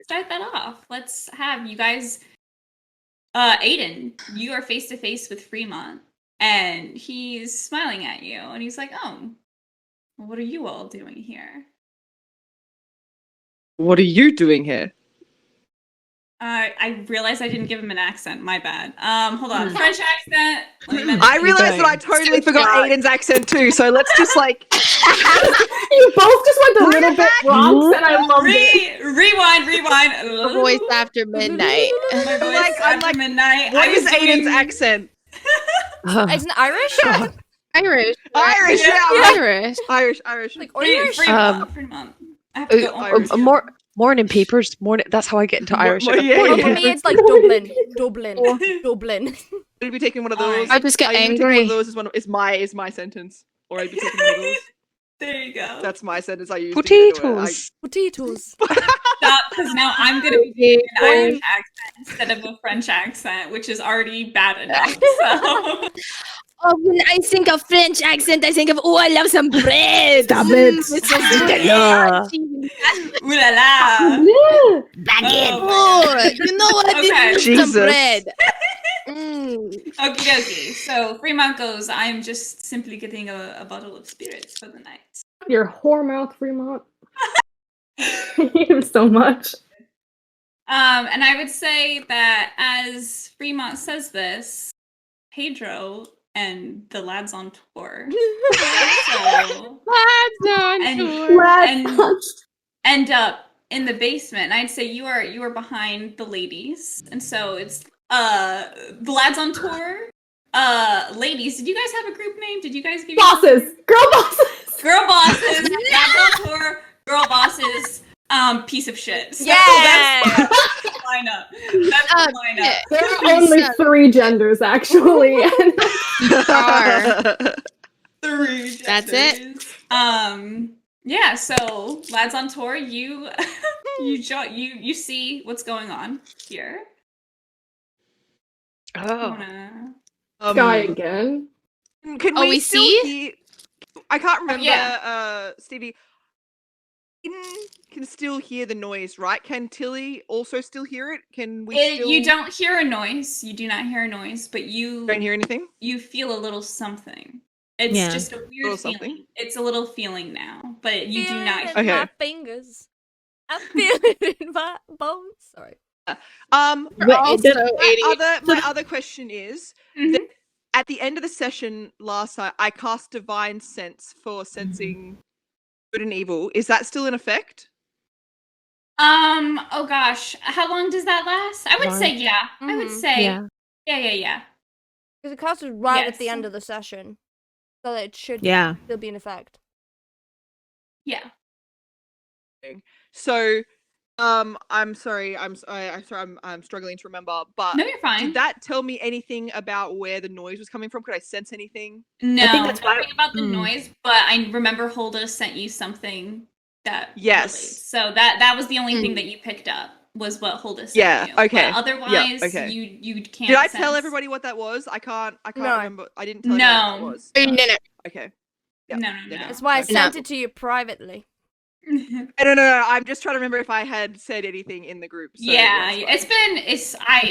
start that off. Let's have you guys. Aiden, you are face to face with Fremont, and he's smiling at you, and he's like, "Oh, what are you all doing here?" What are you doing here? I realized I didn't give him an accent. My bad. Hold on. French accent. I realized that I totally forgot Aiden's accent too. So let's just like. You both just went a little bit wrong, and I loved it. Rewind. A voice after midnight. My voice after midnight. What is Aiden's accent? Isn't it Irish? Irish. Irish, yeah. Irish. Like Irish. Fremont. I have to go Irish. Morning papers. Morning. That's how I get into Irish. For me, it's like Dublin. I'd be taking one of those. I just get angry. One of those is my sentence. Or I'd be taking one of those. There you go. That's my sentence I use. Potatoes. Stop, because now I'm going to be an Irish accent instead of a French accent, which is already bad enough. So. Oh, when I think of French accent, I think of, I love some bread. Stop it. Ooh la la. Baguette. Oh, you know what? Okay. Some bread. Okie dokie. So Fremont goes, I'm just simply getting a bottle of spirits for the night. Your whore mouth, Fremont. I hate him so much. And I would say that as Fremont says this, Pedro and the lads on tour end up in the basement. And I'd say you are behind the ladies, and so it's the lads on tour. Ladies, did you guys have a group name? Did you guys give bosses? Girl bosses. Girl bosses. Lads on tour. Girl bosses. Piece of shit. So yeah. That's the lineup. That's the lineup. There are only 3 genders, actually. 3 genders. That's it. Yeah, so lads on tour, you see what's going on here. Oh. Guy again. Can we still see? I can't remember. Stevie. Can still hear the noise, right? Can Tilly also still hear it? Can we? You don't hear a noise. You do not hear a noise, but you don't hear anything. You feel a little something. It's just a weird feeling. It's a little feeling now, but you do not. Hear my fingers. I feel it in my bones. Sorry. My other question is, that at the end of the session last night, I cast Divine Sense for sensing good and evil. Is that still in effect? Oh gosh, how long does that last? I would say yeah. I would say yeah. Because it casted right at the end of the session, so that it should still be in effect. Yeah. So, I'm sorry. I'm struggling to remember. But no, you're fine. Did that tell me anything about where the noise was coming from? Could I sense anything? No, I think that's nothing about the noise. But I remember Hulda sent you something that. Yes. So that was the only thing that you picked up was what Hulda sent you. Okay. But otherwise, you can't. Did I tell everybody what that was? I can't remember. I didn't tell everyone what it was. No. Okay. Yep. No. That's why I sent it to you privately. I don't know. I'm just trying to remember if I had said anything in the group. So I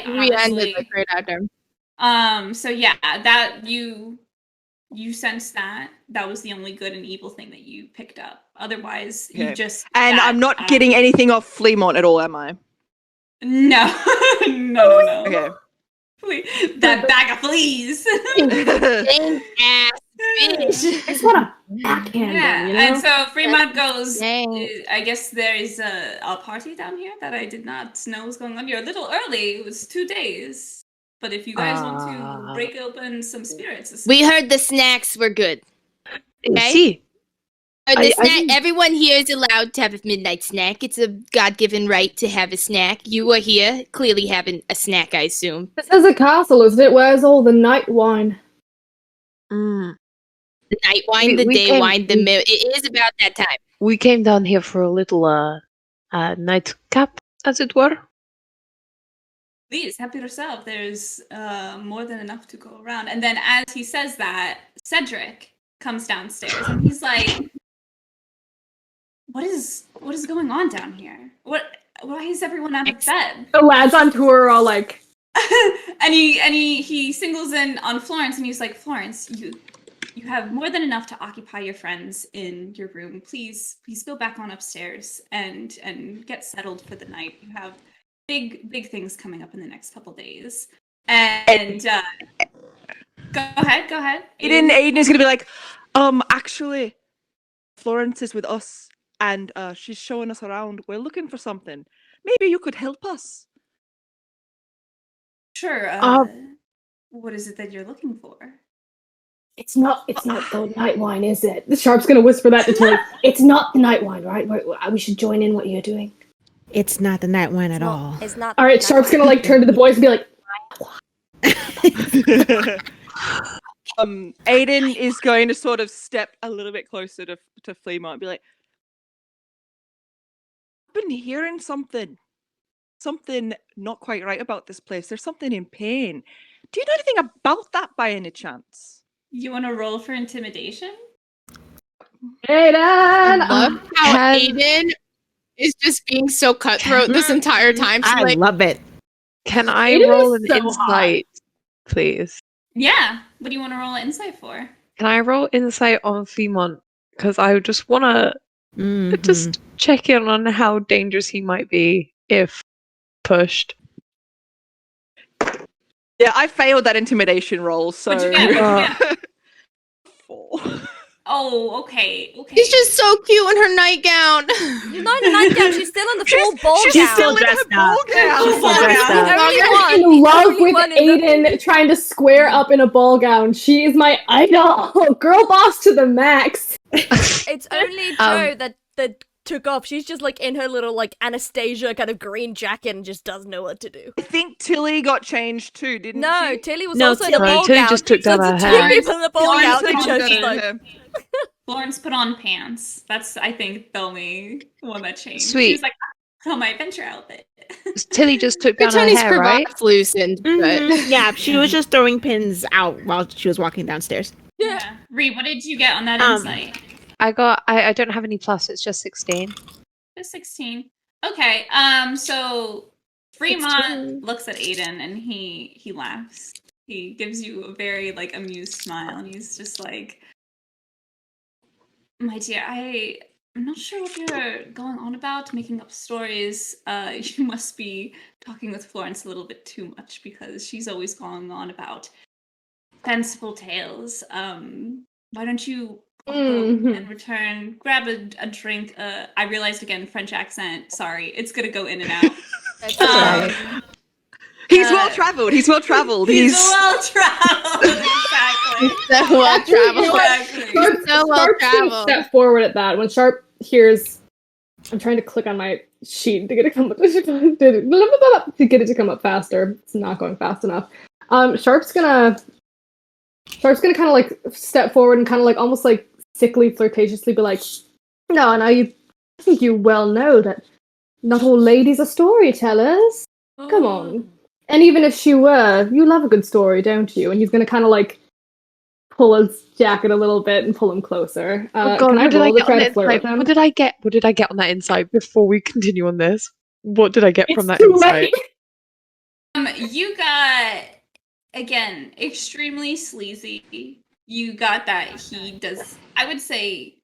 honestly, the great actor. So yeah, that you sensed that was the only good and evil thing that you picked up. Otherwise, you just I'm not getting anything off Fremont at all, am I? No. No. Okay. That bag of fleas. It's what a backhand. Yeah, you know? and so Fremont goes, I guess there is a party down here that I did not know was going on. You're a little early. It was 2 days. But if you guys want to break open some spirits. We heard the snacks were good. Okay? See. Everyone here is allowed to have a midnight snack. It's a God-given right to have a snack. You are here, clearly having a snack, I assume. This is a castle, isn't it? Where's all the night wine? The night wine, the day wine, the milk. It is about that time. We came down here for a little nightcap, as it were. Please, help yourself. There's more than enough to go around. And then as he says that, Cedric comes downstairs and he's like, What is going on down here? What why is everyone out of bed? The lads on tour are all like, and he singles in on Florence, and he's like, Florence, you have more than enough to occupy your friends in your room. Please go back on upstairs and get settled for the night. You have big things coming up in the next couple days. And go ahead. Aiden is gonna be like, actually, Florence is with us, and she's showing us around. We're looking for something. Maybe you could help us. Sure. What is it that you're looking for? it's not the night wine, is it? The Sharpe's gonna whisper that to Tilly. It's not the night wine, right? We should join in what you're doing. It's not the night wine at all. It's not. All right, Sharpe's gonna like turn to the boys and be like, Aiden is going to sort of step a little bit closer to Fremont and be like, I've been hearing something not quite right about this place. There's something in pain. Do you know anything about that by any chance? You want to roll for intimidation? Aiden! I love how Aiden is just being so cutthroat this entire time. She's I like, love it. Can I It roll is an so insight, please? Yeah. What do you want to roll an insight for? Can I roll insight on Fremont? Because I just want to just check in on how dangerous he might be if pushed. Yeah, I failed that intimidation roll, so What'd you get? 4. Oh, okay. she's just so cute in her nightgown. She's not in a nightgown. She's still in the full ball She's gown. still in her dressed ball up. gown. She's still dressed up. Only in love only with one in the- Aiden trying to square up in a ball gown. She is my idol. Girl boss to the max. It's only Joe that took off. She's just like in her little like Anastasia kind of green jacket and just doesn't know what to do. I think Tilly got changed too, didn't No, she? Tilly was No, also in a Tilly- ball Tilly gown. just took down it's her two hair. people in a ball Florence gown. took And down Joe's just her like, hair. Florence put on pants. That's, I think, the only one that changed. Sweet. She was like, "Oh, my adventure outfit." Tilly just took down her Tony's hair, right? cravat's loosened, but Yeah, she was just throwing pins out while she was walking downstairs. Yeah. Ree, what did you get on that Um, insight? I don't have any plus, it's just 16. Just 16. Okay. So Fremont looks at Aiden and he laughs. He gives you a very like amused smile, and he's just like, "My dear, I'm not sure what you're going on about, making up stories. You must be talking with Florence a little bit too much, because she's always going on about fanciful tales. Why don't you go and return, grab a drink?" I realized again, French accent. Sorry, it's gonna go in and out. He's well traveled. He's well traveled. He's well traveled. Exactly. so well traveled. Exactly. So well Sharpe's gonna traveled. step forward at that. When Sharpe hears, I'm trying to click on my sheet to get it to come up faster. It's not going fast enough. Sharpe's gonna kind of like step forward and kind of like almost like sickly flirtatiously be like, "No, I think you well know that not all ladies are storytellers. Come on. And even if she were, you love a good story, don't you?" And he's gonna kind of like pull his jacket a little bit and pull him closer. Oh God, can I what did roll I to get on try that to flirt with insight? him? What did I get on that insight before we continue on this? What did I get from It's that too insight? late. You got, again, extremely sleazy. You got that he does, I would say,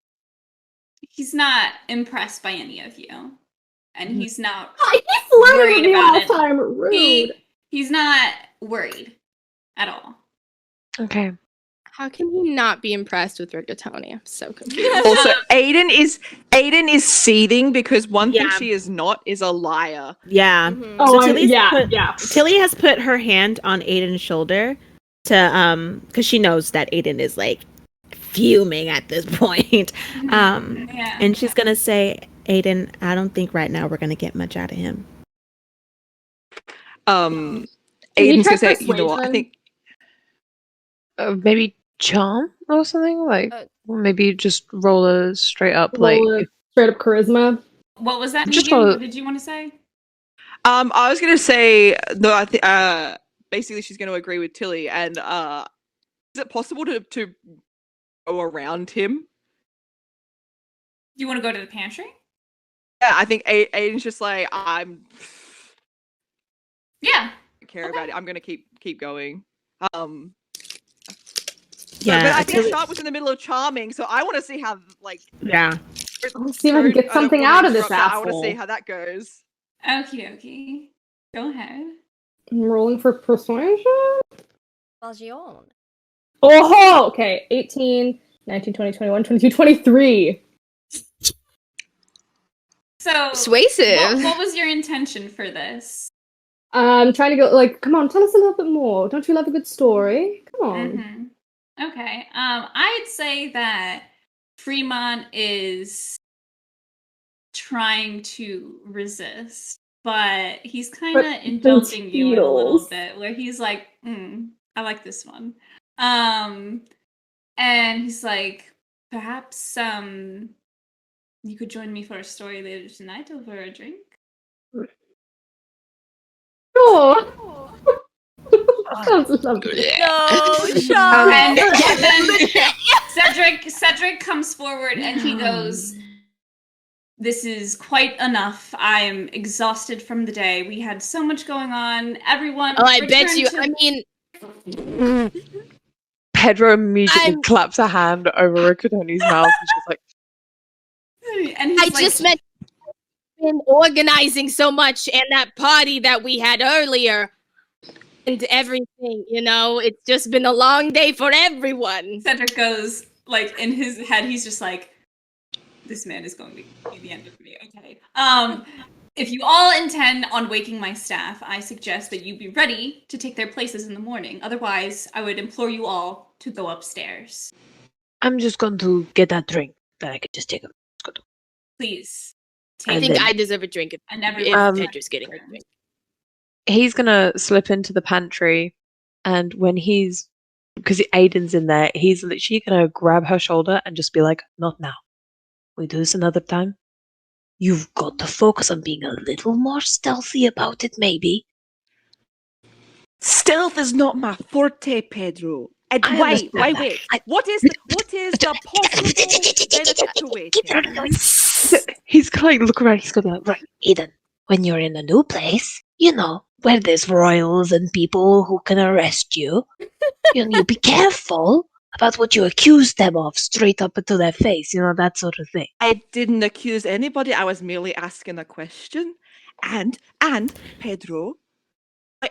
he's not impressed by any of you. And he's not He's flirting worried with me about all it. the time. Rude. He's not worried at all. Okay. How can he not be impressed with Rigatoni? I'm so confused. Also, Aiden is seething because one thing Yeah. she is not is a liar. Yeah. Mhm. Oh, Tilly's yeah. Tilly has put her hand on Aiden's shoulder to because she knows that Aiden is like fuming at this point. Yeah. And she's gonna say, "Aiden, I don't think right now we're gonna get much out of him." you Aiden's try gonna say, you know what? I persuasion? think Maybe charm or something? Like, or maybe just roll a straight up, Roll like, a straight up charisma. What was that, Just medium? roll- What did you want to say? I was gonna say no. I think basically she's gonna agree with Tilly. And is it possible to go around him? You want to go to the pantry? Yeah, I think Aiden's just like, Yeah. care about it. I'm gonna keep going. Yeah, but I think Sharpe was in the middle of charming, so I want to see how yeah. Let's see if I can get something out of this I want to see asshole. how that goes. Okie dokie. Go ahead. I'm rolling for persuasion. Vagion. Oh, okay. 18, 19, 20, 21, 22, 23. So Persuasive. what was your intention for this? I'm trying to go, like, come on, tell us a little bit more. Don't you love a good story? Come on. Mm-hmm. Okay. I'd say that Fremont is trying to resist, but he's kind of indulging you in a little bit, where he's like, I like this one. And he's like, perhaps you could join me for a story later tonight over a drink. Sure. Sounds lovely. No, Sharpe. And then Cedric comes forward and he goes, "This is quite enough. I'm exhausted from the day. We had so much going on. Everyone." Oh, I bet you. I mean, Pedro immediately claps a hand over Rigatoni's mouth and she's like, and he's I just meant been organizing so much and that party that we had earlier and everything, you know, it's just been a long day for everyone. Cedric goes, like, in his head, he's just like, this man is going to be the end of me. Okay. If you all intend on waking my staff, I suggest that you be ready to take their places in the morning. Otherwise, I would implore you all to go upstairs. I'm just going to get that drink that I could just take. Please. I think I deserve a drink if Pedro's getting a drink. He's gonna slip into the pantry, and because Aiden's in there, he's literally gonna grab her shoulder and just be like, "Not now. We do this another time. You've got to focus on being a little more stealthy about it, maybe." Stealth is not my forte, Pedro. And wait. What is the possible benefit to waiting? He's gonna look around. He's gonna be like, "Right, Aiden. When you're in a new place, you know, where there's royals and people who can arrest you, you be careful about what you accuse them of straight up into their face, you know, that sort of thing." I didn't accuse anybody. I was merely asking a question. And Pedro,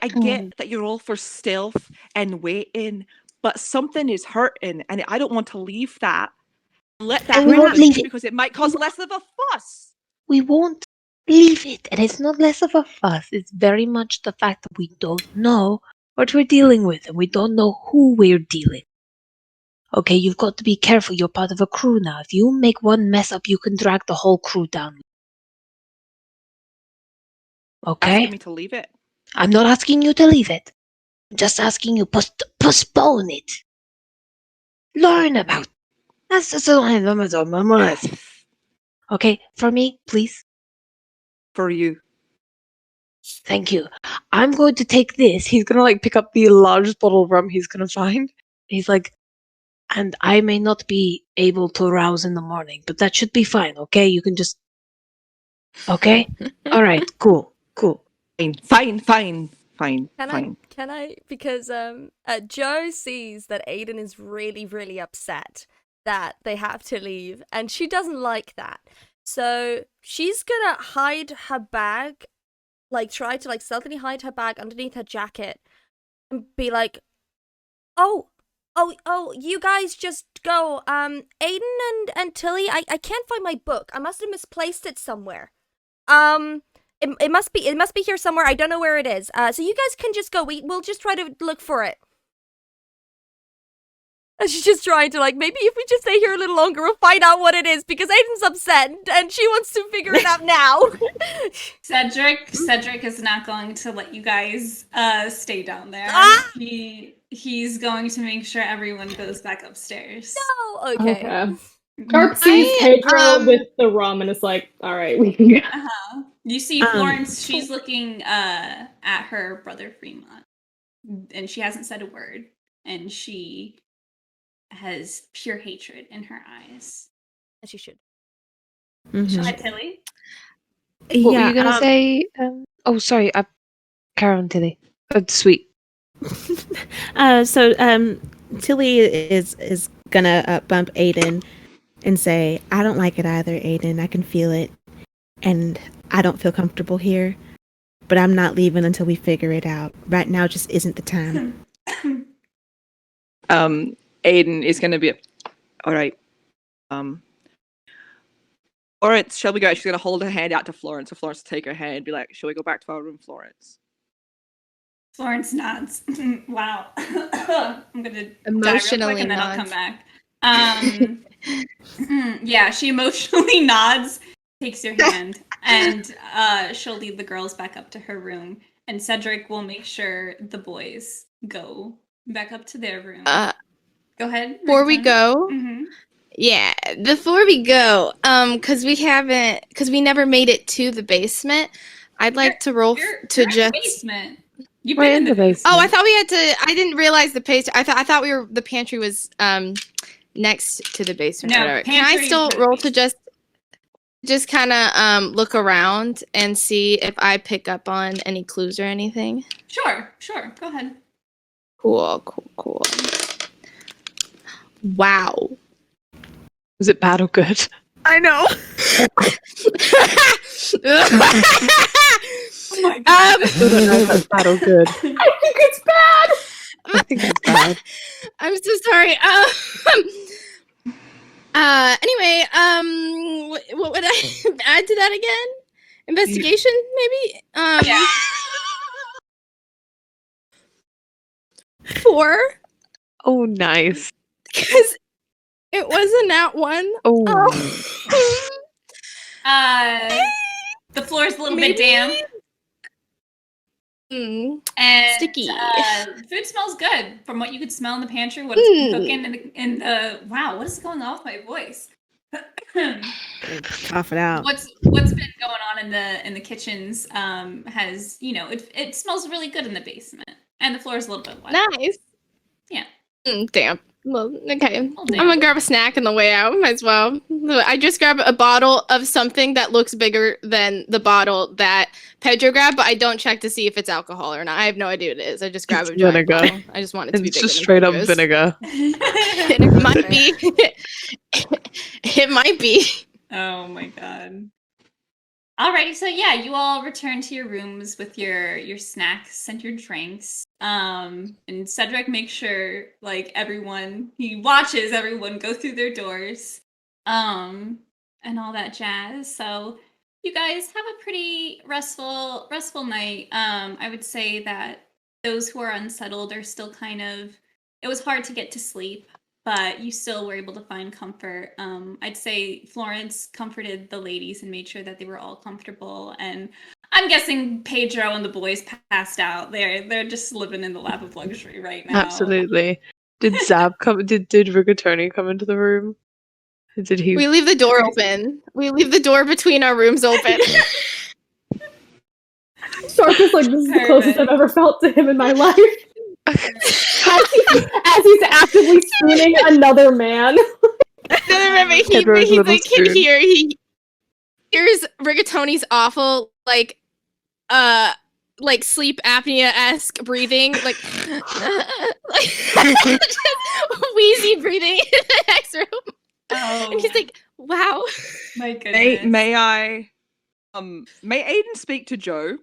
I get that you're all for stealth and waiting, but something is hurting, and I don't want to leave that. Let that happen because it might cause less of a fuss. We won't leave it, and it's not less of a fuss. It's very much the fact that we don't know what we're dealing with, and we don't know who we're dealing. Okay, you've got to be careful. You're part of a crew now. If you make one mess up, you can drag the whole crew down. Okay? Asking me to leave it? I'm not asking you to leave it. I'm just asking you postpone it. Learn about it. That's just a Okay, for me, please. For you. Thank you. I'm going to take this. He's going to like pick up the largest bottle of rum he's going to find. He's like, and I may not be able to rouse in the morning, but that should be fine, okay? You can just... Okay? All right, cool. Fine. Can I? Because Joe sees that Aiden is really, really upset that they have to leave, and she doesn't like that. So she's gonna hide her bag, like try to like stealthily hide her bag underneath her jacket, and be like, "Oh, you guys just go. Aiden and Tilly, I can't find my book. I must have misplaced it somewhere. It must be here somewhere. I don't know where it is. So you guys can just go. We'll just try to look for it." And she's just trying to, like, maybe if we just stay here a little longer, we'll find out what it is, because Aiden's upset, and she wants to figure it out now. Cedric is not going to let you guys stay down there. He's going to make sure everyone goes back upstairs. No, okay. Sharpe sees Pedro with the rum and is like, all right, we can go. You see Florence, she's looking at her brother Fremont, and she hasn't said a word, and she has pure hatred in her eyes. As she should. Hi, Tilly. What were Yeah. you gonna say? Oh, sorry. Carry on, Tilly. Sweet. Tilly is gonna bump Aiden and say, "I don't like it either, Aiden. I can feel it, and I don't feel comfortable here. But I'm not leaving until we figure it out. Right now just isn't the time." Aiden is going to be all right. Florence, shall we go? She's going to hold her hand out to Florence, so Florence will take her hand and be like, "Shall we go back to our room, Florence?" Florence nods. Wow. I'm gonna die real Emotionally quick and then I'll nods. come back. Yeah, she emotionally nods, takes your hand, and she'll lead the girls back up to her room. And Cedric will make sure the boys go back up to their room. Go ahead. Before we Rigatoni. go, Mm-hmm. yeah, before we go, because we never made it to the basement. I'd like to roll You're to in the just. basement. You've We're been in in the the basement. basement. Oh, I thought we had to. I didn't realize the pastry. I thought the pantry was next to the basement. No, Whatever. Can I pantry still is the roll to basement. just kind of look around and see if I pick up on any clues or anything? Sure. Go ahead. Cool. Wow. Was it bad or good? I know. Oh my god. I don't know if that's bad or good. I think it's bad. I think it's bad. I'm so sorry. Anyway, what would I add to that again? Investigation, maybe? Yeah. 4, Oh, nice. because it wasn't that one. Oh. The floor is a little Maybe? bit damp. Mm, And sticky. Food smells good from what you could smell in the pantry. What's been cooking in the wow? What is going on with my voice? Cough it out. What's been going on in the kitchens has it smells really good in the basement, and the floor is a little bit wet. Nice. Yeah. Damn. Well, okay. Oh, I'm damn. gonna grab a snack on the way out. Might as well. I just grabbed a bottle of something that looks bigger than the bottle that Pedro grabbed, but I don't check to see if it's alcohol or not. I have no idea what it is. I just grab It's a giant vinegar. bottle. I just want it to be It's bigger just than straight up Pedro's. vinegar. It might be. It might be. Oh my god. Alrighty, so yeah, you all return to your rooms with your snacks and your drinks. And Cedric makes sure he watches everyone go through their doors. And all that jazz. So you guys have a pretty restful night. I would say that those who are unsettled are still it was hard to get to sleep, but you still were able to find comfort. I'd say Florence comforted the ladies and made sure that they were all comfortable. And I'm guessing Pedro and the boys passed out. They're just living in the lap of luxury right now. Absolutely. Did Zab come? Did Rigatoni come into the room? Did he? We leave the door open. We leave the door between our rooms open. Sharpe is like, this is the closest I've ever felt to him in my life. as he's actively spooning another man. No, remember, Pedro's he's little like spoon. he hears Rigatoni's awful like sleep apnea-esque breathing, like just wheezy breathing in the next room. Oh, And he's like, wow. my goodness. May I? May Aiden speak to Joe?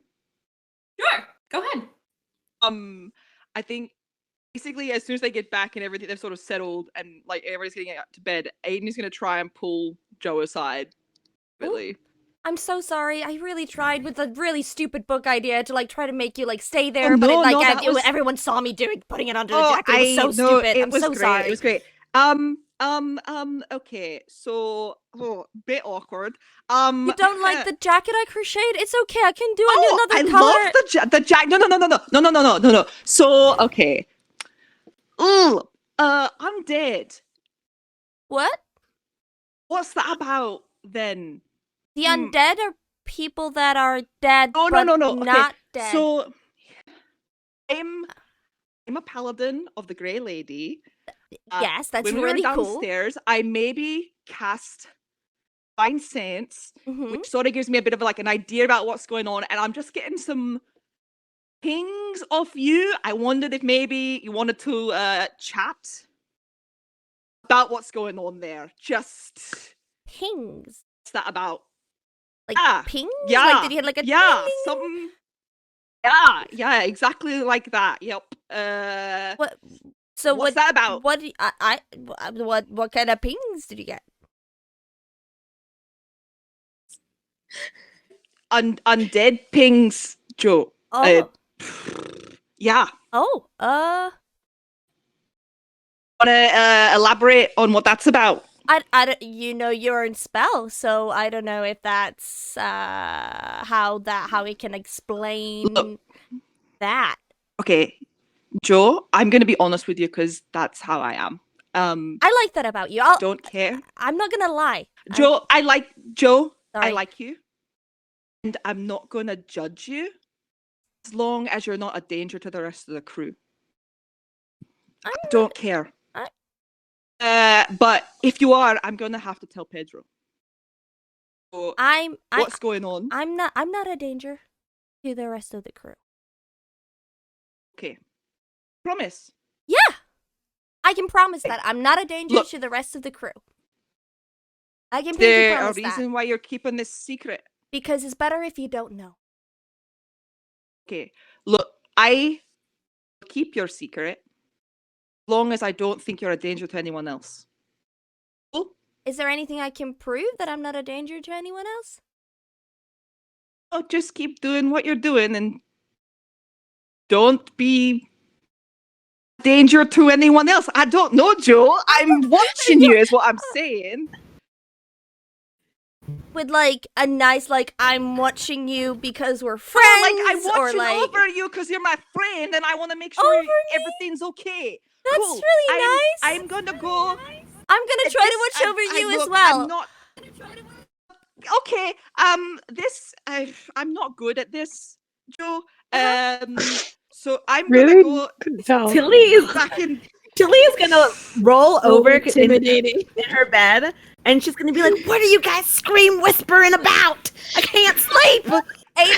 Sure, go ahead. I think basically as soon as they get back and everything, they've sort of settled and like everybody's getting out to bed. Aiden is going to try and pull Joe aside. Really. I'm so sorry. I really tried with a really stupid book idea to try to make you stay there, but everyone saw me putting it under the jacket. It was so stupid. I'm so sorry. It was great. Okay, so bit awkward. You don't like the jacket I crocheted? It's okay. I can do another I color. love the jacket. No. So okay. I'm dead. What? What's that about then? The undead are people that are dead, No. not dead. So I'm a paladin of the Grey Lady. Yes, that's when really we were cool. downstairs, I maybe cast Divine sense, which sort of gives me a bit of like an idea about what's going on, and I'm just getting some pings off you. I wondered if maybe you wanted to chat about what's going on there. Just Pings. what's that about? Like pings? Yeah. Like, did you have like a yeah, ding? something. Yeah, exactly like that. Yep. What? So what's that about? What? What kind of pings did you get? Undead pings, Joe. Oh. Yeah. Oh. Wanna elaborate on what that's about? I don't, you're in spell, so I don't know if that's how we can explain that. Okay, Joe, I'm gonna be honest with you because that's how I am. I like that about you. Don't care. I'm not gonna lie. Joe, I like Sorry. you. And I'm not gonna judge you as long as you're not a danger to the rest of the crew. I don't care. But if you are, I'm gonna have to tell Pedro. So, what's going on? I'm not a danger to the rest of the crew. Okay. Promise. Yeah. I can promise that I'm not a danger to the rest of the crew. I can promise that. There a reason why you're keeping this secret? Because it's better if you don't know. Okay. Look, I keep your secret as long as I don't think you're a danger to anyone else. Cool? Is there anything I can prove that I'm not a danger to anyone else? Oh, just keep doing what you're doing and don't be a danger to anyone else. I don't know, Joe. I'm watching you is what I'm saying. With like a nice I'm watching you because we're friends. I'm watching over you because you're my friend and I want to make sure everything's okay. That's cool. really nice. I'm gonna go. I'm gonna try to watch over you as well. I'm not. Okay. I'm not good at this, Joe. So I'm Really? gonna go. Couldn't tell. Tilly is gonna roll over intimidating in her bed, and she's gonna be like, "What are you guys scream whispering about? I can't sleep." Aiden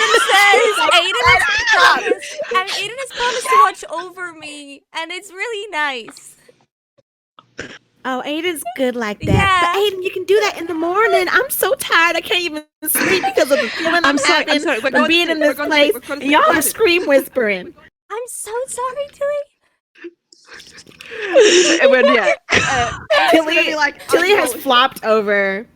has promised to watch over me, and it's really nice. Oh, Aiden's good like that. Yeah. But Aiden, you can do that in the morning. I'm so tired. I can't even sleep because of the feeling I'm sorry. having We're of being in this place. And y'all are scream whispering. I'm so sorry, Tilly. Tilly has flopped over.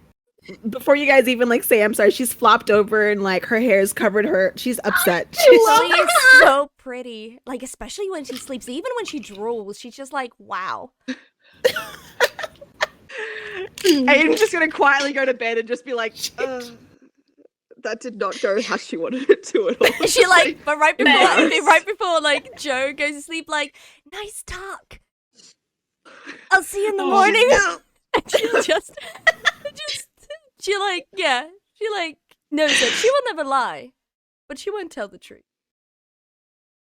Before you guys even say I'm sorry, she's flopped over and her hair's covered her. She's upset. Tilly is so pretty. Especially when she sleeps. Even when she drools, she's just wow. Aiden's just gonna quietly go to bed and just be like, that did not go how she wanted it to at all. She but right before Joe goes to sleep, nice talk. I'll see you in the morning. She knows it. She will never lie, but she won't tell the truth.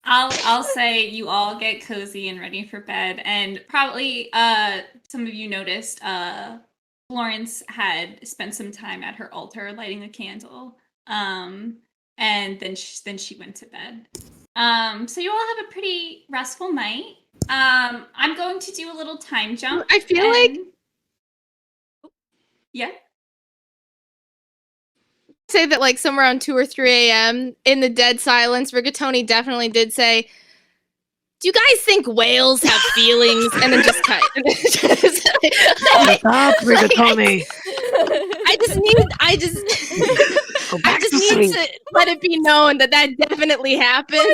I'll say you all get cozy and ready for bed, and probably some of you noticed Florence had spent some time at her altar lighting a candle, and then she went to bed. So you all have a pretty restful night. I'm going to do a little time jump. I feel yeah. Say that somewhere around 2 or 3 a.m. in the dead silence, Rigatoni definitely did say, "Do you guys think whales have feelings?" And then just cut. Stop, Rigatoni. I just need to let it be known that definitely happens.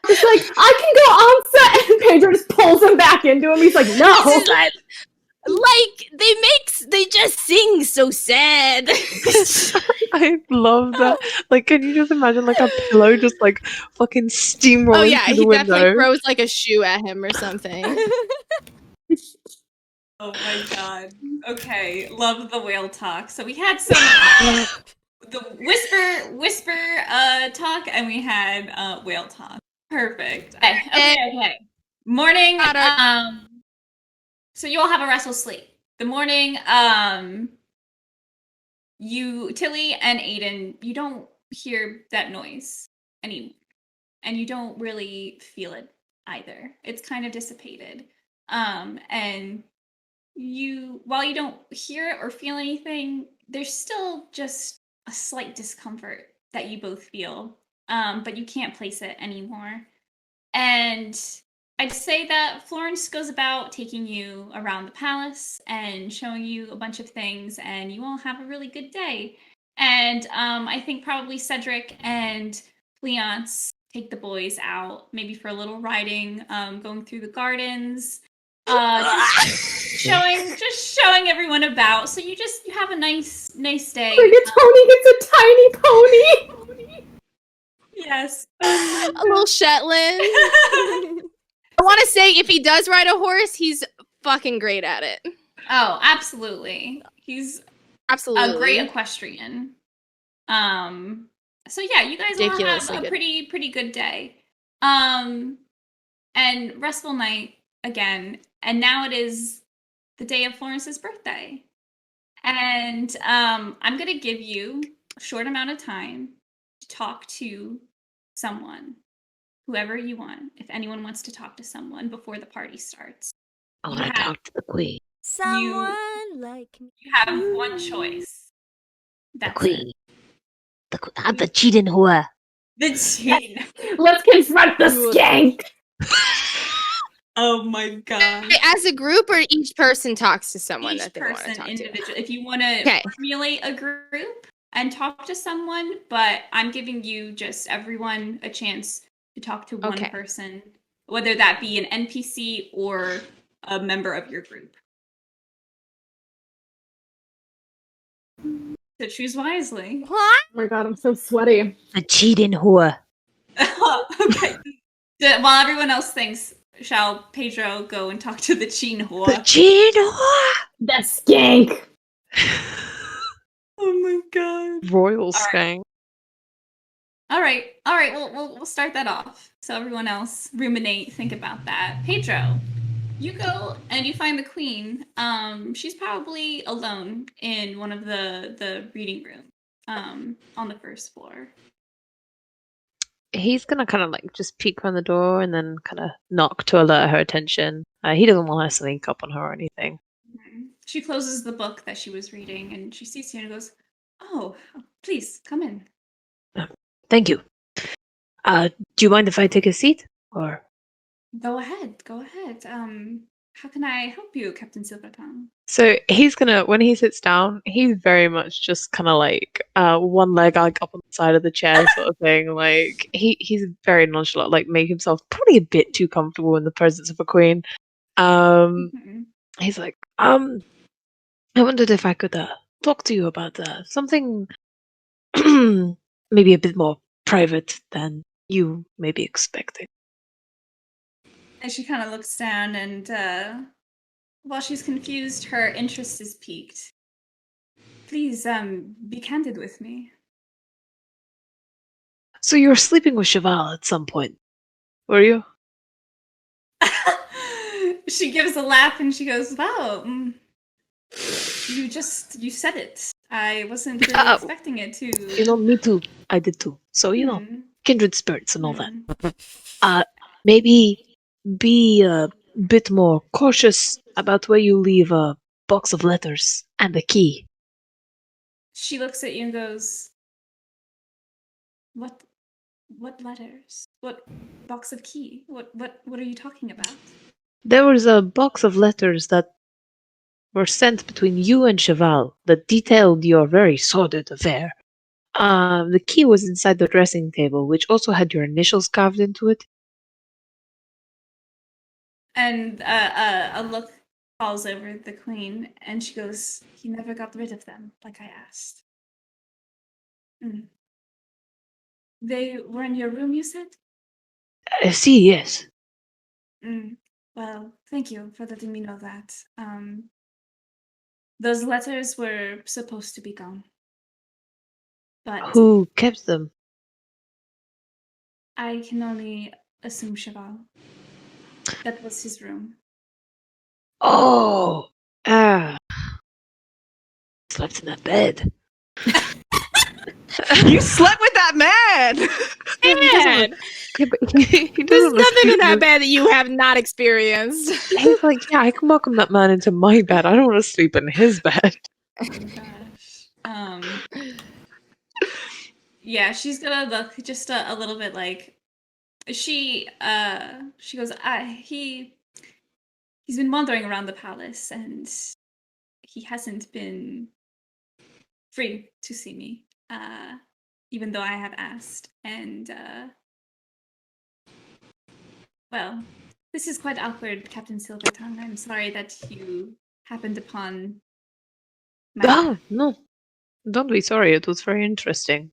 It's I can go on set, and Pedro just pulls him back into him. He's like, no. They just sing so sad. I love that. Can you just imagine a pillow just fucking steamrolling Oh yeah, through the he window? definitely throws a shoe at him or something. Oh my god. Okay, love the whale talk. So we had some the whisper talk, and we had whale talk. Perfect. Okay. Morning. So you all have a restful sleep. The morning, Tilly and Aiden, you don't hear that noise anymore, and you don't really feel it either. It's kind of dissipated. And while you don't hear it or feel anything, there's still just a slight discomfort that you both feel, but you can't place it anymore. And I'd say that Florence goes about taking you around the palace and showing you a bunch of things, and you all have a really good day. And I think probably Cedric and Leonce take the boys out, maybe for a little riding, going through the gardens, just showing everyone about. So you have a nice day. Rigatoni gets a tiny pony. Yes. A little Shetland. I want to say, if he does ride a horse, he's fucking great at it. Oh, absolutely. He's Absolutely a great equestrian. So yeah, you guys all have a pretty good day. And restful night again. And now it is the day of Florence's birthday. And I'm gonna give you a short amount of time to talk to someone. Whoever you want. If anyone wants to talk to someone before the party starts. I want to talk to the queen. Someone like me. You have one choice. The queen. The cheating whore. The cheating. Let's confront the skank. Oh my god. As a group, or each person talks to someone Each that they want to person talk individual. to? If you want to formulate a group and talk to someone, but I'm giving you just everyone a chance to talk to one person, whether that be an NPC or a member of your group. So choose wisely. What? Oh my god, I'm so sweaty. The cheating whore. Okay. While everyone else thinks, shall Pedro go and talk to the cheating whore? The cheating whore. The skank. Oh my god. Royal skank. All right. We'll start that off. So everyone else ruminate, think about that. Pedro, you go and you find the queen. She's probably alone in one of the reading rooms. On the first floor. He's gonna kind of like just peek around the door and then kind of knock to alert her attention. He doesn't want her to sneak up on her or anything. She closes the book that she was reading and she sees you and goes, "Oh, please come in." Thank you. Do you mind if I take a seat? Or Go ahead. How can I help you, Captain Silvertongue? So he's gonna, when he sits down, he's very much just kind of like one leg like up on the side of the chair sort of thing. Like he's very nonchalant, like make himself probably a bit too comfortable in the presence of a queen. He's like, I wondered if I could talk to you about something maybe a bit more private than you may be expecting. And she kind of looks down and while she's confused, her interest is piqued. Please, be candid with me. So you were sleeping with Cheval at some point, were you? She gives a laugh and she goes, "Wow, you said it. I wasn't really expecting it to." You know, me too. I did too. So, you know, kindred spirits and all that. Maybe be a bit more cautious about where you leave a box of letters and a key. She looks at you and goes, What letters? What box of key? What are you talking about?" There was a box of letters that were sent between you and Cheval that detailed your very sordid affair. The key was inside the dressing table, which also had your initials carved into it. And a look falls over the queen, and she goes, "He never got rid of them, like I asked." They were in your room, you said? See, yes. Well, thank you for letting me know that. Those letters were supposed to be gone. But Who kept them? I can only assume Cheval. That was his room. Oh! Slept in that bed. You slept with that man! Yeah, he doesn't Man, look, yeah, but he there's doesn't nothing in that look. bed that you have not experienced. He's like, yeah, I can welcome that man into my bed. I don't want to sleep in his bed. Oh gosh. Yeah, she's gonna look just a little bit like she goes, he's been wandering around the palace and he hasn't been free to see me. Even though I have asked. And well, this is quite awkward, Captain Silvertongue. I'm sorry that you happened upon my Oh, no. Don't be sorry. It was very interesting.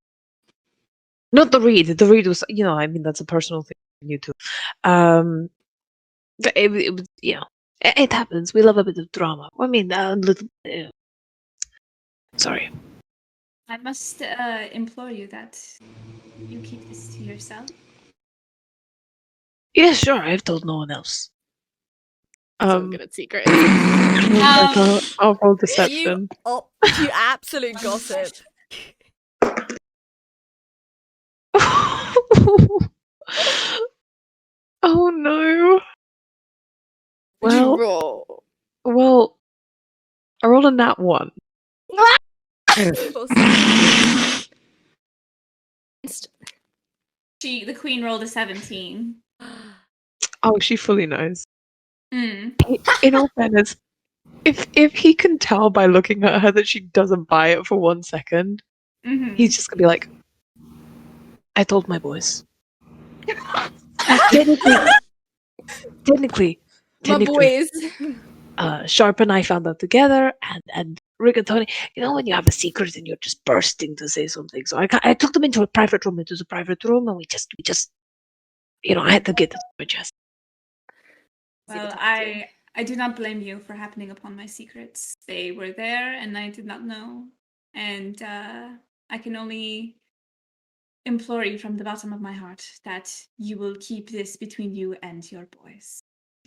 Not the read. The read was, I mean, that's a personal thing for you too. It was, it happens. We love a bit of drama. I mean, a little. Sorry. I must implore you that you keep this to yourself. Yeah, sure. I've told no one else. So good at secrets. I'll roll deception. You absolute gossip. Oh no. What'd you Well, roll? well, I rolled a nat 1. The queen rolled a 17. Oh, she fully knows. Mm. In all fairness, if he can tell by looking at her that she doesn't buy it for 1 second, Mm-hmm. he's just gonna be like, I told my boys. Technically, My boys. Sharpe and I found out together, and Rigatoni. You know when you have a secret and you're just bursting to say something. So I took them into a private room. It was a private room, and we just, I had to get it off my chest. Well, I do not blame you for happening upon my secrets. They were there, and I did not know. And I can only implore you from the bottom of my heart that you will keep this between you and your boys.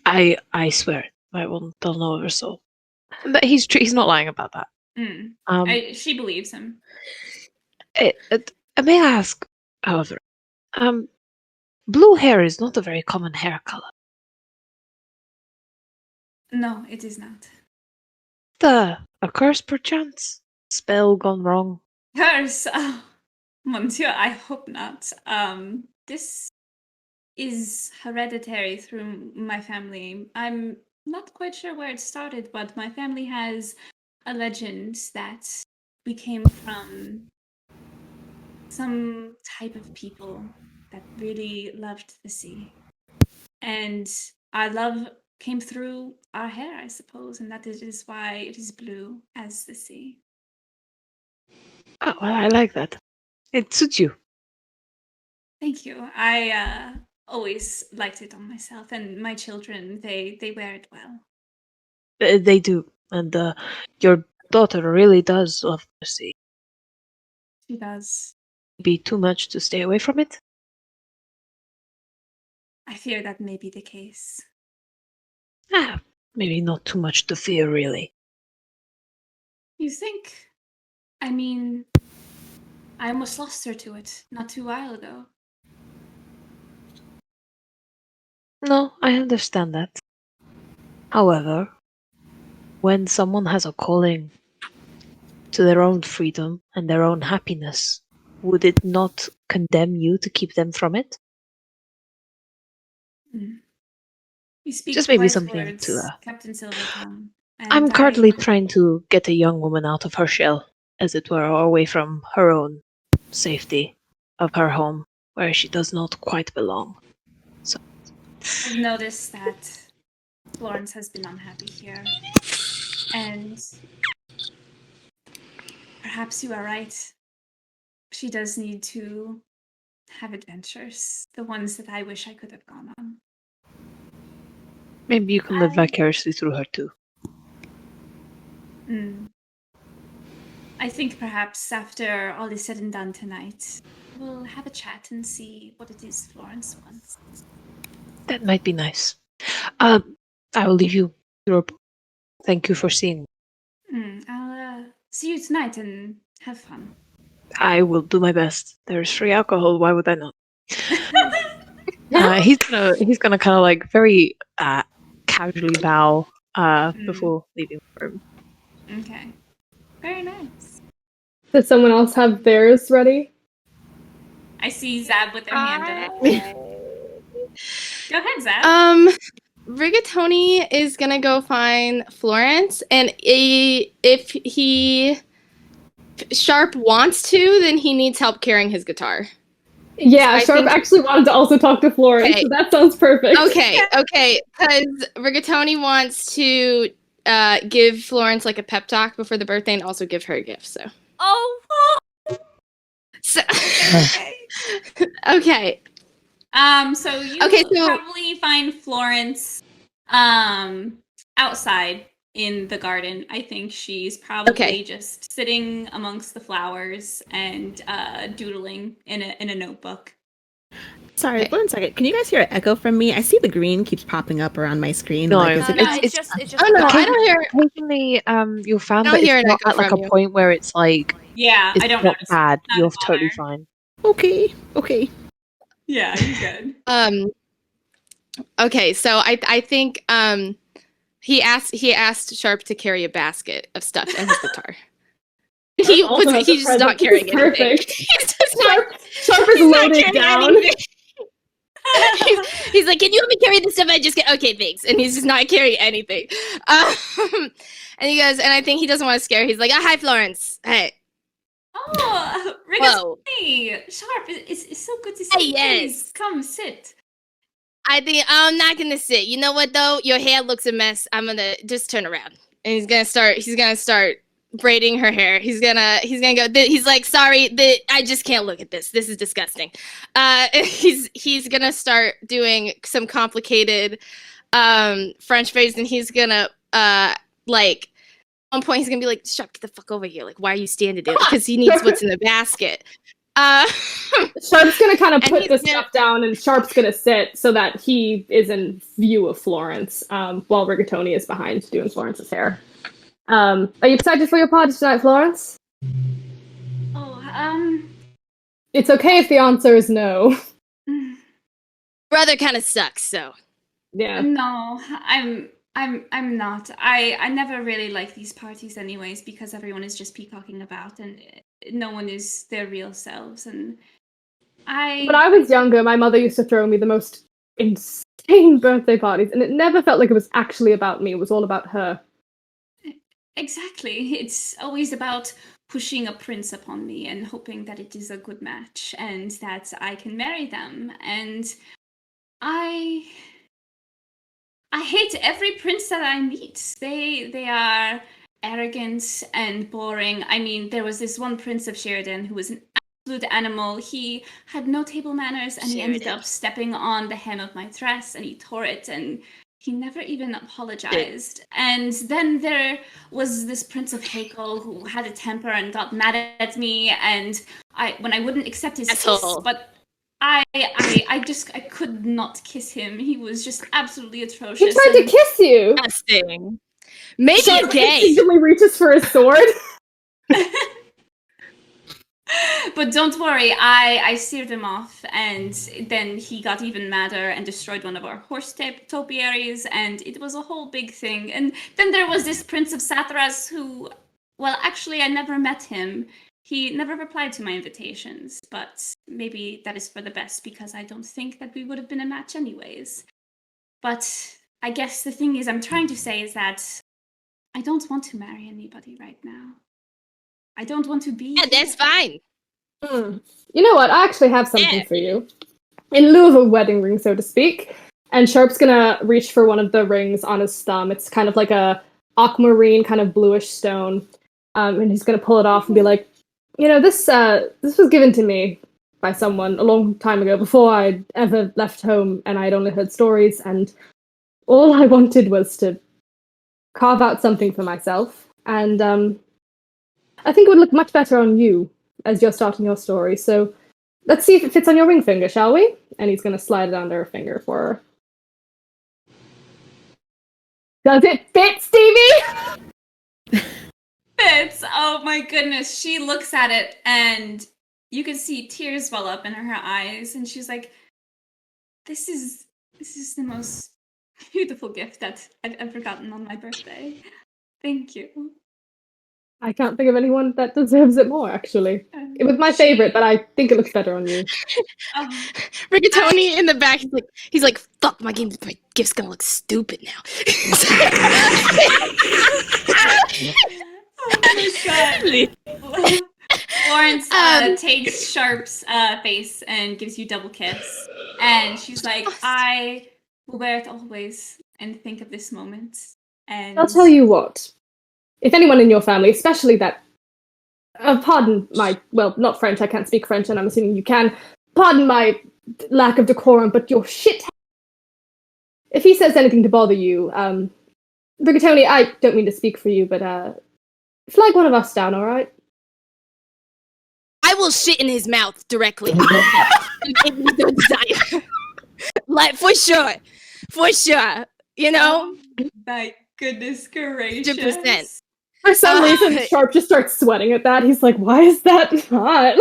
I swear, I won't tell no other soul. But he's not lying about that. Mm. She believes him. May I ask, however, blue hair is not a very common hair color. No, it is not. A curse, perchance? Spell gone wrong? Curse! Oh, Monsieur, I hope not. This is hereditary through my family. I'm not quite sure where it started, but my family has a legend that we came from some type of people that really loved the sea. And our love came through our hair, I suppose, and that is why it is blue as the sea. Oh, well, I like that. It suits you. Thank you. I always liked it on myself, and my children, they wear it well. They do. And your daughter really does love the sea. She does. Be too much to stay away from it? I fear that may be the case. Maybe not too much to fear, really. You think? I mean, I almost lost her to it not too while ago. No, I understand that. However, when someone has a calling to their own freedom and their own happiness, would it not condemn you to keep them from it? You speak Just maybe wise something words, to. Captain Silvertongue. I'm currently trying to get a young woman out of her shell, as it were, away from her own safety of her home, where she does not quite belong. So I've noticed that Florence has been unhappy here, and perhaps you are right. She does need to have adventures, the ones that I wish I could have gone on. maybe you can live vicariously through her too. I think perhaps after all is said and done tonight, we'll have a chat and see what it is Florence wants. That might be nice. I will leave you. Thank you for seeing me. see you tonight and have fun. I will do my best. There's free alcohol. Why would I not? He's gonna kind of like very casually bow before leaving the room. Okay. Very nice. Does someone else have theirs ready? I see Zab with their hand up. Go ahead, Zab. Rigatoni is gonna go find Florence, and if Sharpe wants to, then he needs help carrying his guitar. Yeah, Sharpe actually wanted to also talk to Florence, so that sounds perfect. Okay, because Rigatoni wants to give Florence like a pep talk before the birthday and also give her a gift, so. Oh! So okay. So you probably find Florence outside in the garden. I think she's probably just sitting amongst the flowers and doodling in a notebook. Sorry, 1 second. Can you guys hear an echo from me? I see the green keeps popping up around my screen. No, it's just. Oh no, I don't hear. Occasionally, you'll find I that don't hear it's an not echo at like from a you. point where it's like I don't not notice. bad. Not You're a totally bother. fine. Okay. Yeah, you're good. Okay, so I think he asked Sharpe to carry a basket of stuff and his guitar. He's just not carrying anything. Perfect. He's just not. Sharpe is loaded down. He's like, can you let me carry this stuff? I just get okay, thanks. And he's just not carrying anything. And he goes, and I think he doesn't want to scare her. He's like, hi, Florence. Hey. Oh, Rigatoni! Sharpe, it's so good to see you. Please, come sit. I think I'm not gonna sit. You know what though? Your hair looks a mess. I'm gonna just turn around. And he's gonna start braiding her hair. He's gonna go. He's like, sorry, I just can't look at this. This is disgusting. He's gonna start doing some complicated French phrases, and he's gonna like. At one point, he's gonna be like, "Sharpe, get the fuck over here! Like, why are you standing there?" Because he needs what's in the basket. Sharpe's gonna kind of put the stuff down, and Sharpe's gonna sit so that he is in view of Florence, while Rigatoni is behind doing Florence's hair. Are you excited for your party tonight, Florence? It's okay if the answer is no. Brother kind of sucks, so. Yeah. No, I'm not. I never really like these parties anyways because everyone is just peacocking about and no one is their real selves. And When I was younger, my mother used to throw me the most insane birthday parties, and it never felt like it was actually about me. It was all about her. Exactly. It's always about pushing a prince upon me and hoping that it is a good match and that I can marry them. And I hate every prince that I meet. They are arrogant and boring. I mean, there was this one prince of Sheridan who was an absolute animal. He had no table manners and he ended up stepping on the hem of my dress and he tore it and he never even apologized. And then there was this Prince of Hakel who had a temper and got mad at me and when I wouldn't accept his kiss, but I could not kiss him. He was just absolutely atrocious. He tried to kiss you. Disgusting. Maybe he's gay. He usually reaches for his sword. But don't worry, I steered him off, and then he got even madder and destroyed one of our horse topiaries, and it was a whole big thing. And then there was this Prince of Satharas who, well, actually, I never met him. He never replied to my invitations, but maybe that is for the best because I don't think that we would have been a match anyways. But I guess the thing is, I'm trying to say is that I don't want to marry anybody right now. I don't want to be. Yeah, that's fine. You know what? I actually have something for you. In lieu of a wedding ring, so to speak. And Sharpe's gonna reach for one of the rings on his thumb. It's kind of like a aquamarine, kind of bluish stone. And he's gonna pull it off and be like, you know, this was given to me by someone a long time ago, before I'd ever left home, and I'd only heard stories, and all I wanted was to carve out something for myself. And I think it would look much better on you as you're starting your story. So let's see if it fits on your ring finger, shall we? And he's going to slide it under her finger for her. Does it fit, Stevie? fits. Oh my goodness. She looks at it and you can see tears well up in her eyes, and she's like, This is the most beautiful gift that I've ever gotten on my birthday. Thank you. I can't think of anyone that deserves it more, actually. It was my favorite, but I think it looks better on you. Rigatoni in the back, he's like, fuck, my gift's gonna look stupid now. Oh my god. Florence takes Sharpe's face and gives you double kiss. And she's like, I will wear it always and think of this moment. And I'll tell you what. If anyone in your family, especially that... pardon my... Well, not French, I can't speak French, and I'm assuming you can. Pardon my lack of decorum, but your shit... If he says anything to bother you, Rigatoni, I don't mean to speak for you, but, flag one of us down, alright? I will shit in his mouth directly. Like, for sure. For sure. You know? My goodness gracious. 100%. For some reason, Sharpe just starts sweating at that. He's like, why is that hot?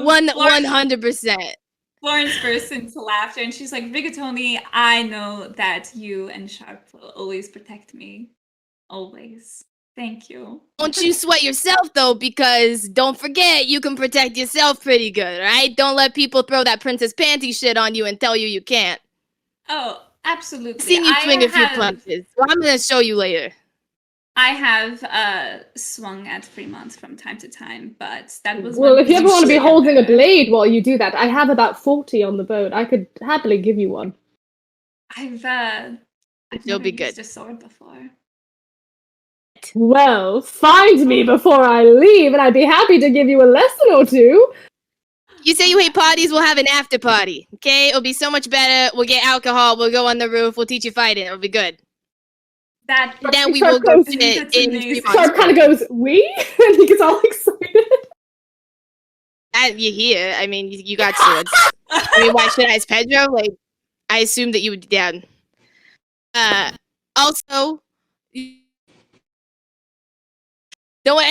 100%. Florence bursts into laughter and she's like, Rigatoni, I know that you and Sharpe will always protect me. Always. Thank you. Don't you sweat yourself, though, because don't forget, you can protect yourself pretty good, right? Don't let people throw that princess panty shit on you and tell you can't. Oh, absolutely. I've seen you swing a few punches. Well, I'm going to show you later. I have swung at Fremont from time to time, but that was... Well, if you ever want to be holding a blade while you do that, I have about 40 on the boat. I could happily give you one. I've You'll be good. used a sword before. Well, find me before I leave, and I'd be happy to give you a lesson or two. You say you hate parties, we'll have an after party, okay? It'll be so much better. We'll get alcohol, we'll go on the roof, we'll teach you fighting, it'll be good. Then we will go fit in Fremont. Sharpe kind of goes, we? And he gets all excited. You hear, I mean, you got swords. I mean, why should I as Pedro? Like, I assumed that you would be down. Also... No,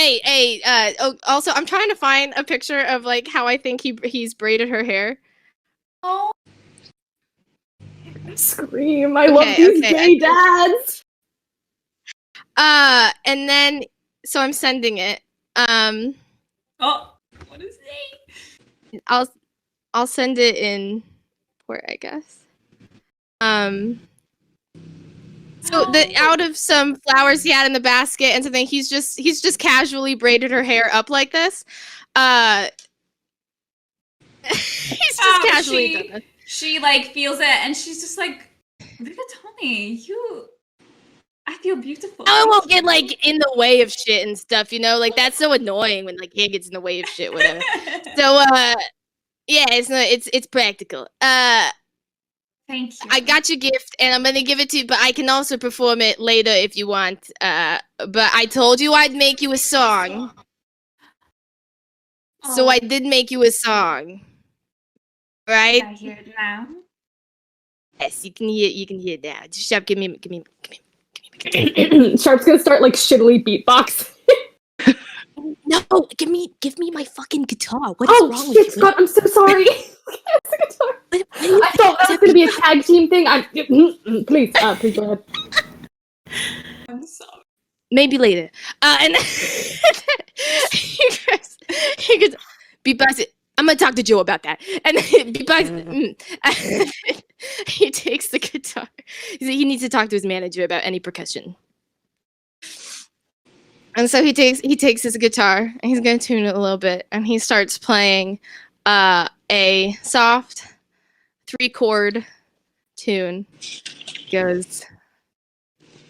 also, I'm trying to find a picture of, like, how I think he's braided her hair. Oh. Scream, I love these gay dads! And then, so I'm sending it. Oh, what is it? I'll send it in port, I guess. So out of some flowers he had in the basket and something, he's just casually braided her hair up like this. He's just casually done this. She like feels it and she's just like, Rigatoni, I feel beautiful. I won't get like in the way of shit and stuff, you know? Like that's so annoying when like hair gets in the way of shit, whatever. So yeah, it's practical. Thank you. I got your gift, and I'm gonna give it to you, but I can also perform it later if you want. But I told you I'd make you a song. So I did make you a song. Right? I hear it now. Yes, you can hear it now. Just Sharpe, give me. Sharpe's gonna start like shittily beatbox. No, give me my fucking guitar. What is wrong with you? Scott, I'm so sorry. I thought that was gonna be a tag team thing. Please go ahead. I'm sorry. Maybe later. And then he goes, beatbox it. I'm gonna talk to Joe about that. And then beatbox. He takes the guitar. He needs to talk to his manager about any percussion. And so he takes his guitar and he's gonna tune it a little bit, and he starts playing a soft 3-chord tune. Goes,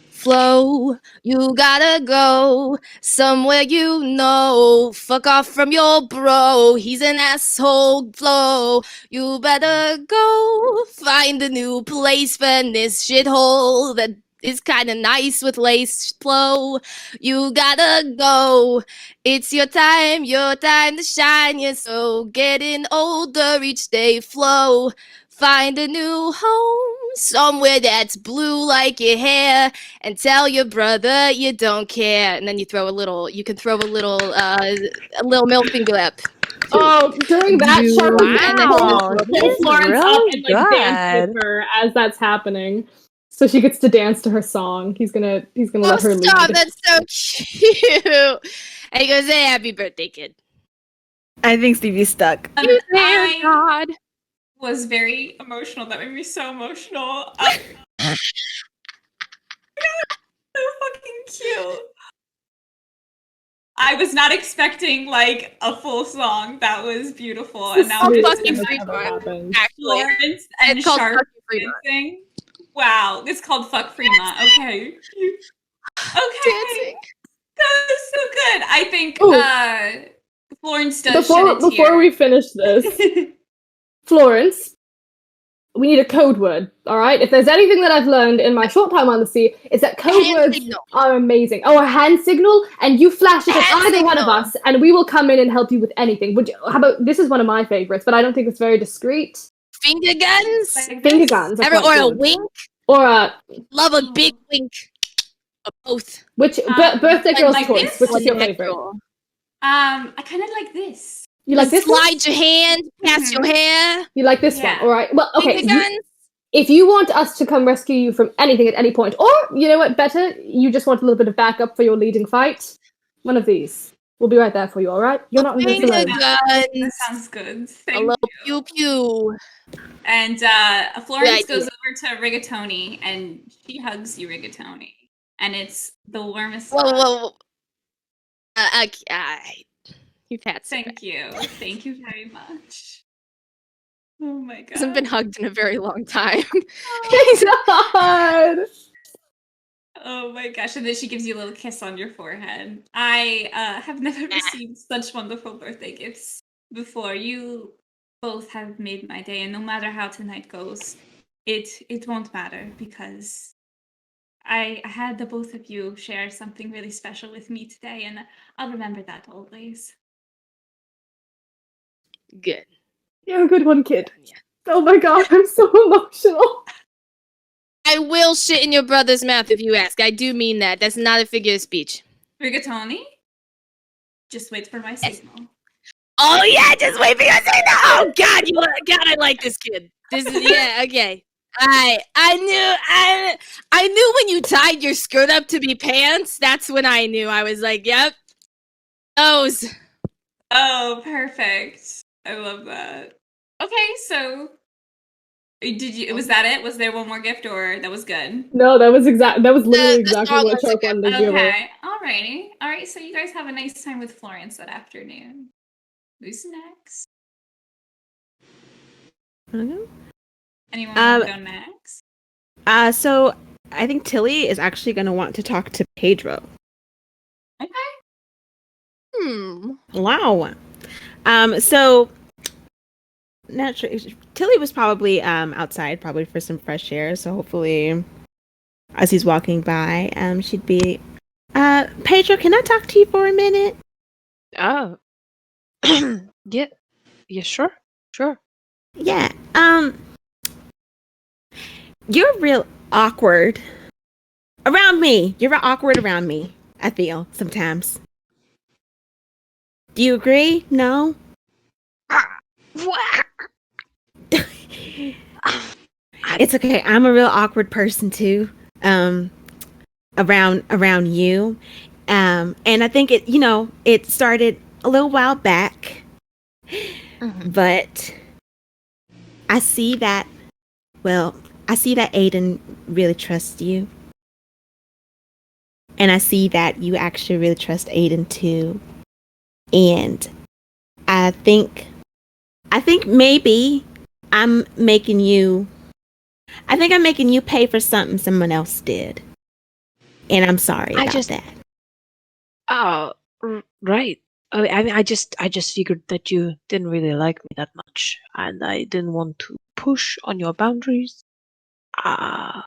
Flo, you gotta go somewhere you know. Fuck off from your bro, he's an asshole. Flo, you better go find a new place for this shithole that is kind of nice with lace flow. You gotta go. It's your time to shine. You're so getting older each day. Flo, find a new home somewhere that's blue like your hair, and tell your brother you don't care. And then you throw a little middle finger up. Oh, during that, Sharpe is gonna Wow, pull he's Florence up really and like dance good. with her as that's happening, so she gets to dance to her song. He's gonna Oh, let her stop! lead. That's so cute. And he goes, "Hey, happy birthday, kid." I think Stevie's stuck. I God. was very emotional. That made me so emotional. So fucking cute. I was not expecting like a full song. That was beautiful. And now Sweetest just thing seems that's like ever happened. Actually, Florence and it's called Sharpe Fucking Fremont. dancing. Wow, it's called Fuck Fremont. Okay. Okay. Dancing. That was so good. I think Ooh. Florence does Before we finish this, Florence, we need a code word. All right. If there's anything that I've learned in my short time on the sea, it's that code Hand words signal. are amazing. Oh, a hand signal, and you flash it at Hand either one of signal. us, and we will come in and help you with anything. Would you? How about this? Is one of my favorites, but I don't think it's very discreet. Finger guns. Finger guns, are Ever, quite or a good. wink. Or a Love a big wink. Or both. which birthday like girl's this? choice? Which is your Like favorite? I kind of like this. You like this one? Slide your hand past your hair. You like this Yeah. one? All right. Well, okay. Finger guns. If you want us to come rescue you from anything at any point, or you know what, better, you just want a little bit of backup for your leading fight, one of these. We'll be right there for you, all right? You're not in this Finger alone. That guns. sounds good. A Thank little you. pew pew. And Florence Good goes over to Rigatoni and she hugs you, Rigatoni. And it's the warmest. Whoa, hug. whoa, whoa. You've had some. Thank you. Thank you very much. Oh my god. Hasn't been hugged in a very long time. God. Oh my gosh. And then she gives you a little kiss on your forehead. I have never received such wonderful birthday gifts before. You both have made my day, and no matter how tonight goes, it won't matter because I had the both of you share something really special with me today, and I'll remember that always. Good. You're a good one, kid. Yeah. Oh my god, I'm so emotional. I will shit in your brother's mouth if you ask. I do mean that. That's not a figure of speech. Rigatoni, just wait for my signal. Oh yeah, just wait for your signal. Oh God, I like this kid. This is okay. I knew when you tied your skirt up to be pants. That's when I knew. I was like, yep, those. Oh, perfect. I love that. Okay, so did you? Was that it? Was there one more gift, or that was good? No, that was literally the exactly song what was Sharpe wanted to give her. Okay, alrighty. All right, so you guys have a nice time with Florence that afternoon. Who's next? Mhm. Anyone want to go next? So I think Tilly is actually going to want to talk to Pedro. Okay. Wow. So naturally, Tilly was probably outside, probably for some fresh air. So hopefully, as he's walking by, she'd be, Pedro, can I talk to you for a minute? Oh. Yeah. Yeah, sure. Sure. Yeah. You're real awkward around me. You're real awkward around me, I feel sometimes. Do you agree? No? It's okay. I'm a real awkward person too. Around you. And I think it started a little while back. But I see that Aiden really trusts you. And I see that you actually really trust Aiden too. And I think maybe I'm making you pay for something someone else did. And I'm sorry about that. Oh, right. I just figured that you didn't really like me that much, and I didn't want to push on your boundaries. Because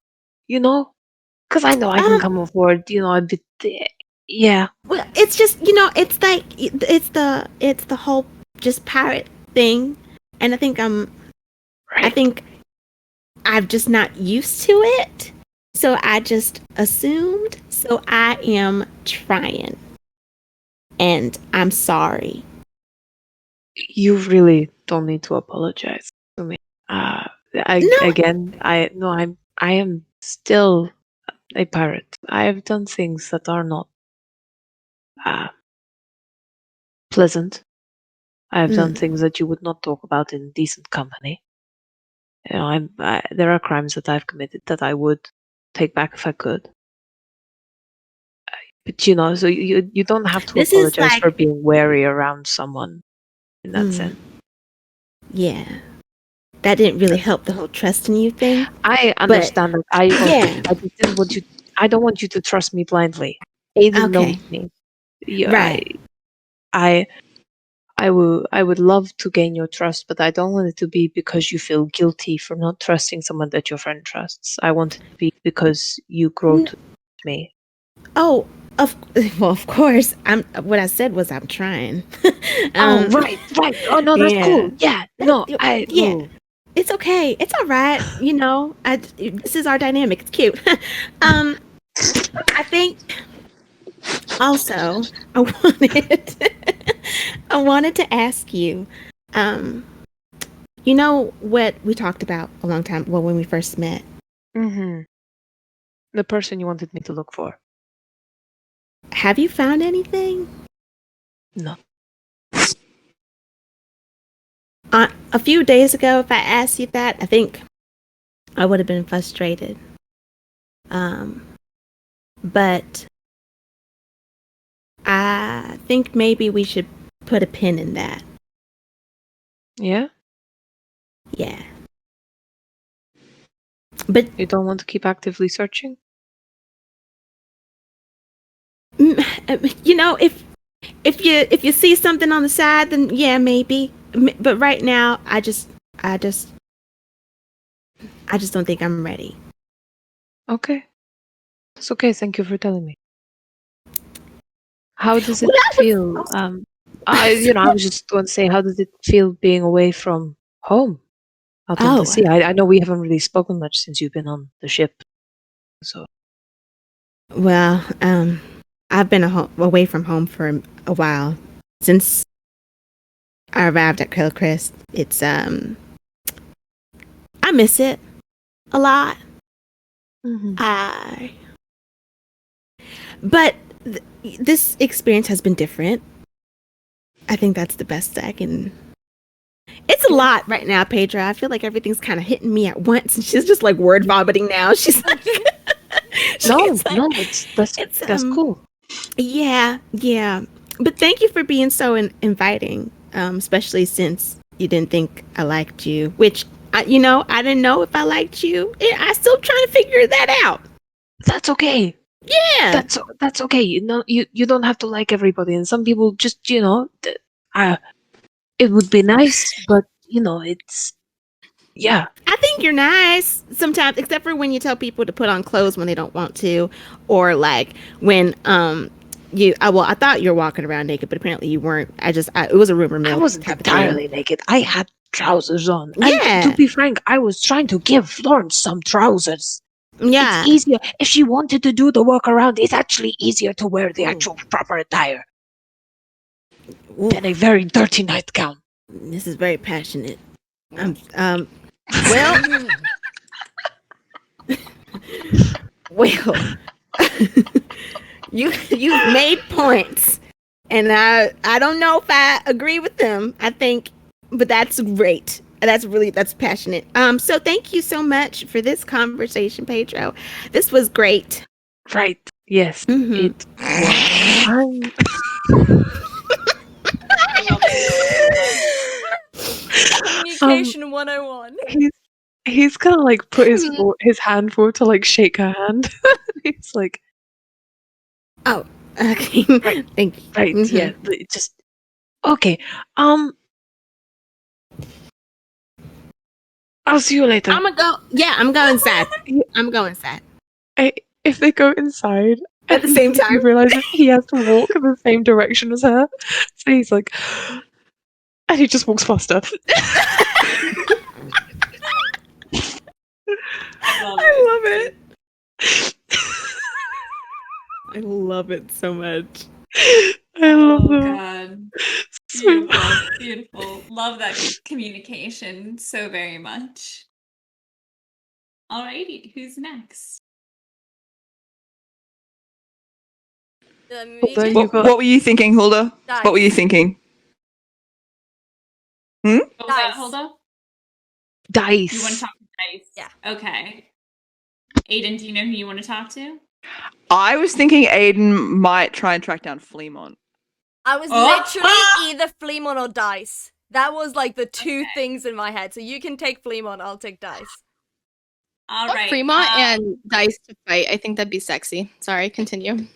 I know I can come forward, a bit. Yeah. Well, it's just it's like it's the whole just pirate thing, and I think I'm just not used to it. So I just assumed. So I am trying. And I'm sorry. You really don't need to apologize to me. No. I am still a pirate. I have done things that are not pleasant. I have done things that you would not talk about in decent company. You know, there are crimes that I've committed that I would take back if I could. But you know, so you don't have to This is apologize for like- being wary around someone in that sense. Yeah. That didn't really help the whole trust in you thing. I understand that. I just didn't want you. I don't want you to trust me blindly. Aiden knows me. Yeah, Right. I would love to gain your trust, but I don't want it to be because you feel guilty for not trusting someone that your friend trusts. I want it to be because you grow to me. Oh, of course. What I said was I'm trying. Right. Oh no, that's cool. Yeah. It's okay. It's all right. You know, this is our dynamic. It's cute. I think also I wanted to ask you, you know what we talked about a long time, when we first met? Mm-hmm. The person you wanted me to look for. Have you found anything? No. A few days ago, if I asked you that, I think I would have been frustrated. But I think maybe we should put a pin in that. Yeah? Yeah. But you don't want to keep actively searching? You know, if you see something on the side, then yeah, maybe. But right now, I just don't think I'm ready. Okay. It's okay. Thank you for telling me. How does it feel? I was just going to say, how does it feel being away from home out on the sea? I know we haven't really spoken much since you've been on the ship. So. Well, I've been away from home for a while. Since I arrived at Hillcrest, it's I miss it a lot. Mm-hmm. But this experience has been different. I think that's the best I can. It's a lot right now, Pedro. I feel like everything's kind of hitting me at once, and she's just like word vomiting now. She's like, that's cool. Yeah. But thank you for being so inviting, especially since you didn't think I liked you, which I didn't know if I liked you. I'm still trying to figure that out. That's okay. Yeah, that's okay. You don't have to like everybody, and some people just it would be nice, but it's yeah. I think you're nice sometimes, except for when you tell people to put on clothes when they don't want to, or like when I thought you were walking around naked, but apparently you weren't. It was a rumor mill. I wasn't entirely naked. I had trousers on. Yeah. And to be frank, I was trying to give Florence some trousers. Yeah. It's easier. If she wanted to do the walk around, it's actually easier to wear the actual proper attire than a very dirty nightgown. This is very passionate. Well, you've made points, and I don't know if I agree with them. I think, but that's great. That's passionate. So thank you so much for this conversation, Pedro. This was great. Right. Yes. Mm-hmm. Communication 101. He's gonna like put his hand forward to like shake her hand. He's like, oh, okay. Right. Thank you. Right. Mm-hmm. Yeah. Just okay. I'll see you later. I'm gonna go. Yeah, I'm going inside. I'm going inside. if they go inside At the same time, he realizes he has to walk in the same direction as her, so he's like, and he just walks faster. I love it. I love it so much. I love Oh them. god. So Beautiful. Beautiful. Love that communication so very much. Alrighty, who's next? Me Hulda, again? you got What were you thinking, Hulda? What were you Dice. thinking? What was that, Dice. Hulda? You want to dice. talk to Dice? Yeah. Okay. Aiden, do you know who you want to talk to? I was thinking Aiden might try and track down Fremont. I was Oh! literally either Fremont or Dice. That was like the two things in my head. So you can take Fremont, I'll take Dice. All right. Fremont and Dice to fight. I think that'd be sexy. Sorry, continue.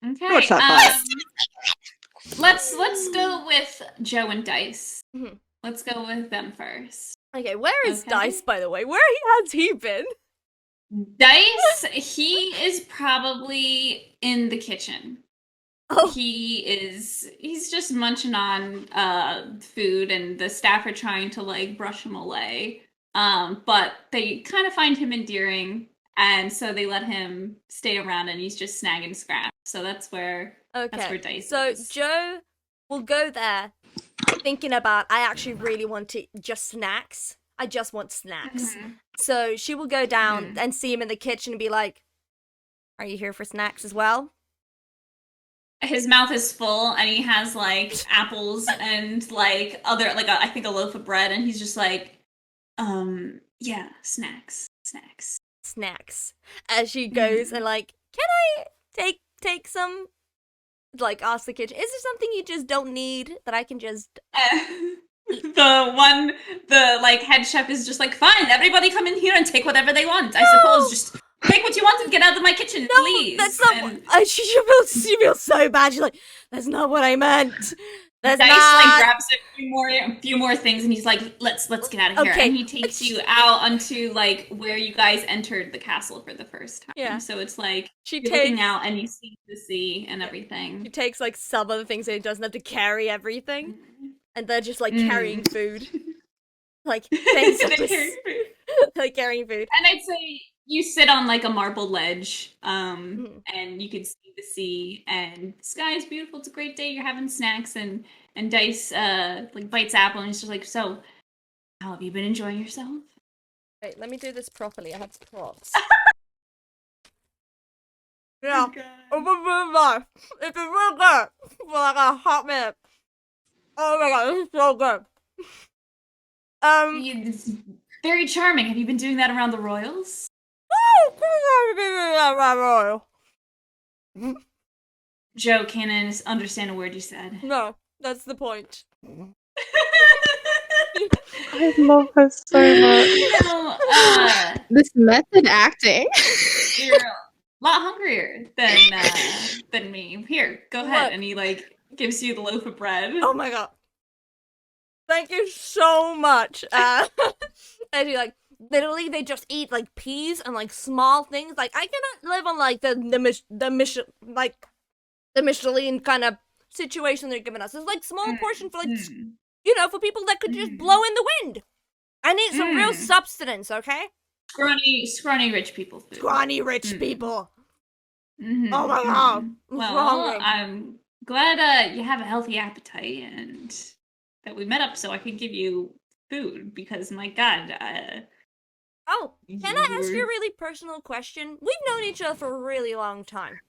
Okay. Watch that fight. Let's go with Joe and Dice. Mhm. Let's go with them first. Okay, where is Okay. Dice, by the way? Where has he been? Dice, he is probably in the kitchen. Oh, He's just munching on food, and the staff are trying to like brush him away. But they kind of find him endearing, and so they let him stay around, and he's just snagging scraps. So that's where okay. Dice So is. Joe will go there thinking about, I actually really want to just snacks. I just want snacks. Mhm. So she will go down and see him in the kitchen and be like, are you here for snacks as well? His mouth is full, and he has like apples and like other I think a loaf of bread, and he's just like, yeah, snacks. Snacks. As she goes and like, can I take some? Like, ask the kitchen, is there something you just don't need that I can just... The like head chef is just like, fine, everybody come in here and take whatever they want. I suppose just take what you want and get out of my kitchen, please. That's not what... She feels so bad. She's like, that's not what I meant. That's Dice not... like grabs a few more things, and he's like, let's get out of here. Okay. And he takes you out onto like where you guys entered the castle for the first time. Yeah. So it's like She you're looking out and you see the sea and everything. She takes like some of the things, so he doesn't have to carry everything. And they're just like carrying food. Like, thanks for like carrying food. And I'd say you sit on like a marble ledge, and you can see the sea, and the sky is beautiful. It's a great day. You're having snacks, and Dice like bites apple, and he's just like, so, how have you been enjoying yourself? Wait, let me do this properly. I have props. Yeah, it's been really nice. It's been real good for like a hot minute. Oh my god, this is so good. It's very charming. Have you been doing that around the royals? Joe can't understand a word you said. No, that's the point. I love her so much. This method acting. You're a lot hungrier than me. Here, go ahead. Look. And he like gives you the loaf of bread. Oh my god. Thank you so much. And you like, literally they just eat like peas and like small things. Like, I cannot live on like the Michelin kind of situation they're giving us. It's like small portion for like for people that could just blow in the wind. I need some real substance, okay? Scrawny rich people food. Scrawny rich people. Mm-hmm. Oh my god. Well, I'm glad you have a healthy appetite and that we met up so I could give you food because my god. Oh, can I ask you a really personal question? We've known each other for a really long time.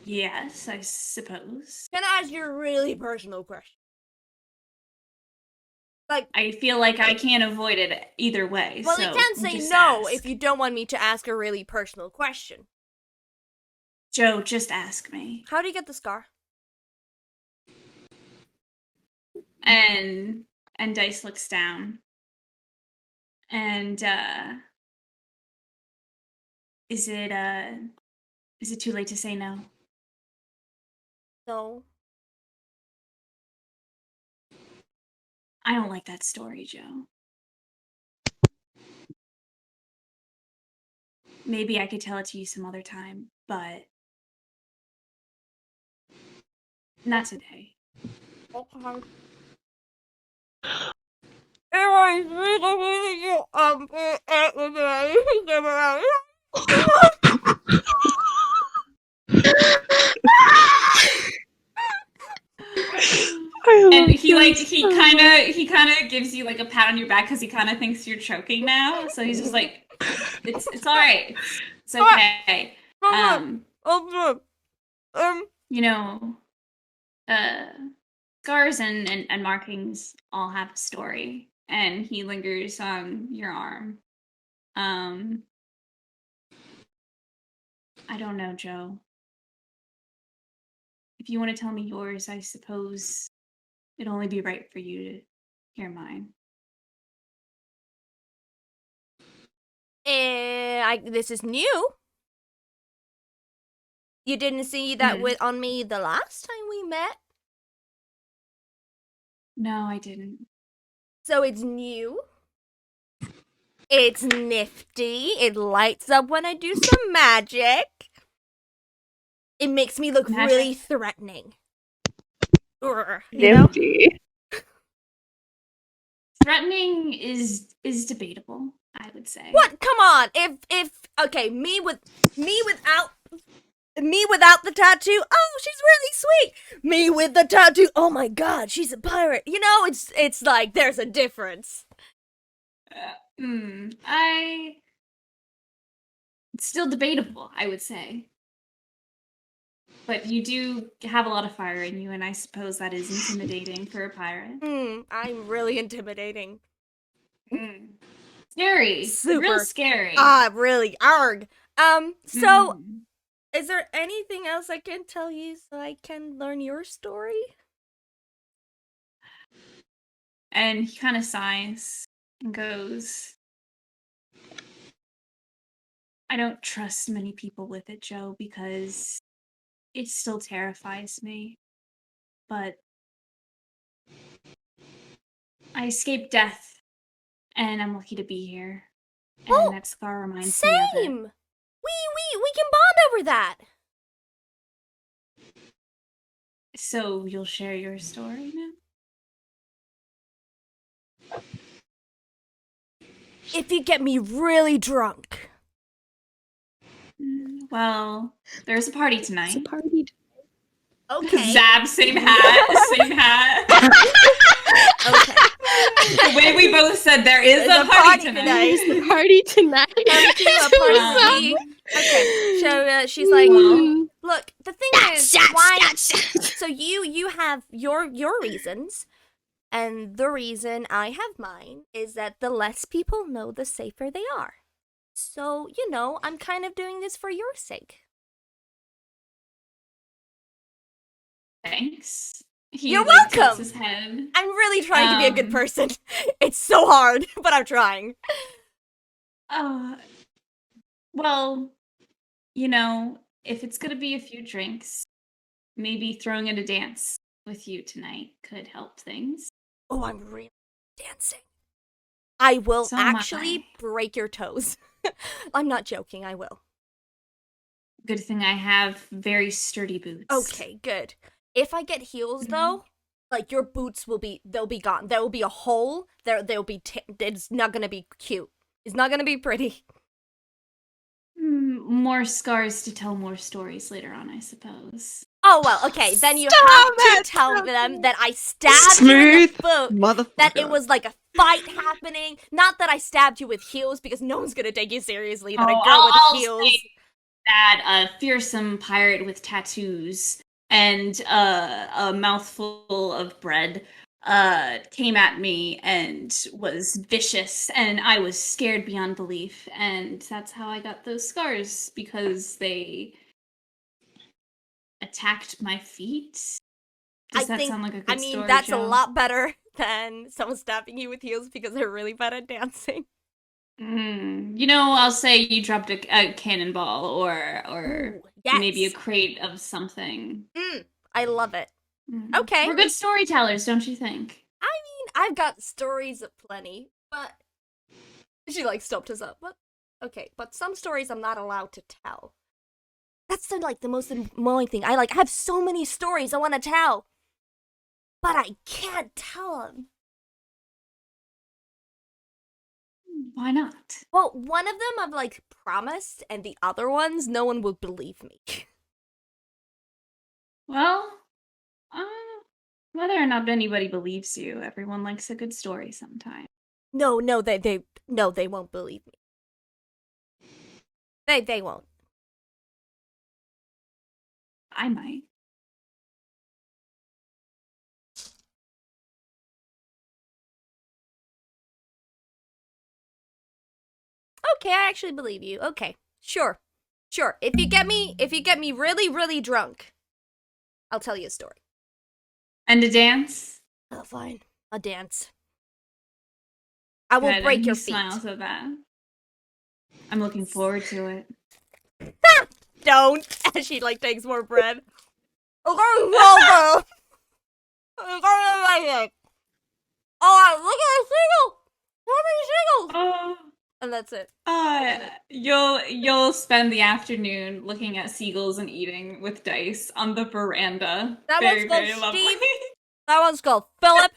Yes, I suppose. Can I ask you a really personal question? Like, I feel like I can't avoid it either way. Well, so you can't say just no ask. if you don't want me to ask a really personal question. Joe, just ask me. How do you get the scar? And Dice looks down. And is it too late to say no? No. I don't like that story, Joe. Maybe I could tell it to you some other time, but not today. Okay. Here I And he kind of gives you like a pat on your back because he kind of thinks you're choking now. So he's just like, it's all right. It's okay. You know, scars and markings all have a story, and he lingers on your arm. I don't know, Joe. If you want to tell me yours, I suppose it'd only be right for you to hear mine. This is new. You didn't see that on me the last time we met? No, I didn't. So it's new. It's nifty. It lights up when I do some magic. It makes me look really threatening. Nifty. Threatening is debatable, I would say. What? Come on. If okay, me without the tattoo. Oh, she's really sweet. Me with the tattoo. Oh my god, she's a pirate. You know, it's like there's a difference. It's still debatable, I would say. But you do have a lot of fire in you, and I suppose that is intimidating for a pirate. I'm really intimidating. Scary. Super. Real scary. Really. Arg. So, is there anything else I can tell you so I can learn your story? And he kind of sighs and goes, I don't trust many people with it, Joe, because it still terrifies me. But I escaped death, and I'm lucky to be here. And that scar reminds me of it. Same! We can bond over that! So you'll share your story now? If you get me really drunk. Well, there's a party tonight. It's a party. Okay. Zab, same hat. Okay. The way we both said there is a party tonight. There's the party tonight. Okay, so she's like, look, the thing is, why? So you have your reasons, and the reason I have mine is that the less people know, the safer they are. So, you know, I'm kind of doing this for your sake. Thanks. You're tilts welcome. his head. I'm really trying to be a good person. It's so hard, but I'm trying. Well, you know, if it's gonna be a few drinks, maybe throwing in a dance with you tonight could help things. Oh, I'm really dancing. I will So am actually break your toes. I'm not joking, I will. Good thing I have very sturdy boots. Okay, good. If I get heels, though, like, your boots they'll be gone. There will be a hole. They'll be, it's not gonna be cute. It's not gonna be pretty. More scars to tell more stories later on, I suppose. Oh, well, okay, then you have to tell them that I stabbed you in the foot. Motherfucker. That it was like a fight happening. Not that I stabbed you with heels, because no one's gonna take you seriously. That a girl I'll with heels. say that a fearsome pirate with tattoos and a mouthful of bread came at me and was vicious, and I was scared beyond belief, and that's how I got those scars, because they attacked my feet. Does that sound like a good story, that's Joe? a lot better than someone stabbing you with heels because they're really bad at dancing. You know, I'll say you dropped a cannonball or Ooh, yes. maybe a crate of something. I love it. Okay. We're good storytellers, don't you think? I mean, I've got stories aplenty, but she like stopped us up. But okay, but some stories I'm not allowed to tell. That's the most annoying thing. I have so many stories I want to tell, but I can't tell them. Why not? Well, one of them I've like promised, and the other ones, no one will believe me. Well, whether or not anybody believes you, everyone likes a good story sometimes. No, they won't believe me. They won't. I might. Okay, I actually believe you. Okay, sure. If you get me really, really drunk, I'll tell you a story. And a dance? Oh, fine. A dance. I will Good, break and your he feet. smiles at that. I'm looking forward to it. Don't. And she like takes more bread. Oh, look at the seagull! How many seagulls? Oh. And that's it. You'll spend the afternoon looking at seagulls and eating with dice on the veranda. That Very, one's called very lovely. Steve. That one's called Philip.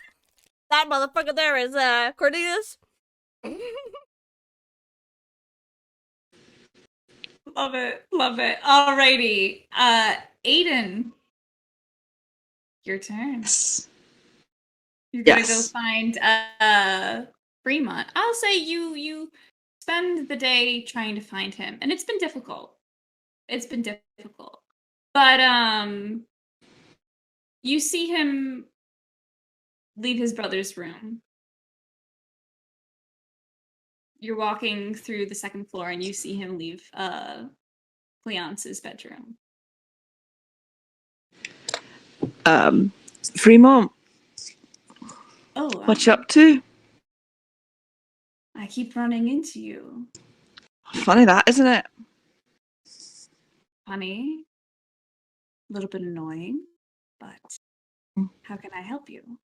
That motherfucker there is Cornelius. Love it. Alrighty. Aiden. Your turn. Yes. You're gonna go Yes. find Fremont. I'll say you spend the day trying to find him, and it's been difficult. But you see him leave his brother's room. You're walking through the second floor and you see him leave Cleonce's bedroom. Fremont, Oh, what you up to? I keep running into you. Funny that, isn't it? Funny. A little bit annoying, but how can I help you?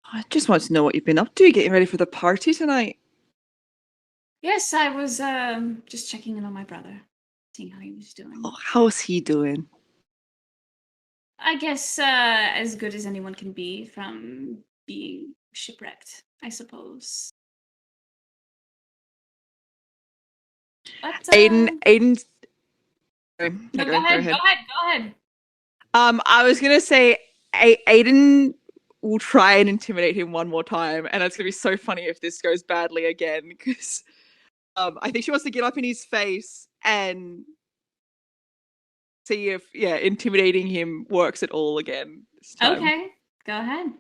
I just want to know what you've been up to, getting ready for the party tonight. Yes, I was just checking in on my brother, seeing how he was doing. Oh, how's he doing? I guess as good as anyone can be from being shipwrecked, I suppose. But, Aiden. Sorry, no, go go ahead. I was gonna say, Aiden will try and intimidate him one more time, and it's gonna be so funny if this goes badly again, because I think she wants to get up in his face and see if intimidating him works at all again this time. Okay, go ahead.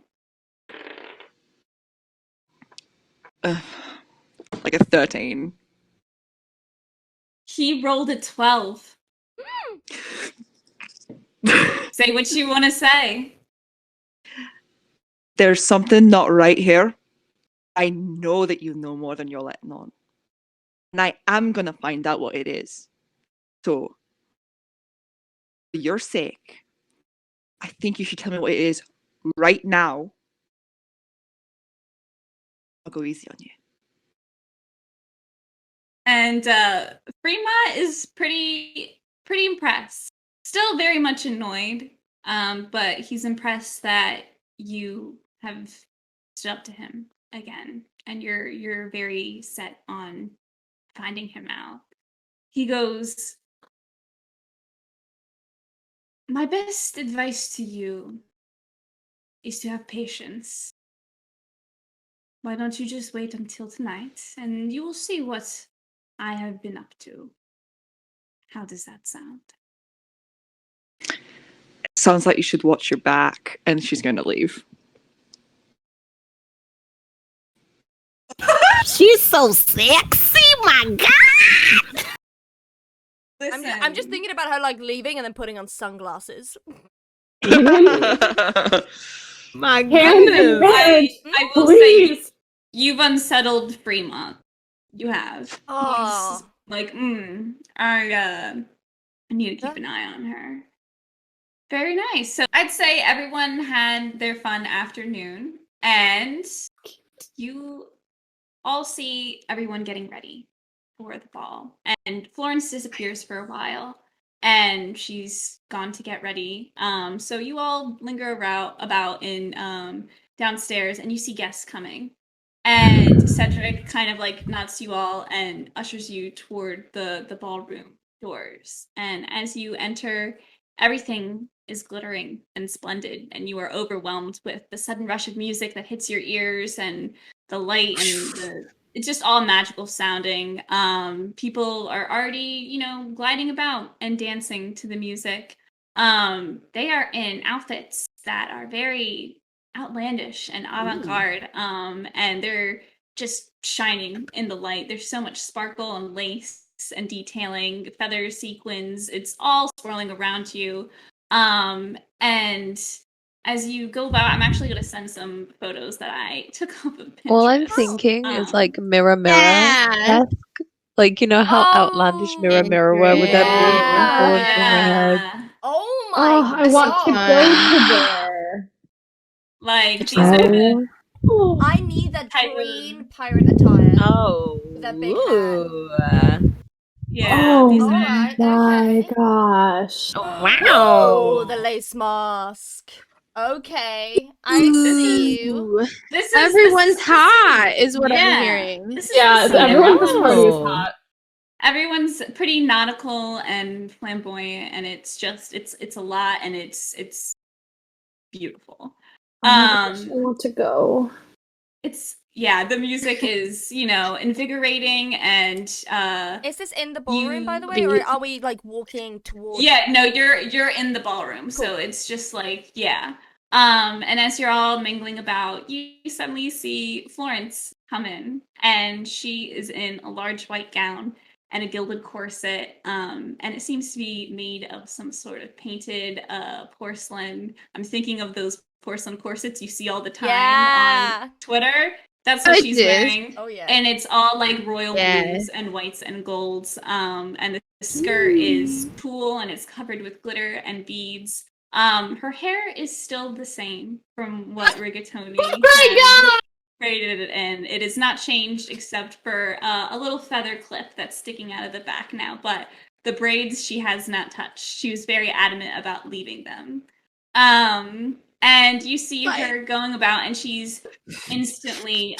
Like a 13. He rolled a 12. Say what you want to say. There's something not right here. I know that you know more than you're letting on. And I am going to find out what it is. So, for your sake, I think you should tell me what it is right now. I'll go easy on you. And Fremont is pretty impressed. Still very much annoyed, but he's impressed that you have stood up to him again, and you're very set on finding him out. He goes, "My best advice to you is to have patience. Why don't you just wait until tonight, and you will see what I have been up to." How does that sound? Sounds like you should watch your back, and she's going to leave. She's so sexy, my god! I'm just thinking about her like leaving and then putting on sunglasses. My Hand in goodness. red, I will say please. you've unsettled Fremont. You have. Oh. He's like, I need to keep an eye on her. Very nice. So I'd say everyone had their fun afternoon, and you all see everyone getting ready for the ball. And Florence disappears for a while, and she's gone to get ready. So you all linger about in downstairs, and you see guests coming. And Cedric kind of like nods you all and ushers you toward the ballroom doors. And as you enter, everything is glittering and splendid, and you are overwhelmed with the sudden rush of music that hits your ears and the light and it's just all magical sounding. People are already, gliding about and dancing to the music. They are in outfits that are very outlandish and avant-garde, and they're just shining in the light. There's so much sparkle and lace and detailing, feathers, sequins. It's all swirling around you. And as you go by, I'm actually going to send some photos that I took off of Pinterest. All I'm thinking is like mirror, Yeah. like you know how outlandish mirror were with that beautiful influence in her head. Yeah. Oh my Oh, I want to god. go to there. Like, these are the I need that type green pirate attire. Oh. With that big hat. yeah, Oh these are Alright, my okay. gosh. Oh, the lace mask. Okay, I see you. this is Everyone's hot, is what I'm hearing. This is Yeah, the scene. everyone at this party is hot. Everyone's pretty nautical and flamboyant, and it's just it's a lot, and it's beautiful. Oh my gosh, I want to go. The music is invigorating, and Is this in the ballroom, by the way, or are we like walking towards? yeah, no, you're in the ballroom, so it's just like and as you're all mingling about, you suddenly see Florence come in, and she is in a large white gown and a gilded corset, and it seems to be made of some sort of painted porcelain. I'm thinking of those porcelain corsets you see all the time on Twitter. That's what she's wearing. Oh yeah. And it's all like royal blues and whites and golds. And the skirt is tulle and it's covered with glitter and beads. Her hair is still the same from what Rigatoni braided it in. It is not changed except for a little feather clip that's sticking out of the back now. But the braids she has not touched. She was very adamant about leaving them. And you see her going about, and she's instantly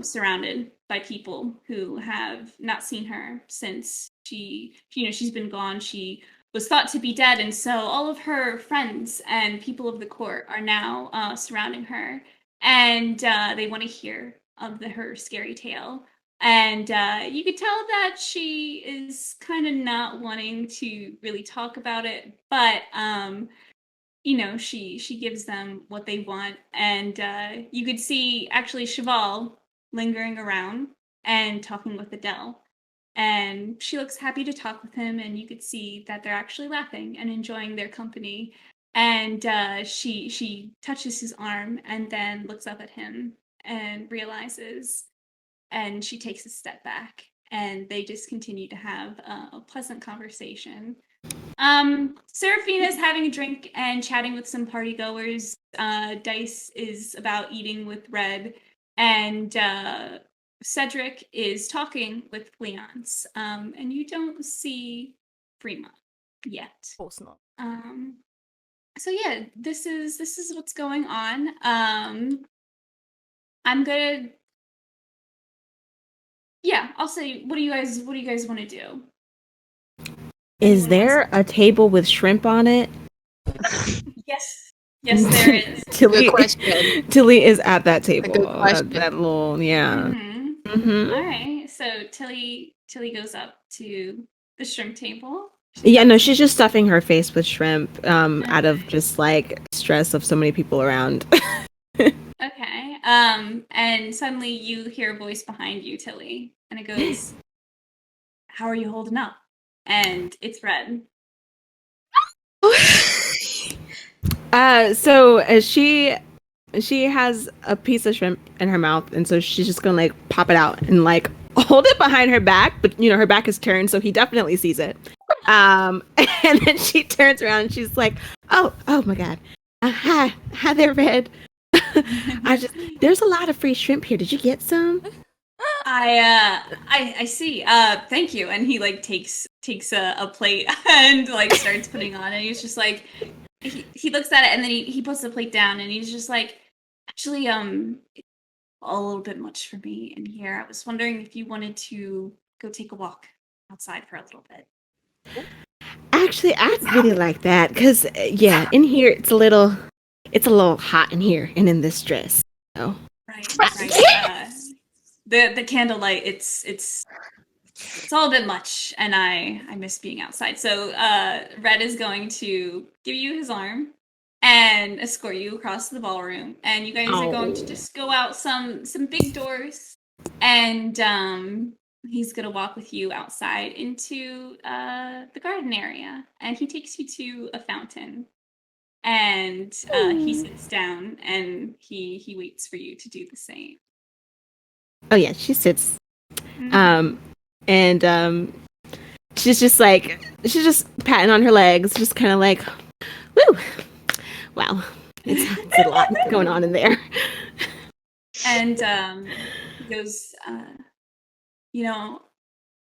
surrounded by people who have not seen her since she's been gone. She was thought to be dead, and so all of her friends and people of the court are now surrounding her, and they want to hear of her scary tale. And you could tell that she is kind of not wanting to really talk about it, but she gives them what they want. And you could see actually Cheval lingering around and talking with Adele. And she looks happy to talk with him, and you could see that they're actually laughing and enjoying their company. And she touches his arm and then looks up at him and realizes, and she takes a step back, and they just continue to have a pleasant conversation. Seraphina's having a drink and chatting with some party goers. Dice is about eating with Red, and Cedric is talking with Leonce. And you don't see Fremont yet. Of course not. So yeah, this is what's going on. I'm gonna I'll say, what do you guys want to do? Is there a table with shrimp on it? Yes, there is. Tilly, Good question. Tilly is at that table. good question. That little, yeah. All right, so Tilly goes up to the shrimp table. Yeah, no, she's just stuffing her face with shrimp out of just like stress of so many people around. Okay. And suddenly you hear a voice behind you, Tilly, and it goes, "How are you holding up?" And it's Red. So she has a piece of shrimp in her mouth, and so she's just gonna like pop it out and like hold it behind her back, but her back is turned, so he definitely sees it. And then she turns around and she's like, oh my god, hi there, Red. There's a lot of free shrimp here. Did you get some? I see. Thank you. And he like takes a plate and like starts putting on, and he's just like, he looks at it, and then he puts the plate down, and he's just like, actually, a little bit much for me in here. I was wondering if you wanted to go take a walk outside for a little bit. Actually, I'd really like that because, yeah, in here it's a little hot in here and in this dress. So. Right. The candlelight, it's all a bit much, and I miss being outside. So Red is going to give you his arm and escort you across the ballroom, and you guys are going to just go out some big doors, and he's gonna walk with you outside into the garden area, and he takes you to a fountain, and he sits down and he waits for you to do the same. Oh yeah, she sits. Mhm. And she's just patting on her legs, just kind of like, woo, wow, it's a lot going on in there. And he goes,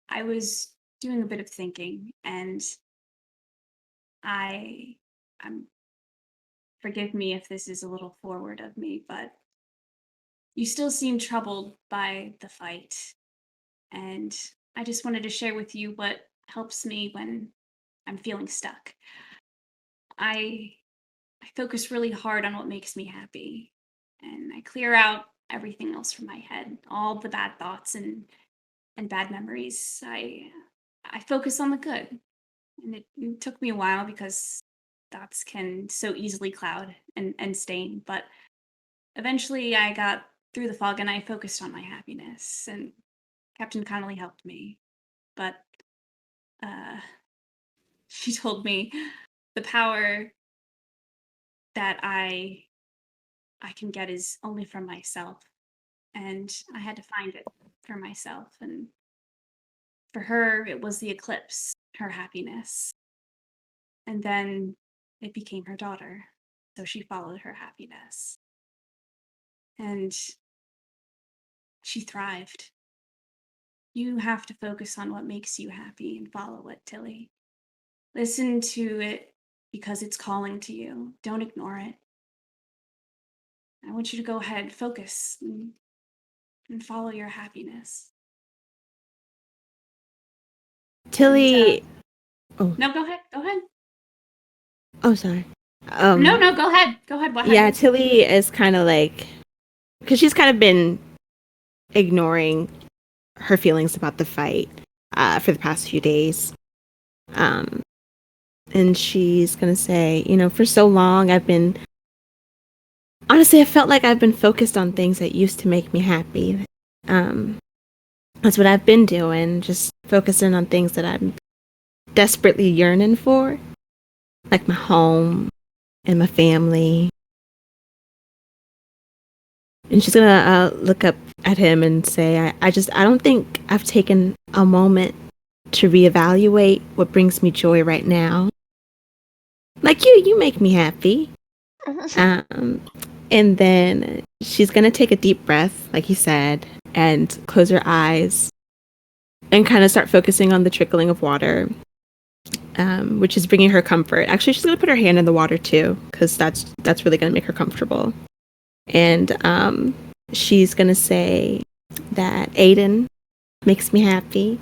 I was doing a bit of thinking, and I'm forgive me if this is a little forward of me, but you still seem troubled by the fight. And I just wanted to share with you what helps me when I'm feeling stuck. I focus really hard on what makes me happy, and I clear out everything else from my head, all the bad thoughts and bad memories. I focus on the good, and it took me a while because thoughts can so easily cloud and stain. But eventually, I got through the fog, and I focused on my happiness. And Captain Connolly helped me, but uh, she told me the power that I can get is only from myself, and I had to find it for myself. And for her, it was the eclipse, her happiness. And then it became her daughter. So she followed her happiness. And she thrived. You have to focus on what makes you happy and follow it, Tilly. Listen to it because it's calling to you. Don't ignore it. I want you to go ahead, focus, and follow your happiness. Tilly. No, go ahead. Go ahead. Oh, sorry. No, go ahead. Go ahead. What Yeah, happened? Tilly is kind of like, because she's kind of been ignoring her feelings about the fight for the past few days. And she's going to say, for so long honestly, I felt like I've been focused on things that used to make me happy. That's what I've been doing, just focusing on things that I'm desperately yearning for, like my home and my family. And she's gonna look up at him and say, I don't think I've taken a moment to reevaluate what brings me joy right now. Like you make me happy. And then she's gonna take a deep breath, like he said, and close her eyes and kind of start focusing on the trickling of water, which is bringing her comfort. Actually, she's gonna put her hand in the water too, because that's really gonna make her comfortable. And she's gonna say that Aiden makes me happy,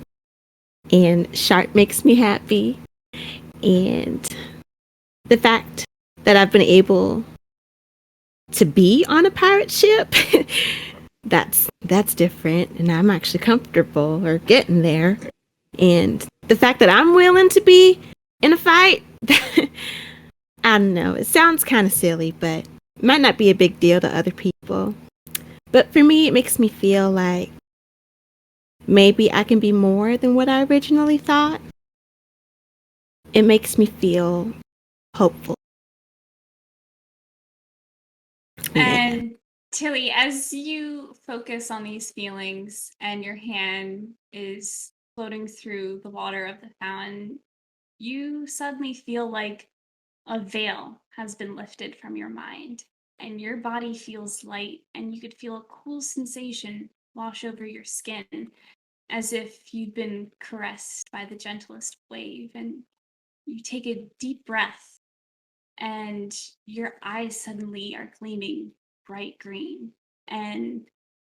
and Sharpe makes me happy, and the fact that I've been able to be on a pirate ship, that's different, and I'm actually comfortable or getting there. And the fact that I'm willing to be in a fight, I don't know, it sounds kind of silly, but it might not be a big deal to other people. But for me, it makes me feel like maybe I can be more than what I originally thought. It makes me feel hopeful. And Tilly, as you focus on these feelings and your hand is floating through the water of the fountain, you suddenly feel like a veil has been lifted from your mind, and your body feels light, and you could feel a cool sensation wash over your skin, as if you'd been caressed by the gentlest wave. And you take a deep breath, and your eyes suddenly are gleaming bright green, and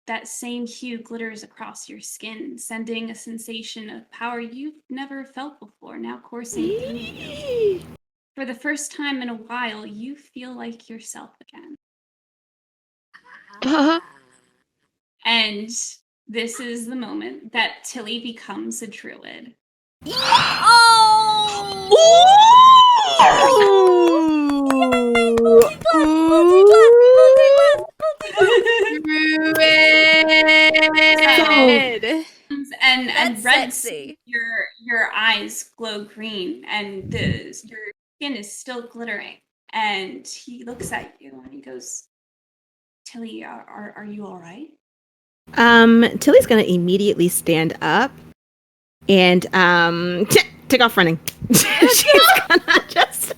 that same hue glitters across your skin, sending a sensation of power you've never felt before, now coursing through you. For the first time in a while, you feel like yourself again. And this is the moment that Tilly becomes a druid. And red, sexy. your eyes glow green, and your skin is still glittering. And he looks at you and he goes, "Tilly, are you all right?" Tilly's gonna immediately stand up and take off running. She's gonna just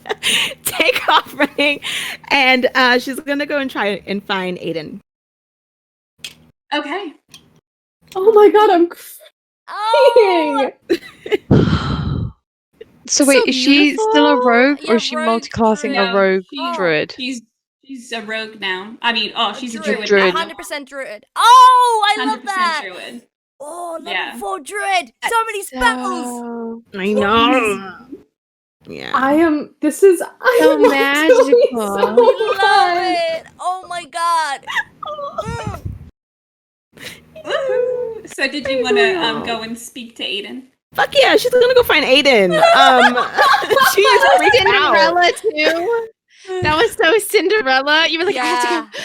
take off running, and she's gonna go and try and find Aiden. Okay. Oh my god, I'm Oh, crying! So wait, is she still a rogue, Yeah, or is she rogue multiclassing druid. a rogue she's- druid? She's a rogue now. I mean, she's a druid. druid. 100% druid. Oh, I love 100% that. druid. Oh, level Yeah. 4 druid. So many spells. I know. Yeah. This is So doing magical. so I love much. it. Oh my god. Woohoo! So did you want to go and speak to Aiden? Fuck yeah, she's gonna go find Aiden. She is freaked out. Cinderella too. That was so Cinderella. You were like, I have to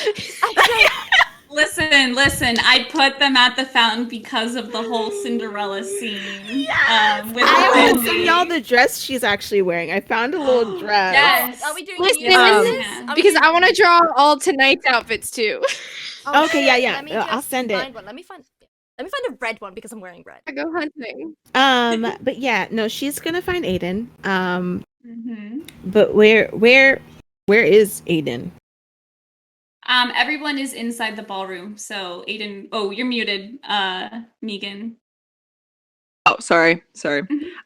go. Listen. I put them at the fountain because of the whole Cinderella scene. With I will Wendy. send y'all the dress she's actually wearing. I found a little dress. Yes. Are we doing Listen, the because I want to draw all tonight's outfits too. Okay, yeah. Let me I'll just send it. find one. Let me find a red one because I'm wearing red. I go hunting. But yeah, no, she's gonna find Aiden. Mhm. But where is Aiden? Everyone is inside the ballroom. So Aiden, you're muted, Megan. Oh, sorry.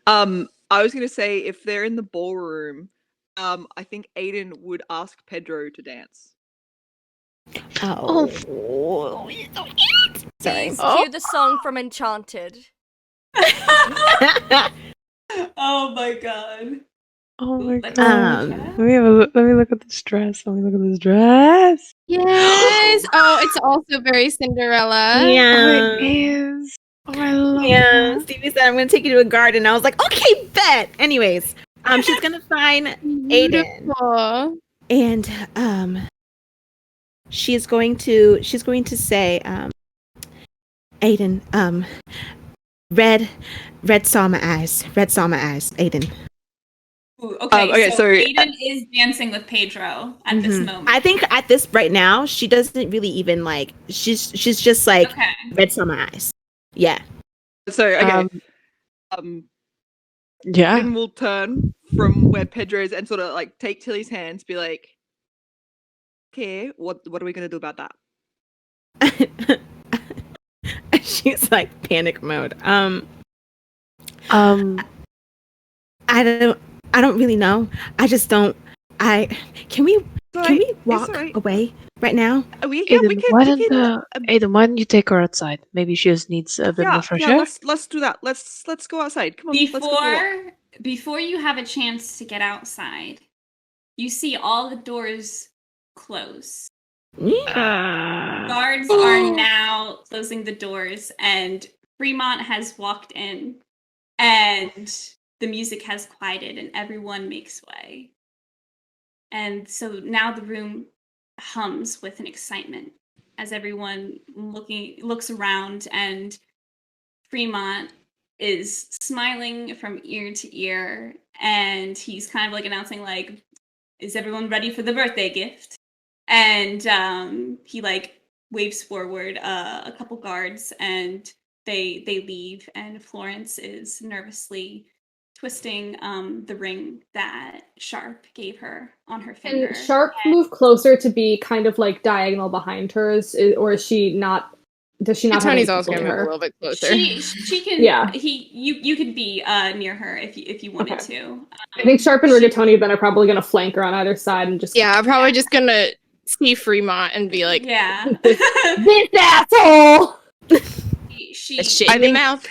I was gonna say if they're in the ballroom, I think Aiden would ask Pedro to dance. Oh, sorry. Please cue the song from Enchanted. Oh my god. Oh my Let's- god. Let me look at this dress. Let me look at this dress. Yes. Oh, it's also very Cinderella. Oh, Yeah. it is. Oh, I love Yeah. that. Stevie said I'm gonna take you to a garden. I was like, okay, bet. Anyways, she's gonna find Aiden. Beautiful. And she's going to say, Aiden, red saw my eyes, Aiden. Ooh, okay, okay, so so- Aiden is dancing with Pedro at this moment. I think at this right now, she doesn't really even like. She's just like Okay. red saw my eyes. Yeah. So okay, Yeah. Aiden will turn from where Pedro is and sort of like take Tilly's hands, be like, "Okay, what are we gonna do about that?" She's like panic mode. I don't really know. I just don't. Can we walk away right now? Aiden, why don't you take her outside? Maybe she just needs a bit more fresh air. Let's do that. Let's go outside. Come on. Let's go for a walk. Before you have a chance to get outside, you see all the doors close. Guards are now closing the doors, and Fremont has walked in, and the music has quieted, and everyone makes way. And so now the room hums with an excitement as everyone looks around, and Fremont is smiling from ear to ear, and he's kind of like announcing, like, is everyone ready for the birthday gift? And he like waves forward a couple guards, and they leave, and Florence is nervously twisting the ring that Sharpe gave her on her finger. Can Sharpe move closer to be kind of like diagonal behind her, or is she not? Does she not? Tony's have also any gonna move a her? little bit closer. She can. Yeah. You could be near her if you wanted Okay. to. I think Sharpe and Rigatoni then are probably going to flank her on either side and just. Yeah, I'm probably just gonna see Fremont and be like, Yeah. This asshole! she a shit I in your think- mouth.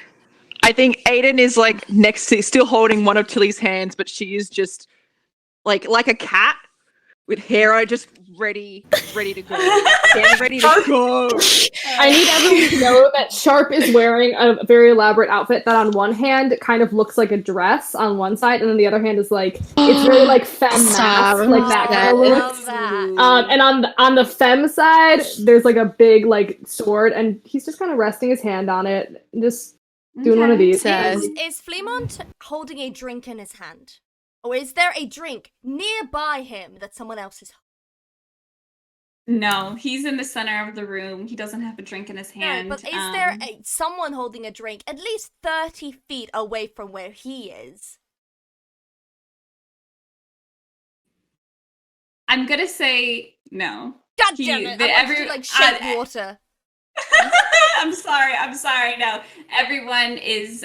I think Aiden is like next to, still holding one of Tilly's hands, but she is just like a cat with hair just ready to go. Stand ready to go. I need everyone to know that Sharpe is wearing a very elaborate outfit that on one hand kind of looks like a dress on one side, and then the other hand is like, it's very like femme mask, like that kind of I look. love that. And on the femme side, there's like a big like sword, and he's just kind of resting his hand on it, and just doing one of Okay. these. Is Fremont holding a drink in his hand? Or is there a drink nearby him that someone else is holding? No, he's in the center of the room. He doesn't have a drink in his hand. No, but is there someone holding a drink at least 30 feet away from where he is? I'm gonna say no. God damn it! I want you to like shed water. I'm sorry. No, everyone is.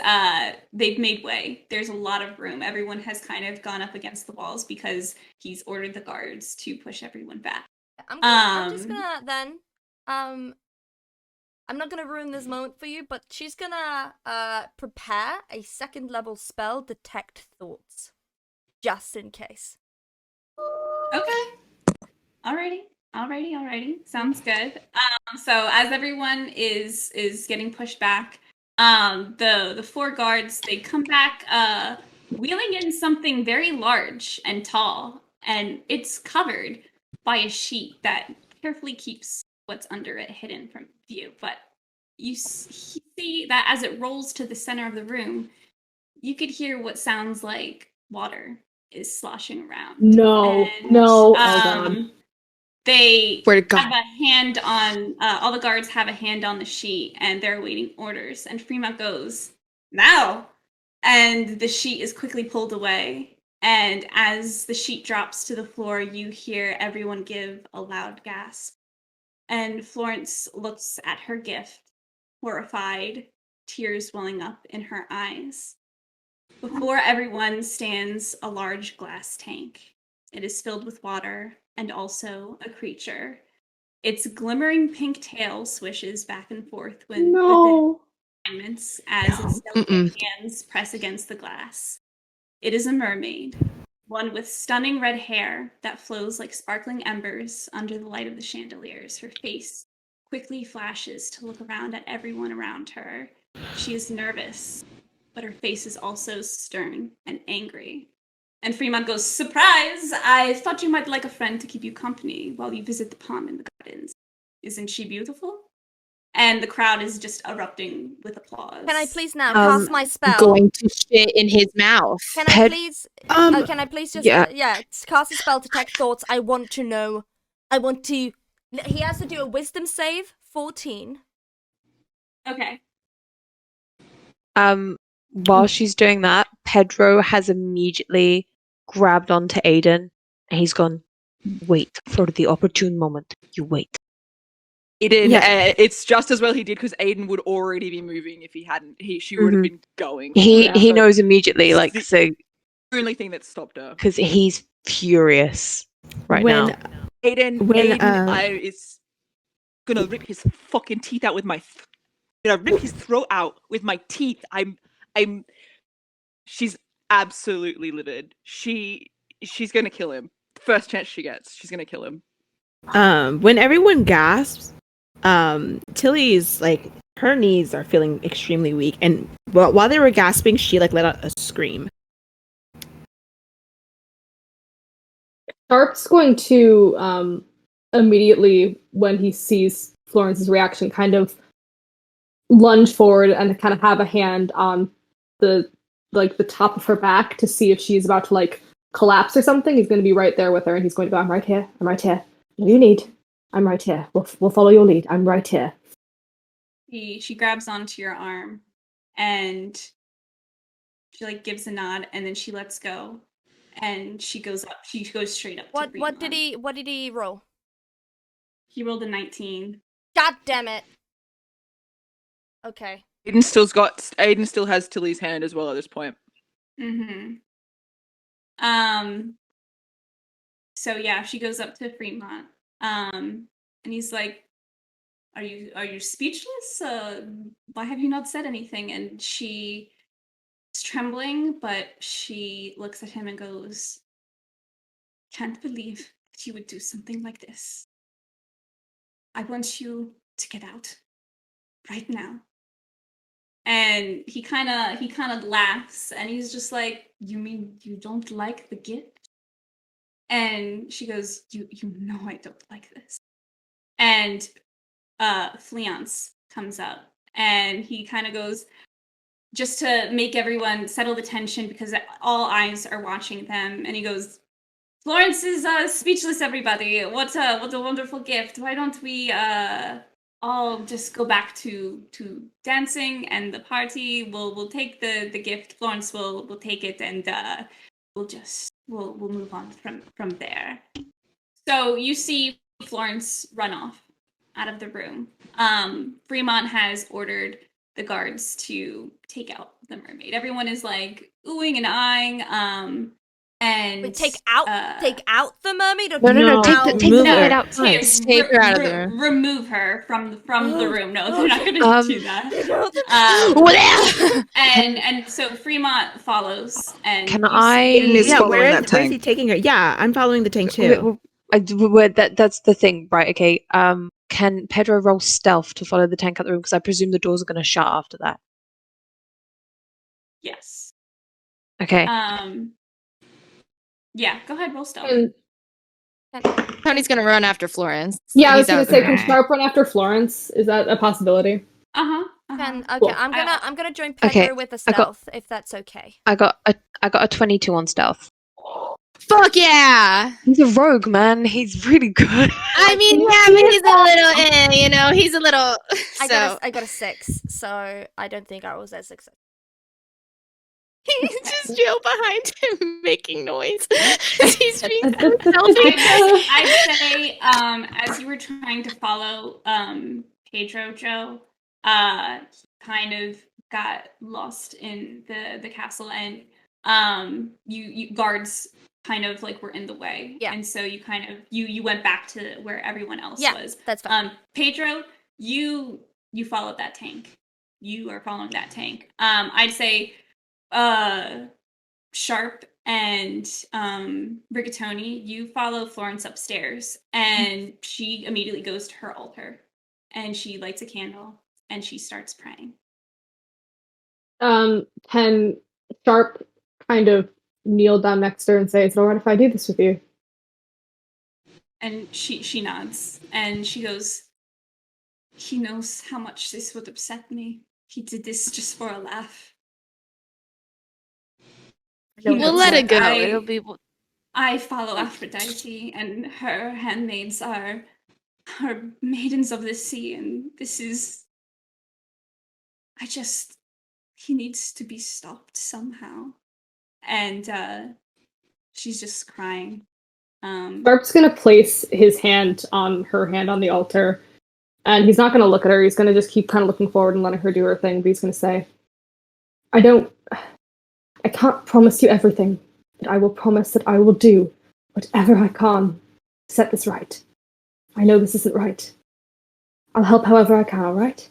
They've made way. There's a lot of room. Everyone has kind of gone up against the walls because he's ordered the guards to push everyone back. I'm just gonna then. I'm not gonna ruin this moment for you, but she's gonna prepare a 2nd level spell, Detect Thoughts, just in case. Okay. Alrighty. Sounds good. So as everyone is getting pushed back, the 4 guards, they come back wheeling in something very large and tall, and it's covered by a sheet that carefully keeps what's under it hidden from view. But you see that as it rolls to the center of the room, you could hear what sounds like water is sloshing around. No. Oh god. They Swear to God. have a hand on, all the guards have a hand on the sheet, and they're awaiting orders. And Fremont goes, now! And the sheet is quickly pulled away. And as the sheet drops to the floor, you hear everyone give a loud gasp. And Florence looks at her gift, horrified, tears welling up in her eyes. Before everyone stands a large glass tank. It is filled with water and also a creature. Its glimmering pink tail swishes back and forth within alignments as its delicate hands press against the glass. It is a mermaid, one with stunning red hair that flows like sparkling embers under the light of the chandeliers. Her face quickly flashes to look around at everyone around her. She is nervous, but her face is also stern and angry. And Fremont goes, surprise! I thought you might like a friend to keep you company while you visit the pond in the gardens. Isn't she beautiful? And the crowd is just erupting with applause. Can I please now cast my spell? Going to shit in his mouth. Can I please? Can I please just cast a spell, Detect Thoughts? I want to know. I want to. He has to do a Wisdom save, 14. Okay. While she's doing that, Pedro has immediately grabbed onto Aiden, and he's gone, wait for the opportune moment. You wait. Aiden, it's just as well he did because Aiden would already be moving if he hadn't. She would have been going. He knows immediately, like, the so only thing that stopped her because he's furious right now. Aiden is gonna rip his fucking teeth out with my. Gonna rip his throat out with my teeth. She's absolutely livid. She's gonna kill him. First chance she gets, she's gonna kill him. When everyone gasps, Tilly's like her knees are feeling extremely weak, and while they were gasping, she like let out a scream. Sharpe's going to immediately, when he sees Florence's reaction, kind of lunge forward and kind of have a hand on the top of her back to see if she's about to like collapse or something. He's going to be right there with her, and he's going to go, I'm right here. What do you need? I'm right here. We'll follow your lead. I'm right here. She grabs onto your arm, and she like gives a nod, and then she lets go, and she goes up. She goes straight up. What did he roll? He rolled a 19. God damn it. Okay. Aiden still has Tilly's hand as well at this point. Mm-hmm. So yeah, she goes up to Fremont And he's like, Are you speechless? Why have you not said anything? And she is trembling, but she looks at him and goes, Can't believe that you would do something like this. I want you to get out right now. And he kind of laughs, and he's just like, You mean you don't like the gift? And she goes, You know I don't like this. And Florence comes up, and he kind of goes, just to make everyone settle the tension because all eyes are watching them, and he goes, Florence is speechless, everybody. What a wonderful gift. Why don't we all just go back to dancing and the party? We'll take the gift. Florence will take it, and we'll move on from there. So you see Florence run off out of the room. Fremont has ordered the guards to take out the mermaid. Everyone is like oohing and eyeing. And Wait, take out the mermaid, or No, take the Remove mermaid her. outside. Take her out of there. Remove her from the room. No, they're not going to do that. And so Fremont follows, and Can you see I- is Yeah, following where that is he tank. taking her? Yeah, I'm following the tank too. That's the thing, right? Okay. Can Pedro roll stealth to follow the tank out the room? Because I presume the doors are going to shut after that. Yes. Okay. Yeah, go ahead, roll stealth. And Tony's gonna run after Florence. yeah, I was He's gonna out say, there. can Sharpe run after Florence? Is that a possibility? Okay, Cool. I'm gonna join Pedro Okay, with the I got- stealth, if that's okay. I got a 22 on stealth. Fuck yeah! He's a rogue, man. He's really good. I mean, yeah, but he's a little, you know, he's a little. I got a 6, so I don't think I was that successful. He's just Joe behind him making noise. He's being I'd say, as you were trying to follow Pedro, Joe, he kind of got lost in the castle, and you guards kind of like were in the way, and so you kind of you went back to where everyone else was. That's fine. Pedro, you followed that tank. You are following that tank. I'd say, Sharpe and Rigatoni, you follow Florence upstairs, and she immediately goes to her altar, and she lights a candle, and she starts praying. Can Sharpe kind of kneel down next to her and say, "Is it alright if I do this with you?" And she nods, and she goes, He knows how much this would upset me. He did this just for a laugh. We'll let it go. It'll be. I follow Aphrodite, and her handmaids are maidens of the sea, and this is... He needs to be stopped somehow. And she's just crying. Sharpe's gonna place his hand on her hand on the altar, and he's not gonna look at her. He's gonna just keep kind of looking forward and letting her do her thing, but he's gonna say, I can't promise you everything, but I will promise that I will do whatever I can to set this right. I know this isn't right. I'll help however I can, alright?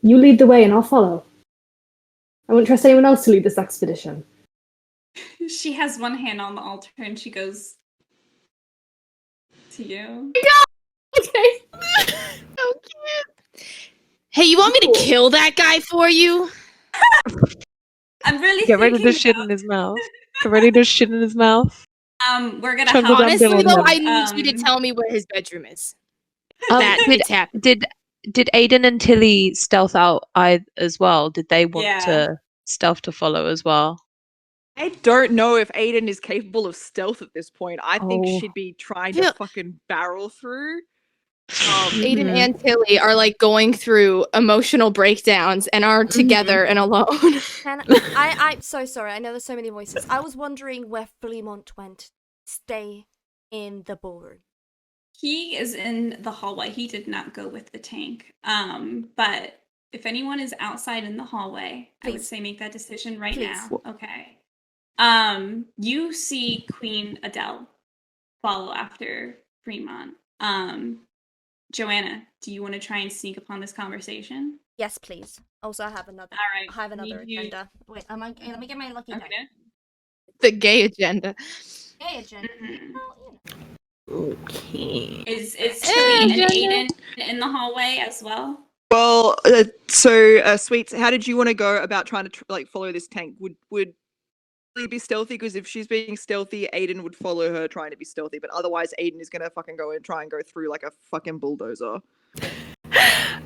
You lead the way and I'll follow. I won't trust anyone else to lead this expedition. She has one hand on the altar, and she goes, to you. Okay. So cute. Hey, you want me to kill that guy for you? I'm really Get ready to thinking shit in his mouth. Get ready to shit in his mouth. we're gonna Chug have... it down, Honestly, Dylan. though, I need you to tell me where his bedroom is. It's happening. Did Aiden and Tilly stealth out as well? Did they want Yeah. to stealth to follow as well? I don't know if Aiden is capable of stealth at this point. I think Oh. she'd be trying Yeah. to fucking barrel through. Aiden Mhm. and Tilly are like going through emotional breakdowns and are together and alone. I'm so sorry. I know there's so many voices. I was wondering where Fremont went. Stay in the ballroom. He is in the hallway. He did not go with the tank. But if anyone is outside in the hallway, I would Please. say make that decision right Please. now. Okay. You see Queen Adele follow after Fremont. Joanna, do you want to try and sneak upon this conversation? Yes, please. Also, I have another. All right. I have another Need you- agenda. Wait, let me get my lucky die. Okay. The gay agenda. Hey, agenda. Mhm. Well, you know. Okay. Is Tilly and Aiden in the hallway as well? Well, Sweets, how did you want to go about trying to follow this tank? Would Tilly be stealthy? Because if she's being stealthy, Aiden would follow her trying to be stealthy. But otherwise, Aiden is gonna fucking go and try and go through like a fucking bulldozer.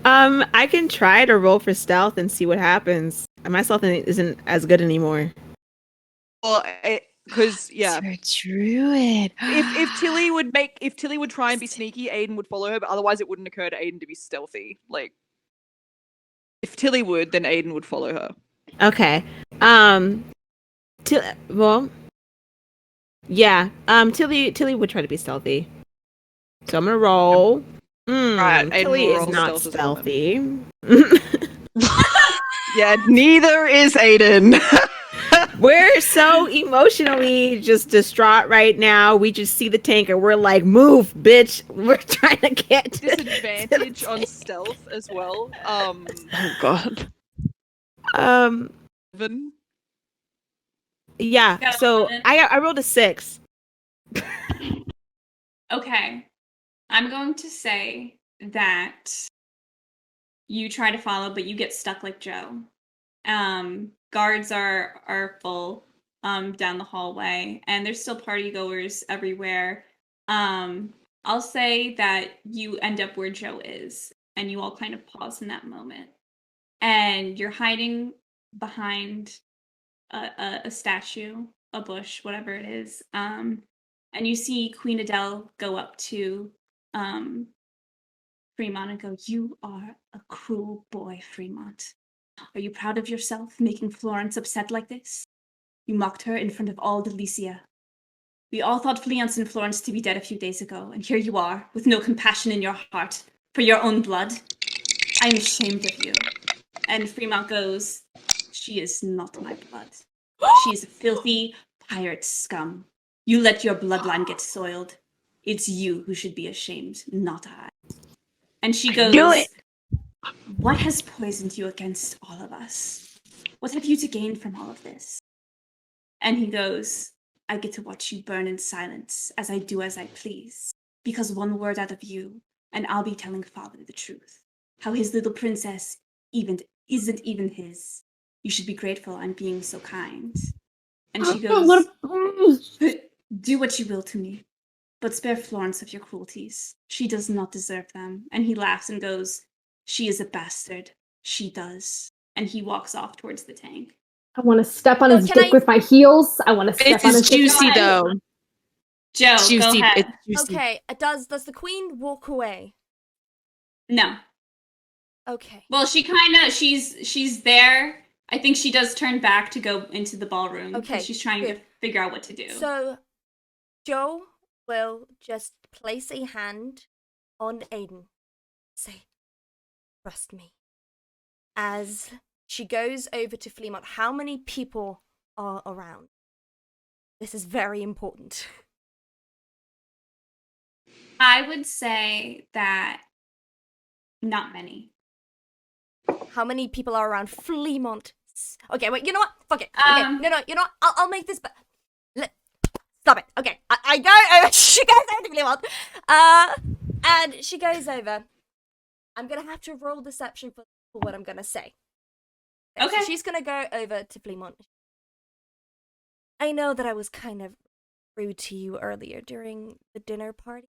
I can try to roll for stealth and see what happens. My stealth isn't as good anymore. Well, because yeah, You're a druid. if Tilly would try and be sneaky, Aiden would follow her. But otherwise, it wouldn't occur to Aiden to be stealthy. Like, if Tilly would, then Aiden would follow her. Okay. Tilly would try to be stealthy. So I'm gonna roll. Right, Aiden Tilly will is roll not stealth as well, stealthy. Yeah, neither is Aiden. We're so emotionally just distraught right now. We just see the tank and we're like, "Move, bitch! We're trying to get to Disadvantage on stealth as well. Oh god. Seven. Yeah. Got So it. I rolled a 6. Okay. I'm going to say that you try to follow, but you get stuck like Joe. Guards are full down the hallway, and there's still party goers everywhere. I'll say that you end up where Joe is, and you all kind of pause in that moment. And you're hiding behind a statue, a bush, whatever it is. And you see Queen Adele go up to Fremont and go, "You are a cruel boy, Fremont. Are you proud of yourself, making Florence upset like this? You mocked her in front of all Delicia. We all thought Fleance and Florence to be dead a few days ago, and here you are, with no compassion in your heart for your own blood. I am ashamed of you." And Fremont goes, "She is not my blood. She is a filthy pirate scum. You let your bloodline get soiled. It's you who should be ashamed, not I." And she goes, knew it. "What has poisoned you against all of us? What have you to gain from all of this?" And he goes, "I get to watch you burn in silence as I do as I please. Because one word out of you, and I'll be telling Father the truth. How his little princess isn't even his. You should be grateful I'm being so kind." And she goes, "Do what you will to me, but spare Florence of your cruelties. She does not deserve them." And he laughs and goes, "She is a bastard. She does." And he walks off towards the tank. I want to step on So his can dick I- with my heels. I want to step This on is his dick. juicy though. Joe, go Juicy. ahead. It's juicy. Okay, does the queen walk away? No. Okay. Well, she's there. I think she does turn back to go into the ballroom. 'Cause Okay, she's trying to good. figure out what to do. So, Joe will just place a hand on Aiden. Say, "Trust me." As she goes over to Fremont, how many people are around? This is very important. I would say that not many. How many people are around Fremont? Okay, wait, you know what? Fuck it. Okay, no, you know what? I'll make this stop it. Okay, I go over. She goes over to Fremont. And she goes over. I'm gonna have to roll deception for what I'm gonna say. Okay. So she's gonna go over to Fremont. "I know that I was kind of rude to you earlier during the dinner party.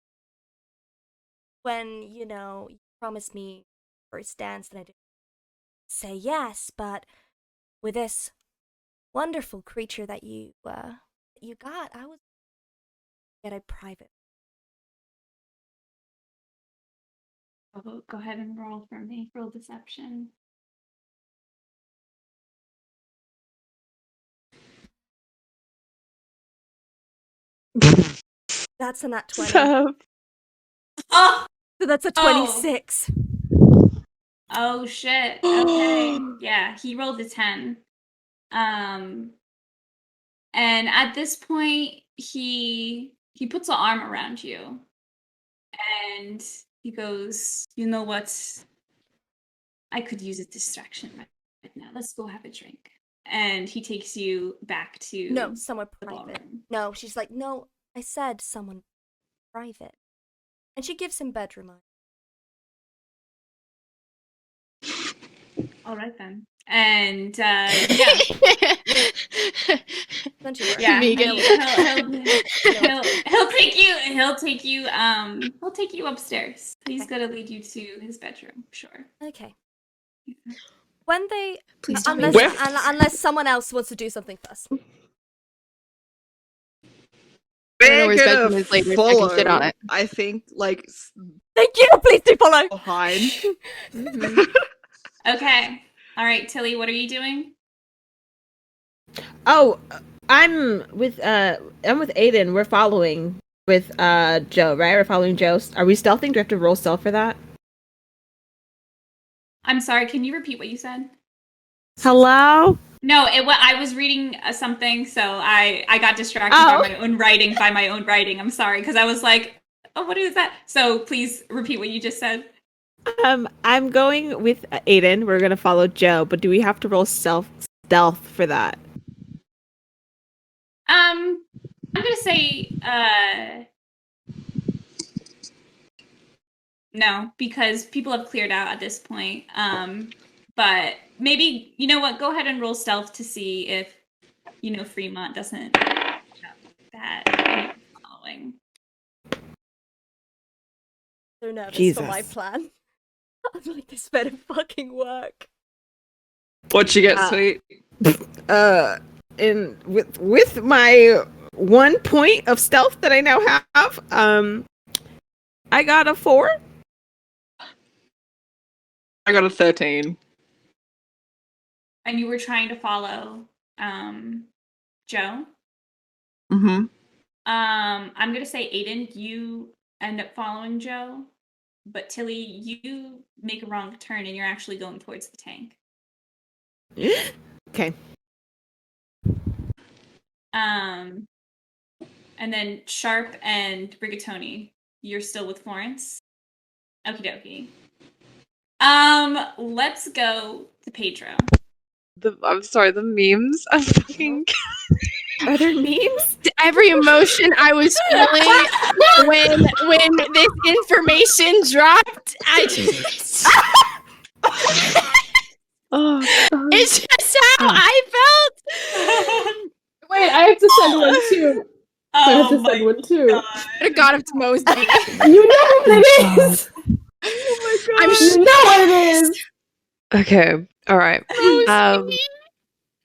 When, you promised me first dance and I didn't say yes, but with this wonderful creature that you got, I was get a private." Oh, go ahead and roll for me. Roll deception. That's a nat 20. So, Oh! So that's a 26. Oh shit. Okay. Yeah, he rolled a 10. And at this point he puts an arm around you And he goes, you know what? I could use a distraction right now. Let's go have a drink. And he takes you back to No, somewhere the private. ballroom. No, she's like, no, I said someone private. And she gives him bedroom eyes. All right then. And yeah, Don't you worry. yeah, Megan. he'll take you upstairs. He's Okay. gonna lead you to his bedroom. Sure. Okay. When they Please tell me unless someone else wants to do something first. I don't know where his We're bedroom gonna is later, so I can shit on follow, it. I think, like, Thank you. Please do follow. behind. Okay. All right, Tilly. What are you doing? Oh, I'm with Aiden. We're following with Joe, right? We're following Joe. Are we stealthing? Do we have to roll stealth for that? I'm sorry. Can you repeat what you said? Hello? No, I was reading something, so I got distracted Oh. by my own writing. I'm sorry, because I was like, oh, what is that? So please repeat what you just said. I'm going with Aiden. We're gonna follow Joe, but do we have to roll stealth for that? I'm gonna say no, because people have cleared out at this point. But maybe, you know what? Go ahead and roll stealth to see if, Fremont doesn't have that following. So nervous for Jesus. my plan. I'm like, this better fucking work. What'd you get, sweet? And with my 1 point of stealth that I now have, I got a 4. I got a 13. And you were trying to follow Joe. Mm-hmm. I'm gonna say Aiden, you end up following Joe, but Tilly, you make a wrong turn and you're actually going towards the tank. Okay. And then Sharpe and Rigatoni, you're still with Florence. Okie dokie. Let's go to Pedro. I'm sorry, the memes. I'm fucking. Are there memes? Every emotion I was feeling when this information dropped, I just Oh, it's just how I felt. Wait, I have to send one too. I have to send one too. The God of Mosby. You know what it is. I'm You know what it is. okay. All right.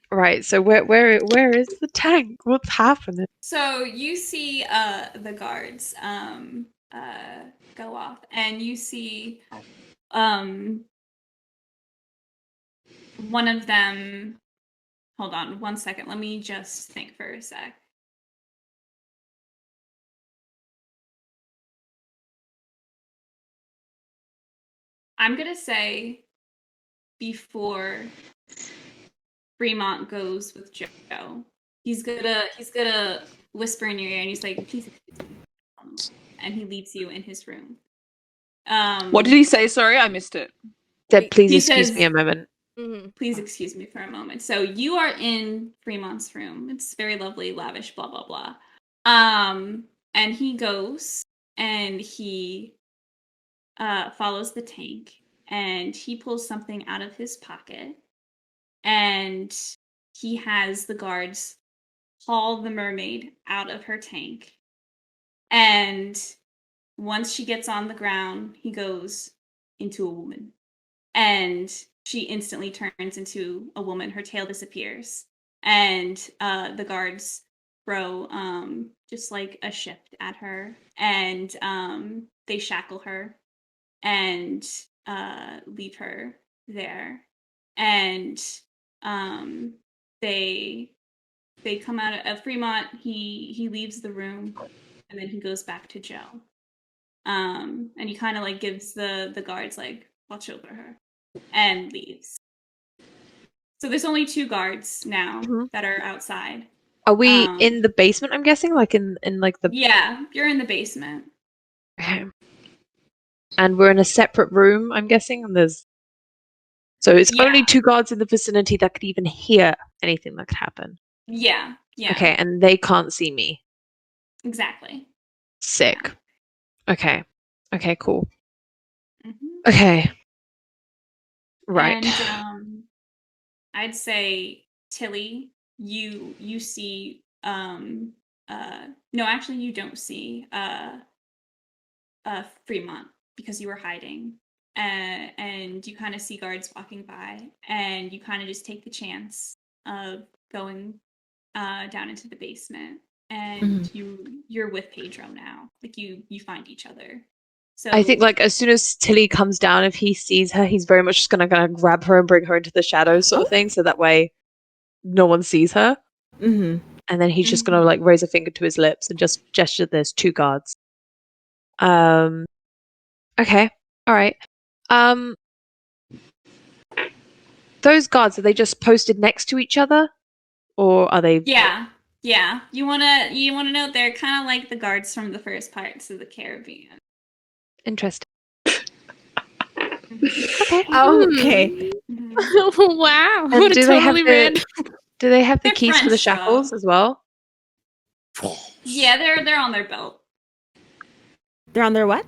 Right. So where is the tank? What's happening? So you see the guards go off, and you see one of them. Hold on 1 second. Let me just think for a sec. I'm gonna say before Fremont goes with Joe, he's gonna whisper in your ear, and he's like, "Please excuse me," and he leads you in his room. What did he say? Sorry, I missed it. Said, please He excuse says- me a moment. Mm-hmm. Please excuse me for a moment. So you are in Fremont's room. It's very lovely, lavish, blah blah blah. And he goes and he follows the tank, and he pulls something out of his pocket, and he has the guards haul the mermaid out of her tank. And once she gets on the ground, he goes into a woman. And she instantly turns into a woman. Her tail disappears. And the guards throw just like a shift at her. And they shackle her and leave her there. And they come out of Fremont. He leaves the room, and then he goes back to Joe. And he kind of like gives the guards like, watch over her, and leaves. So there's only 2 guards now that are outside. Are we in the basement? I'm guessing, like in like the. Yeah, you're in the basement. Okay. and we're in a separate room, I'm guessing, and so it's Yeah. only 2 guards in the vicinity that could even hear anything that could happen. Yeah. Okay, and they can't see me. Exactly. Sick. Okay. Okay, cool. Mm-hmm. Okay. Right. And I'd say Tilly, you see no, actually you don't see Fremont because you were hiding. And you kind of see guards walking by, and you kind of just take the chance of going down into the basement, and you're with Pedro now. Like you find each other. So I think like as soon as Tilly comes down, if he sees her, he's very much just gonna grab her and bring her into the shadows, sort of thing, so that way no one sees her. Mm-hmm. And then he's just gonna like raise a finger to his lips and just gesture. There's 2 guards. Okay. All right. Those guards, are they just posted next to each other, or are they? Yeah. You wanna know they're kind of like the guards from the first Pirates of the Caribbean. Interesting. Okay. Okay. Wow. And What a do they have totally random. Do they have the They're keys for the French, shackles though. as well? Yeah, they're on their belt. They're on their what?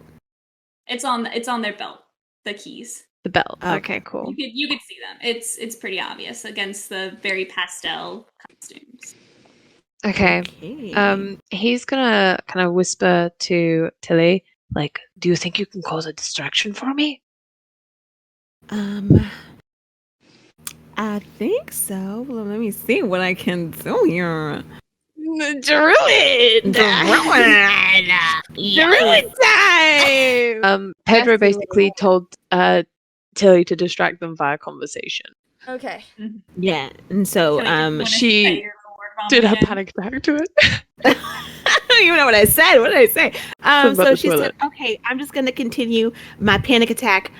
It's on their belt. The keys. The belt. Oh. Okay, cool. You could see them. It's pretty obvious against the very pastel costumes. Okay. He's gonna kind of whisper to Tilly, like, "Do you think you can cause a distraction for me?" I think so. Well, let me see what I can do here. Druid time. Pedro basically told Tilly to distract them via conversation. Okay. Yeah, and so she did her panic attack to it. I don't even know what I said. What did I say? So she said, "Okay, I'm just gonna continue my panic attack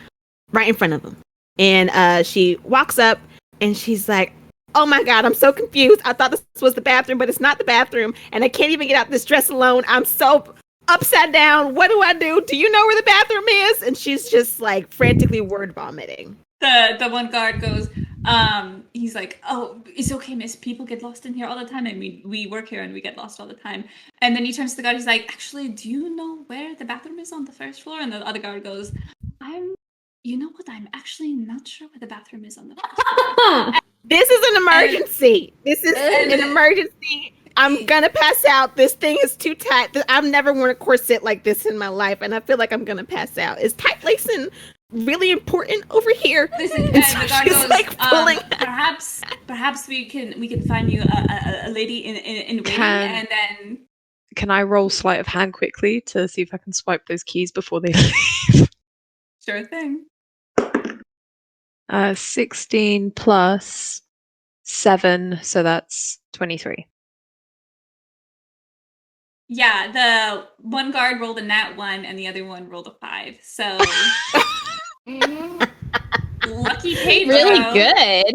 right in front of them." And she walks up and she's like, "Oh my god, I'm so confused. I thought this was the bathroom, but it's not the bathroom, and I can't even get out this dress alone. I'm so upside down. What do I do? Do you know where the bathroom is?" And she's just like frantically word vomiting. The one guard goes, he's like, "Oh, it's okay, miss. People get lost in here all the time, and we work here and we get lost all the time." And then he turns to the guard, he's like, "Actually, do you know where the bathroom is on the first floor?" And the other guard goes, "You know what? I'm actually not sure where the bathroom is on the first floor." This is an emergency. This is an emergency. I'm gonna pass out. This thing is too tight. I've never worn a corset like this in my life, and I feel like I'm gonna pass out. Is tight lacing really important over here? Listen, And so the guard she's goes, like pulling. perhaps we can find you a lady in waiting, and then Can I roll sleight of hand quickly to see if I can swipe those keys before they leave? sure thing. 16 plus 7, so that's 23. Yeah, the one guard rolled a nat 1 and the other one rolled a 5. So lucky Pedro. Really good.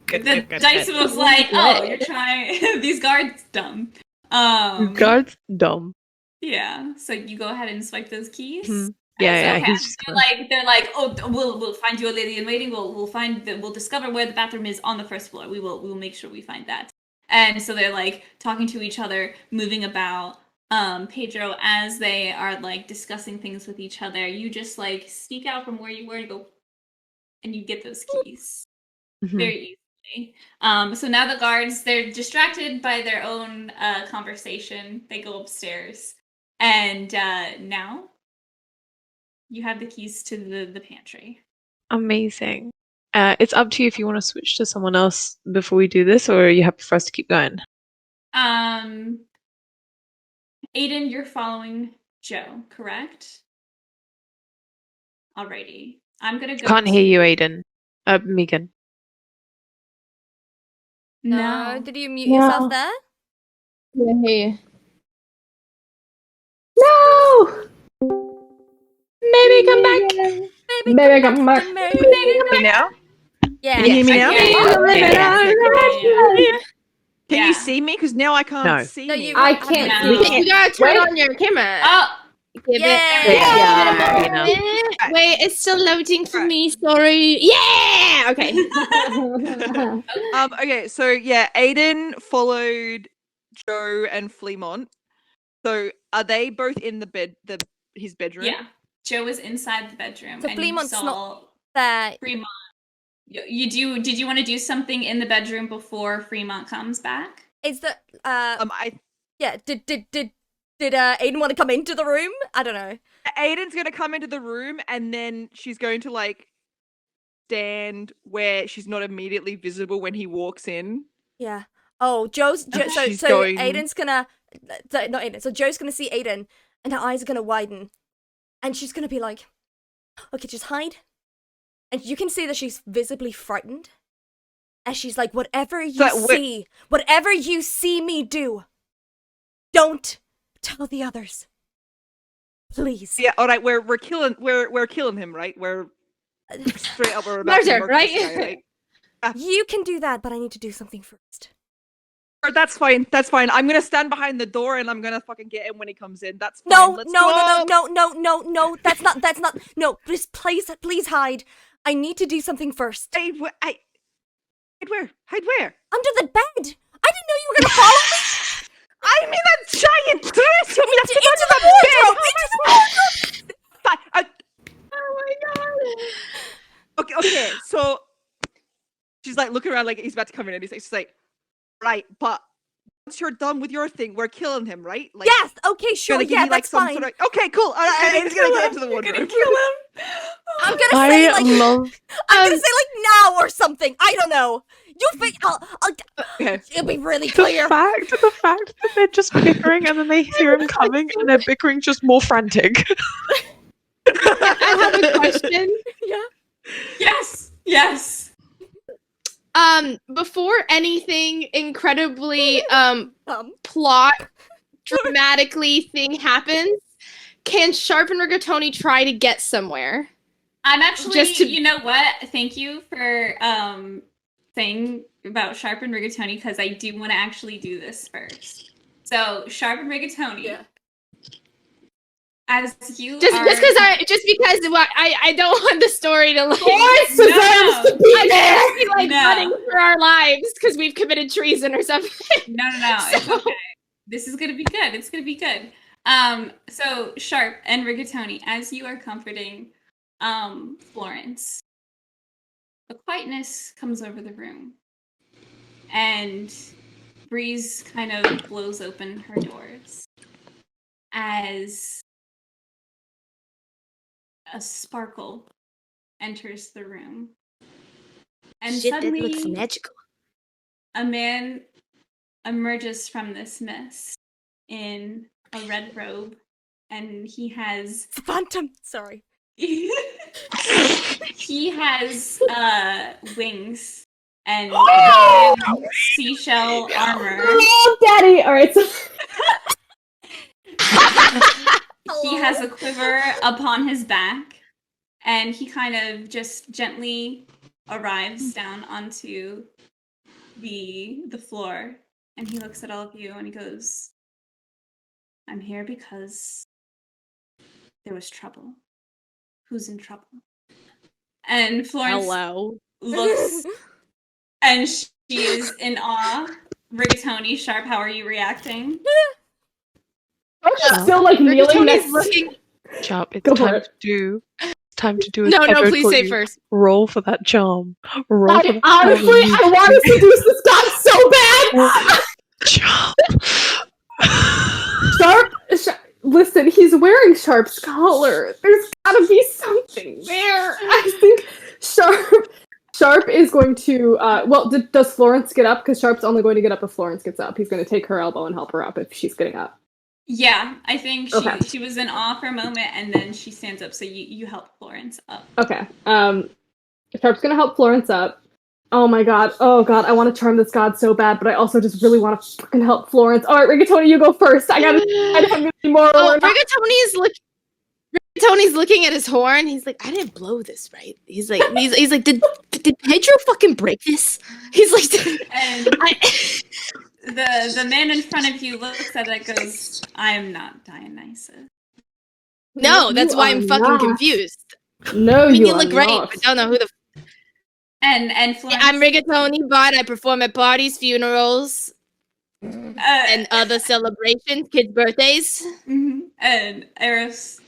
The dice was like, "Oh, you're trying." These guards dumb. Guards dumb. Yeah. So you go ahead and swipe those keys. Mhm. Yeah, Okay. he's just They're like, "Oh, we'll find you a lady in waiting. We'll discover where the bathroom is on the first floor. We will make sure we find that." And so they're like talking to each other, moving about. Pedro, as they are like discussing things with each other, you just like sneak out from where you were and go, and you get those keys very easily. So now the guards, they're distracted by their own conversation. They go upstairs, and now you have the keys to the pantry. Amazing. It's up to you if you want to switch to someone else before we do this, or are you happy for us to keep going? Aiden, you're following Joe, correct? Alrighty. I'm gonna go. Can't hear you, Aiden. Megan. No. Did you mute yourself there? Yeah, hey. No! Maybe come back. Maybe come back. Me now? Yeah. Can you hear me now? Yeah. Can you see me? Because now I can't No. see No, me. you- I can't No. see. You gotta turn Wait. on your camera. Oh, Give Yeah. it. Wait, it's still loading for me. Sorry. Yeah. Okay. Okay, so yeah, Aiden followed Joe and Fremont. So are they both in his bedroom? Yeah. Joe was inside the bedroom, So and Fremont's you saw not there. Fremont. Did you want to do something in the bedroom before Fremont comes back? Is that Yeah, did Aiden want to come into the room? I don't know. Aiden's gonna come into the room, and then she's going to like stand where she's not immediately visible when he walks in. Yeah. Oh, so Aiden's gonna not Aiden. So Joe's gonna see Aiden, and her eyes are gonna widen, and she's gonna be like, "Okay, just hide." And you can see that she's visibly frightened, and she's like, "Whatever you see me do, don't tell the others, please." Yeah, all right. We're killing him, right? We're straight up. We're about to Murder, murder right? this guy, right? You can do that, but I need to do something first. That's fine. That's fine. I'm gonna stand behind the door and I'm gonna fucking get him when he comes in. That's fine. No, Let's no, go. no. That's not. No, please hide. I need to do something first. Hide where? Hide where? Under the bed. I didn't know you were gonna follow me. I'm in a giant dress. You have to Into under the wardrobe. Into the wardrobe. Fine. Oh my god. Okay. So she's like looking around like he's about to come in, and she's like, right, but once you're done with your thing, we're killing him, right? Like, Yes. Okay. Sure. give Yeah. me, like, That's some fine. sort of... Okay. Cool. He's gonna get into the wardrobe. Kill him. I'm gonna say like love. I'm gonna say like now or something. I don't know. Okay. It'll be really The clear. fact that they're just bickering and then they hear him coming and they're bickering just more frantic. I have a question. Yes. Before anything incredibly plot dramatically thing happens, can Sharpe and Rigatoni try to get somewhere? I'm actually, you know what? Thank you for saying about Sharpe and Rigatoni, because I do want to actually do this first. So Sharpe and Rigatoni, as you just are... because I don't want the story to like Florence deserves to be like running for our lives because we've committed treason or something. No. It's okay. This is gonna be good. It's gonna be good. So Sharpe and Rigatoni, as you are comforting Florence, a quietness comes over the room, and breeze kind of blows open her doors as a sparkle enters the room, and Shit, that suddenly looks magical. a man emerges from this mist in a red robe, and he has Phantom. Sorry. he has wings and seashell armor. Oh, Daddy! All right. So He has a quiver upon his back, and he kind of just gently arrives down onto the floor, and he looks at all of you and he goes, "I'm here because there was trouble. Who's in trouble?" And Florence looks, and she is in awe. Rigatoni, Sharpe, how are you reacting? I'm still like kneeling next. Sharpe, it's Go for time to do a No, Pedro please told say you. first. Roll for that charm. Roll for that Honestly, I want to seduce this guy so bad. Sharpe, listen, he's wearing Sharpe's collar. There's gotta be something there. I think Sharpe is going to. Does Florence get up? Because Sharpe's only going to get up if Florence gets up. He's going to take her elbow and help her up if she's getting up. Yeah, I think Okay. she was in awe for a moment, and then she stands up, so you help Florence up. Okay. Sharpe's gonna help Florence up. Oh my god. Oh god, I want to charm this god so bad, but I also just really want to fucking help Florence. Alright, Rigatoni, you go first. I don't have any more. Rigatoni's looking at his horn. He's like, I didn't blow this, right? He's like, did Pedro fucking break this? He's like, And the man in front of you looks at it and goes, "I am not Dionysus." No, that's You why are I'm fucking not. confused. No, I mean, you you are look great, not. but don't know who the. And Florence, I'm Rigatoni, but I perform at parties, funerals, and and other celebrations, kids' birthdays. and Eros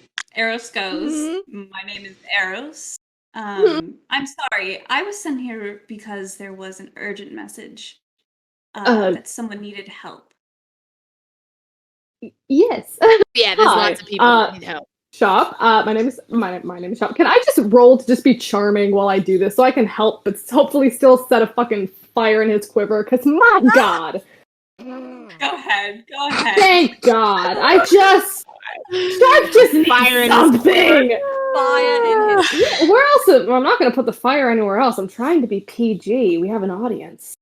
goes, my name is Eros. I'm sorry, I was sent here because there was an urgent message that someone needed help. Yes. Yeah, there's Hi. lots of people that need help. Sharpe. My name is Sharpe. Can I just roll to just be charming while I do this so I can help, but hopefully still set a fucking fire in his quiver? Cause my God. Go ahead. Thank God. Sharpe just needs Fire in his something. Fire in his. Yeah, where else? I'm not gonna put the fire anywhere else. I'm trying to be PG. We have an audience.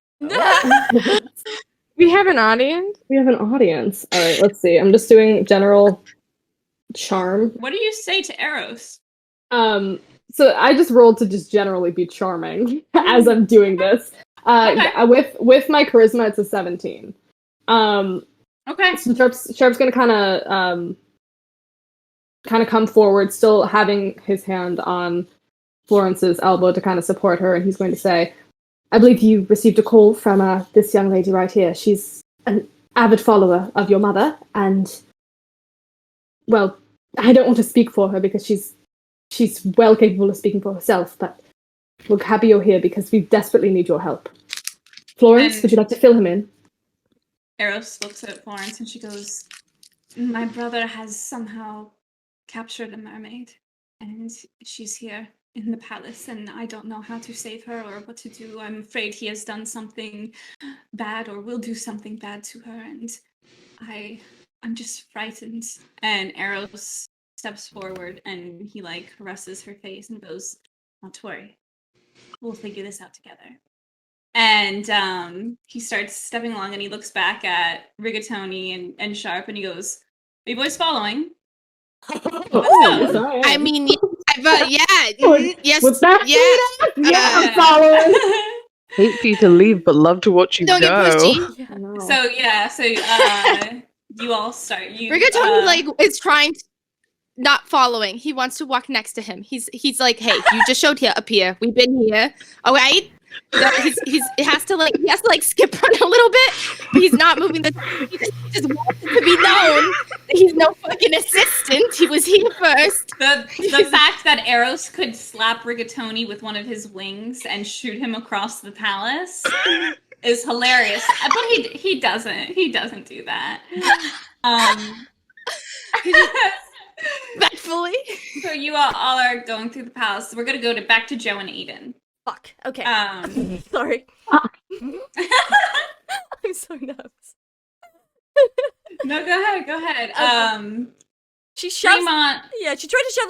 We have an audience? We have an audience. All right, let's see. I'm just doing general charm. What do you say to Eros? So I just rolled to just generally be charming as I'm doing this. Okay. With my charisma, it's a 17. Okay. So Sharpe's gonna kind of come forward, still having his hand on Florence's elbow to kind of support her, and he's going to say, I believe you received a call from this young lady right here. She's an avid follower of your mother, and, well, I don't want to speak for her because she's well capable of speaking for herself, but we're happy you're here because we desperately need your help. Florence, And- would you like to fill him in? Eros looks at Florence and she goes, my brother has somehow captured a mermaid, and she's here in the palace, and I don't know how to save her or what to do. I'm afraid he has done something bad or will do something bad to her, and I'm just frightened. And Eros steps forward and he caresses her face and goes, not to worry, we'll figure this out together. And he starts stepping along and he looks back at Rigatoni and Sharpe and he goes, are you boys following? Yes, I am. I mean, yes, With that yeah. I'm following. Hate for you to leave, but love to watch you Don't get go. pushy. No. So you all start. Rigatoni is trying to not following. He wants to walk next to him. He's like, hey, you just showed up here. We've been here. All right. No, he has to skip run a little bit, but he's not moving he just wants it to be known that he's no fucking assistant. He was here first. The fact that Eros could slap Rigatoni with one of his wings and shoot him across the palace is hilarious. But he doesn't do that. Respectfully. So you all are going through the palace. We're gonna go back to Joe and Aiden. Fuck. Okay. Sorry. I'm so nervous. No, go ahead. She shoves. Fremont. Yeah, she tried to shove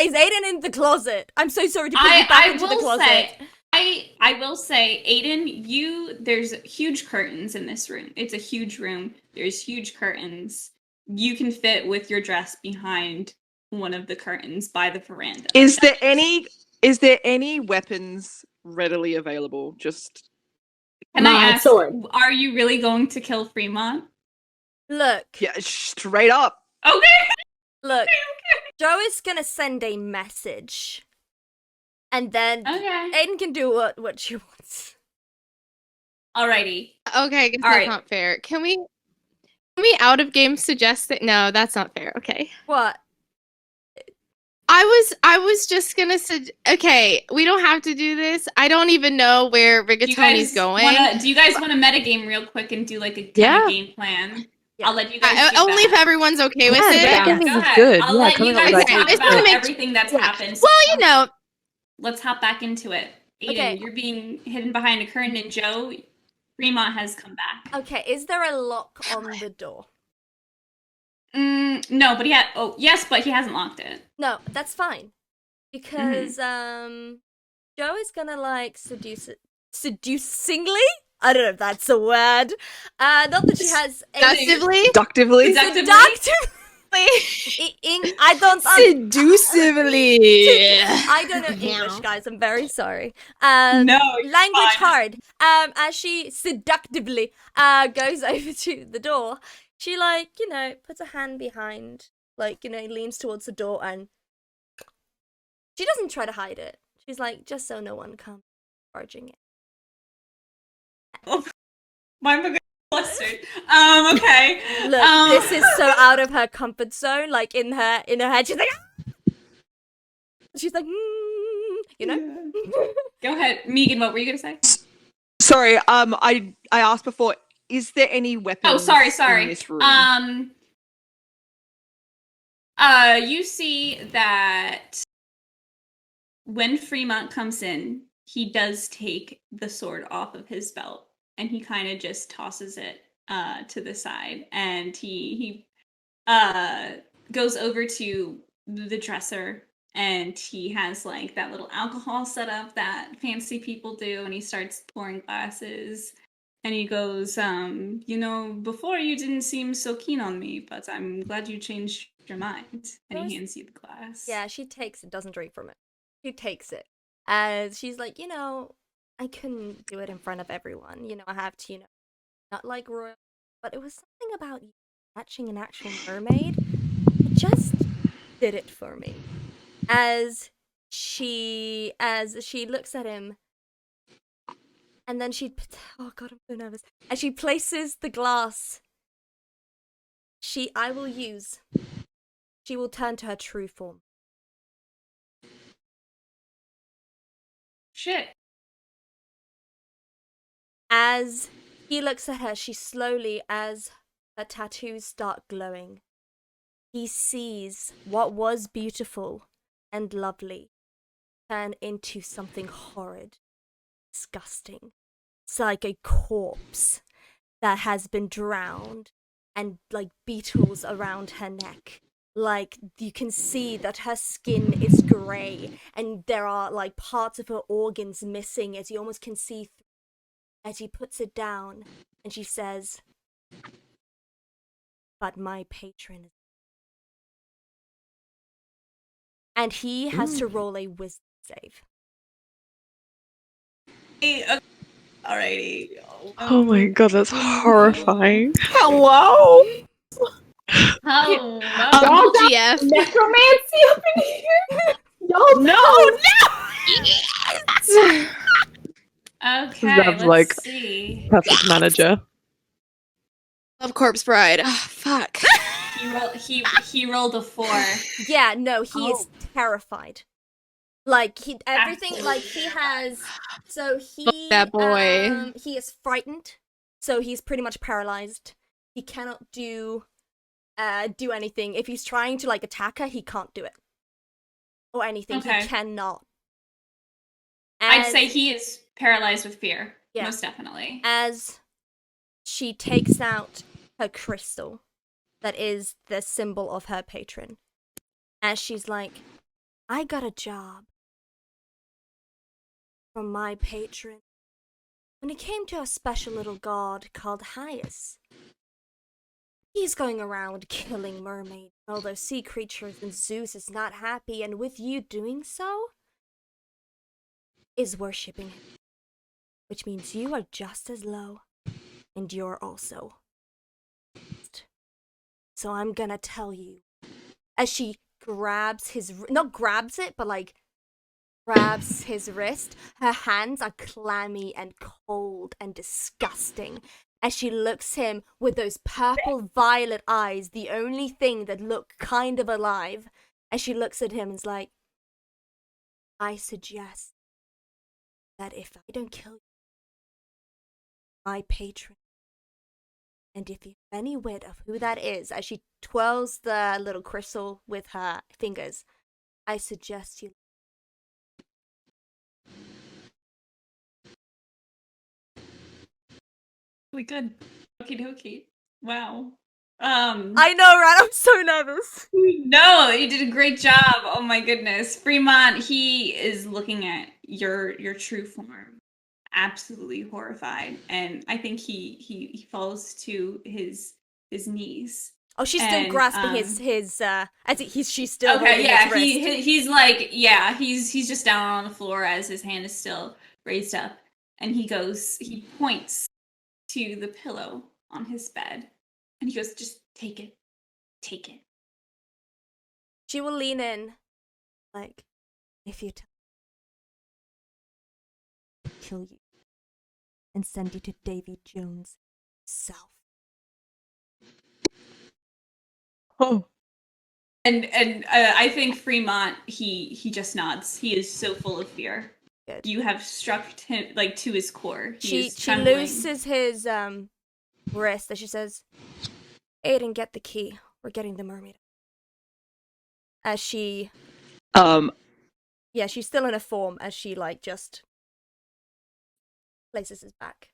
is Aiden in the closet? I'm so sorry to put you back I into the will closet. say, I will say, Aiden, there's huge curtains in this room. It's a huge room. There's huge curtains. You can fit with your dress behind one of the curtains by the veranda. Is there any weapons readily available? Just Can I ask, sword. are you really going to kill Fremont? Look. yeah, straight up. Okay. Look. Joe is gonna send a message, and then Aiden can do what she wants. Alrighty. Okay, I guess All that's right. not fair. Can we out of game suggest that? No, that's not fair. Okay. What? I was just gonna okay, we don't have to do this. I don't even know where Rigatoni's going. Do you guys want to metagame real quick and do like a game plan? Yeah. I'll let you guys do only that. if everyone's okay with it. Yeah, Go this is ahead. good. I'll Yeah, let coming you up with guys ideas. talk Just about to make- everything that's happened. Well, you know, Let's hop back into it. Aiden, Okay. you're being hidden behind a curtain, and Joe, Fremont has come back. Okay, is there a lock on the door? No, but yes, but he hasn't locked it. No, that's fine. Because Joe is gonna seducingly? I don't know if that's a word. Not that she has seductively. Deductively. I don't Seductively. I don't know English, guys. I'm very sorry. No, Language fine. hard. As she seductively goes over to the door, she puts a hand behind like, he leans towards the door and she doesn't try to hide it. She's like, just so no one comes barging in. Oh, why am I flustered? Okay. Look, this is so out of her comfort zone. Like in her head, she's like, Yeah. Go ahead, Megan. What were you gonna say? Sorry, I asked before. Is there any weapons? Oh, sorry. In this room? You see that when Fremont comes in, he does take the sword off of his belt, and he kind of just tosses it to the side, and he goes over to the dresser, and he has like that little alcohol setup that fancy people do, and he starts pouring glasses. And he goes, before you didn't seem so keen on me, but I'm glad you changed your mind. And he hands you the glass. yeah, she takes it, doesn't drink from it. She takes it. As she's like, I couldn't do it in front of everyone. I have to, not like royal. But it was something about you catching an actual mermaid. It just did it for me. As she looks at him, and then oh god, I'm so nervous. As she places the glass I will use, she will turn to her true form. Shit. As he looks at her, she slowly, as her tattoos start glowing, he sees what was beautiful and lovely turn into something horrid, disgusting. It's like a corpse that has been drowned, and like beetles around her neck. Like, you can see that her skin is grey, and there are like parts of her organs missing, as you almost can see as he puts it down, and she says, "But my patron." And he has to roll a wisdom save. Alrighty. Oh my god, that's horrifying. Hello. Hello. Y'all got GF. necromancy up in here? Y'all No. Okay, That's let's like- see. Perfect manager. Love Corpse Bride. Oh, fuck. He rolled a 4. Yeah, no, he is terrified. Like, everything, like, he has, so he, That boy. He is frightened, so he's pretty much paralyzed. He cannot do anything. If he's trying to, like, attack her, he can't do it. Or anything, Okay. he cannot. I'd say he is paralyzed with fear. Yeah. Most definitely. As she takes out her crystal, that is the symbol of her patron. As she's like, I got a job from my patron when it came to a special little god called Hyas. He's going around killing mermaids, all those sea creatures, and Zeus is not happy, and with you doing so, is worshipping him. Which means you are just as low, and you're also. So I'm gonna tell you. As she grabs not grabs it, but like, grabs his wrist. Her hands are clammy and cold and disgusting. As she looks him with those purple violet eyes, the only thing that look kind of alive. As she looks at him and is like, I suggest that if I don't kill you, my patron, and if you have any wit of who that is, as she twirls the little crystal with her fingers, I suggest you. Really good. Okie dokie. Wow. I know, right? I'm so nervous. No, you did a great job. Oh my goodness. Fremont, he is looking at your true form, absolutely horrified. And I think he falls to his knees. Oh, she's still And, grasping she's still Okay, holding yeah, his wrist. he's like, yeah, he's just down on the floor as his hand is still raised up, and he points to the pillow on his bed, and he goes, just take it. She will lean in, like, if you kill you and send you to Davy Jones himself. Oh. And I think Fremont, he just nods. He is so full of fear. Good. You have struck him like to his core. She is trembling. looses his wrist as she says, Aiden, get the key. We're getting the mermaid. As she she's still in a form as she like just places his back.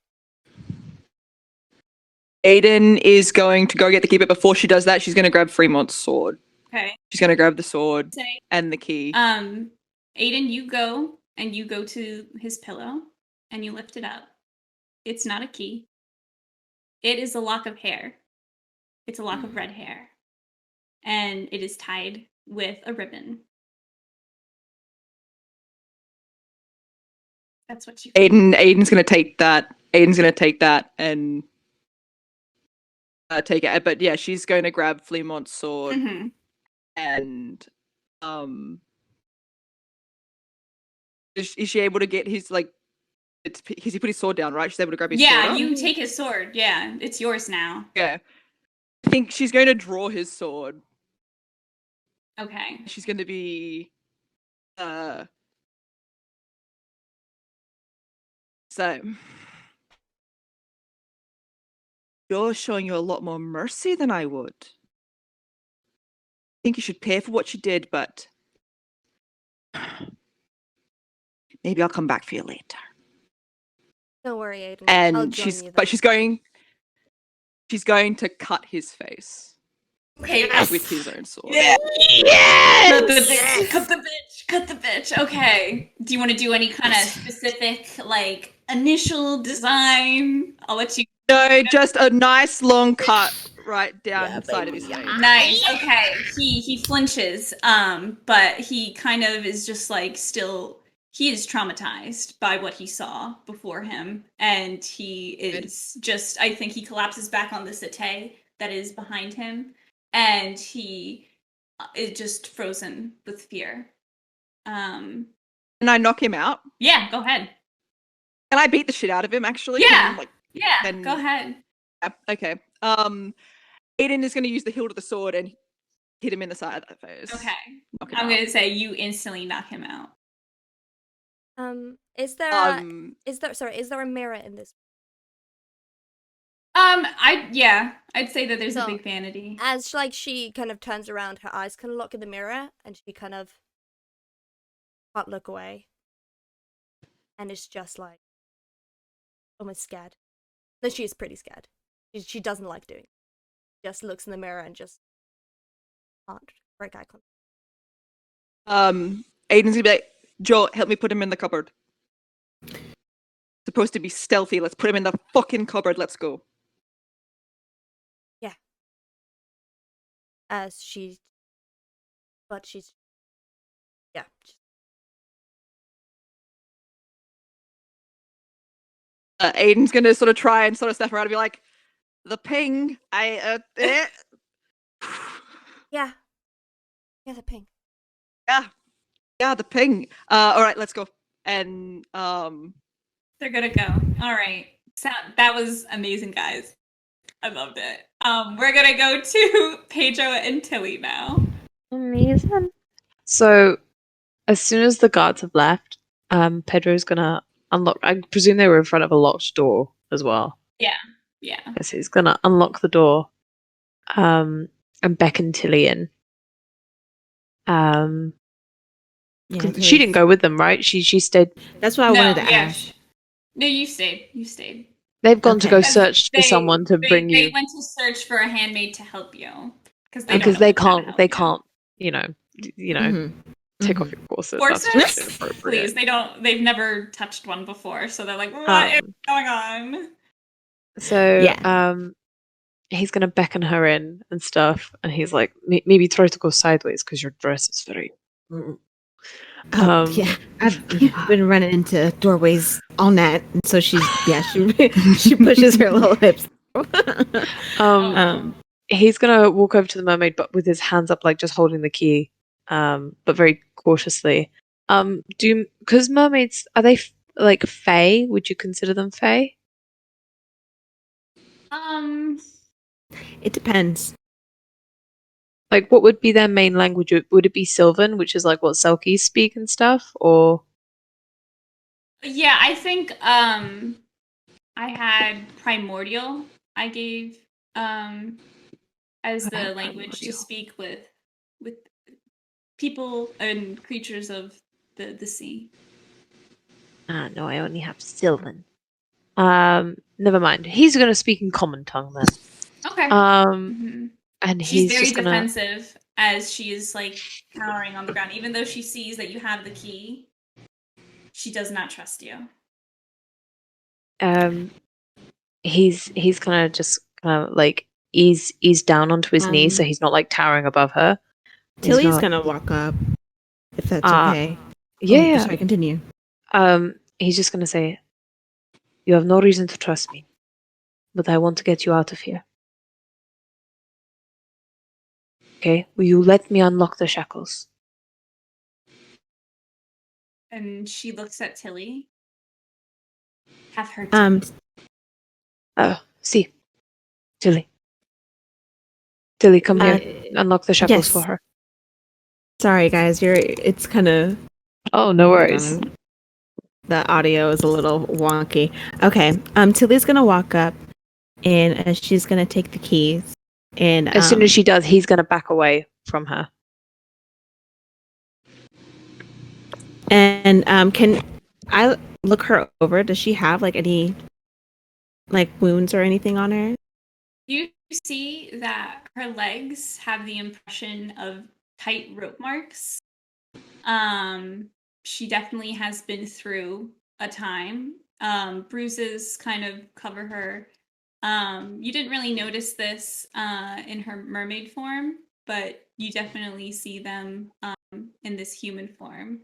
Aiden is going to go get the key, but before she does that, she's going to grab Fremont's sword. Okay. She's going to grab the sword Say, and the key. Aiden, you go to his pillow and you lift it up. It's not a key. It is a lock of hair. It's a lock of red hair. And it is tied with a ribbon. That's what you Aiden's going to take that. Aiden's going to take that and take it. But yeah, she's going to grab Fremont's sword and is she able to get his like? Has he put his sword down? Right, she's able to grab his sword. Yeah, you take his sword. Yeah, it's yours now. Yeah, I think she's going to draw his sword. Okay. She's going to be so you're showing you a lot more mercy than I would. I think you should pay for what you did, but maybe I'll come back for you later. Don't worry, Aiden. And I'll join you she's going to cut his face. Okay. With his own sword. Yeah. Yes! Cut the bitch. Okay. Do you want to do any kind of specific, like, initial design? I'll let you. No, just a nice long cut right down the side of his face. Nice. Okay. He flinches, but he kind of is just like still. He is traumatized by what he saw before him, and he is just. I think he collapses back on the settee that is behind him, and he is just frozen with fear. Can I knock him out? Yeah, go ahead. Can I beat the shit out of him? Actually, yeah, go ahead. Okay. Aiden is going to use the hilt of the sword and hit him in the side of the face. Okay. I'm going to say you instantly knock him out. Is there a mirror in this? I'd say that there's a big vanity. As like she kind of turns around, her eyes kind of look in the mirror, and she kind of can't look away, and it's just like almost scared. No, she is pretty scared. She doesn't like doing it. Just looks in the mirror and just can't break eye contact. Aiden's gonna be like, Joe, help me put him in the cupboard. Supposed to be stealthy. Let's put him in the fucking cupboard. Let's go. Yeah. She's. Yeah. Aiden's gonna sort of try and sort of step around and be like, the ping. Yeah. Yeah, the ping. Yeah, the ping. All right, let's go. And they're gonna go. All right. That was amazing, guys. I loved it. We're gonna go to Pedro and Tilly now. Amazing. So, as soon as the guards have left, Pedro's gonna unlock. I presume they were in front of a locked door as well. Yeah. So he's gonna unlock the door, and beckon Tilly in. She didn't go with them, right? She stayed. That's what I wanted to ask. No, you stayed. They've gone to go search for someone to bring you. They went to search for a handmaid to help you because they can't. Take off your corset. Corsets? Please, they've never touched one before, so they're like, what is going on? So he's gonna beckon her in and stuff, and he's like, maybe try to go sideways because your dress is very. Yeah, I've been running into doorways all night, and so she pushes her little hips. He's gonna walk over to the mermaid, but with his hands up, like just holding the key, but very cautiously. Because mermaids, are they like fae? Would you consider them fae? It depends. Like, what would be their main language? Would it be Sylvan, which is like what Selkies speak and stuff, or? Yeah, I think I had primordial. I gave as the language to speak with people and creatures of the sea. No, I only have Sylvan. Never mind. He's gonna speak in common tongue then. Okay. And She's he's very just gonna. defensive as she is like cowering on the ground, even though she sees that you have the key. She does not trust you. He's gonna just kind of like ease down onto his knees, so he's not like towering above her. Tilly's gonna walk up, if that's okay. Yeah. Sorry, continue. He's just gonna say, "You have no reason to trust me, but I want to get you out of here. Okay? Will you let me unlock the shackles?" And she looks at Tilly. Have her. See, Tilly. Tilly, come here. Unlock the shackles yes. for her. Sorry, guys. It's kind of. Oh, no worries. The audio is a little wonky. Okay. Tilly's gonna walk up, and she's gonna take the keys. And as soon as she does, he's gonna back away from her. And can I look her over? Does she have like any like wounds or anything on her? You see that her legs have the impression of tight rope marks. She definitely has been through a time. Bruises kind of cover her. You didn't really notice this in her mermaid form, but you definitely see them in this human form.